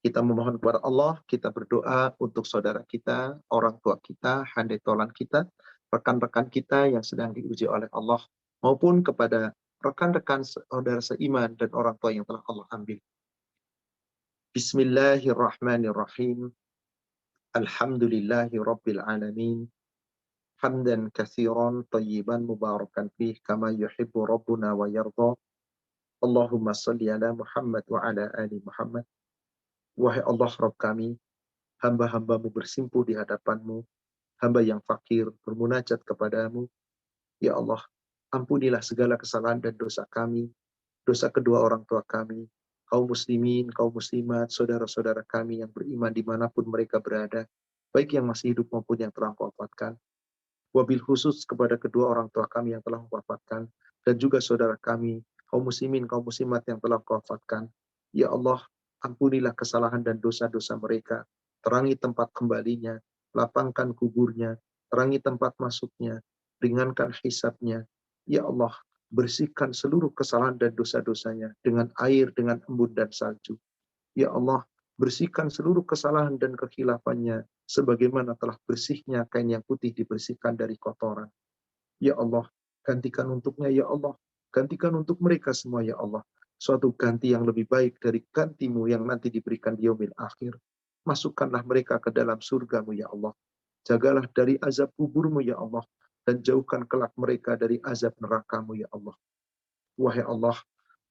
S1: Kita memohon kepada Allah, kita berdoa untuk saudara kita, orang tua kita, handai tolan kita, rekan-rekan kita yang sedang diuji oleh Allah, maupun kepada rekan-rekan saudara seiman dan orang tua yang telah Allah ambil. Bismillahirrahmanirrahim. Alhamdulillahi Rabbil Alamin. Hamdan kathiran tayyiban mubarakan fih kama yuhibbu Rabbuna wa yarda. Allahumma salli ala Muhammad wa ala ali Muhammad. Wahai Allah Rabb kami, hamba-hambamu bersimpuh di hadapanmu, hamba yang fakir bermunajat kepadamu. Ya Allah, ampunilah segala kesalahan dan dosa kami, dosa kedua orang tua kami, kaum muslimin, kaum muslimat, saudara-saudara kami yang beriman dimanapun mereka berada, baik yang masih hidup maupun yang telah Engkau wafatkan. Wabil khusus kepada kedua orang tua kami yang telah Engkau wafatkan, dan juga saudara kami, kaum muslimin, kaum muslimat yang telah Engkau wafatkan. Ya Allah, ampunilah kesalahan dan dosa-dosa mereka, terangi tempat kembalinya, lapangkan kuburnya, terangi tempat masuknya, ringankan hisabnya. Ya Allah, bersihkan seluruh kesalahan dan dosa-dosanya dengan air, dengan embun dan salju. Ya Allah, bersihkan seluruh kesalahan dan kekhilafannya sebagaimana telah bersihnya kain yang putih dibersihkan dari kotoran. Ya Allah, gantikan untuknya ya Allah, gantikan untuk mereka semua ya Allah, suatu ganti yang lebih baik dari gantimu yang nanti diberikan di yaumil akhir. Masukkanlah mereka ke dalam surgamu ya Allah. Jagalah dari azab kuburmu ya Allah. Dan jauhkan kelak mereka dari azab nerakamu ya Allah. Wahai Allah,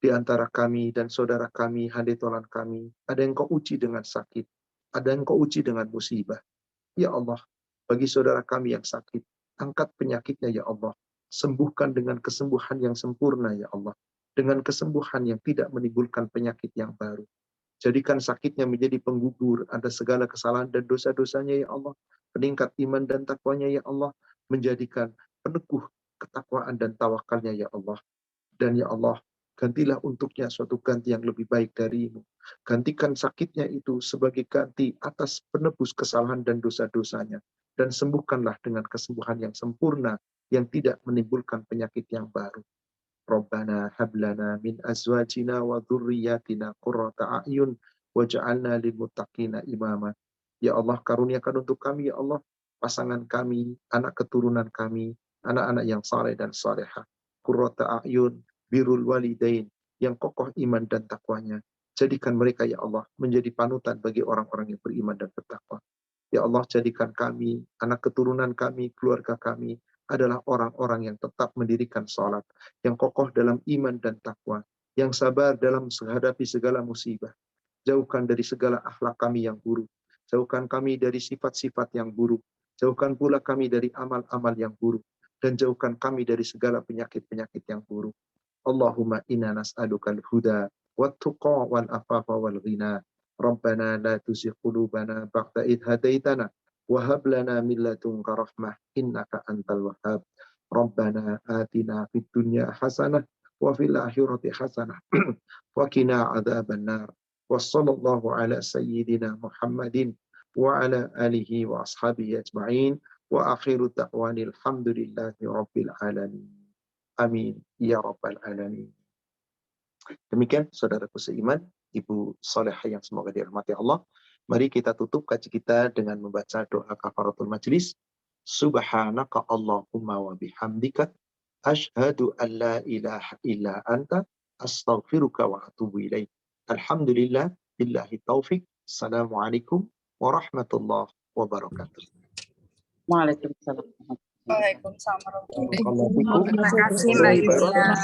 S1: di antara kami dan saudara kami, handetolan kami, ada yang kau uji dengan sakit, ada yang kau uji dengan musibah. Ya Allah, bagi saudara kami yang sakit, angkat penyakitnya ya Allah. Sembuhkan dengan kesembuhan yang sempurna ya Allah. Dengan kesembuhan yang tidak menimbulkan penyakit yang baru. Jadikan sakitnya menjadi penggugur ada segala kesalahan dan dosa-dosanya ya Allah. Peningkat iman dan takwanya ya Allah. Menjadikan peneguh ketakwaan dan tawakalnya ya Allah. Dan ya Allah, gantilah untuknya suatu ganti yang lebih baik darimu. Gantikan sakitnya itu sebagai ganti atas penebus kesalahan dan dosa-dosanya. Dan sembuhkanlah dengan kesembuhan yang sempurna yang tidak menimbulkan penyakit yang baru. Rabbana hablana min azwajina wa dhurriyyatina qurrata a'yun waj'alna lil muttaqina imama. Ya Allah, karuniakan untuk kami ya Allah pasangan kami, anak keturunan kami, anak-anak yang saleh dan salehah. Qurrata a'yun, birrul walidain, yang kokoh iman dan takwanya. Jadikan mereka ya Allah menjadi panutan bagi orang-orang yang beriman dan bertakwa. Ya Allah, jadikan kami, anak keturunan kami, keluarga kami adalah orang-orang yang tetap mendirikan salat, yang kokoh dalam iman dan takwa, yang sabar dalam menghadapi segala musibah. Jauhkan dari segala akhlak kami yang buruk. Jauhkan kami dari sifat-sifat yang buruk. Jauhkan pula kami dari amal-amal yang buruk. Dan jauhkan kami dari segala penyakit-penyakit yang buruk. Allahumma inna nas'alukal huda, wat-tuqa, wal-afafa, wal-ghina. Rabbana la tuzigh qulubana ba'da idh hadaitana. Wahab lana min ladunka rahmah innaka antal wahhab. Rabbana atina fid dunya hasanah wa fil akhirati hasanah wa qina adzabannar. Wassallallahu ala sayyidina Muhammadin wa ala alihi wa ashabihi ajma'in wa akhiru da'wanil hamdulillahi rabbil alamin. Amin ya rabbal alamin. Demikian saudaraku seiman, Ibu Salehah yang semoga dirahmati Allah. Mari kita tutup kaji kita dengan membaca doa kafaratul majlis. Subhanaka Allahumma wa bihamdika asyhadu an la ilaha illa anta astaghfiruka wa atubu ilaik. Alhamdulillah billahi taufik. Assalamualaikum warahmatullahi wabarakatuh.
S3: Waalaikumsalam.
S4: Waalaikumsalam warahmatullahi wabarakatuh.
S1: Waalaikumsalam.
S4: Terima kasih Mbak Yulia.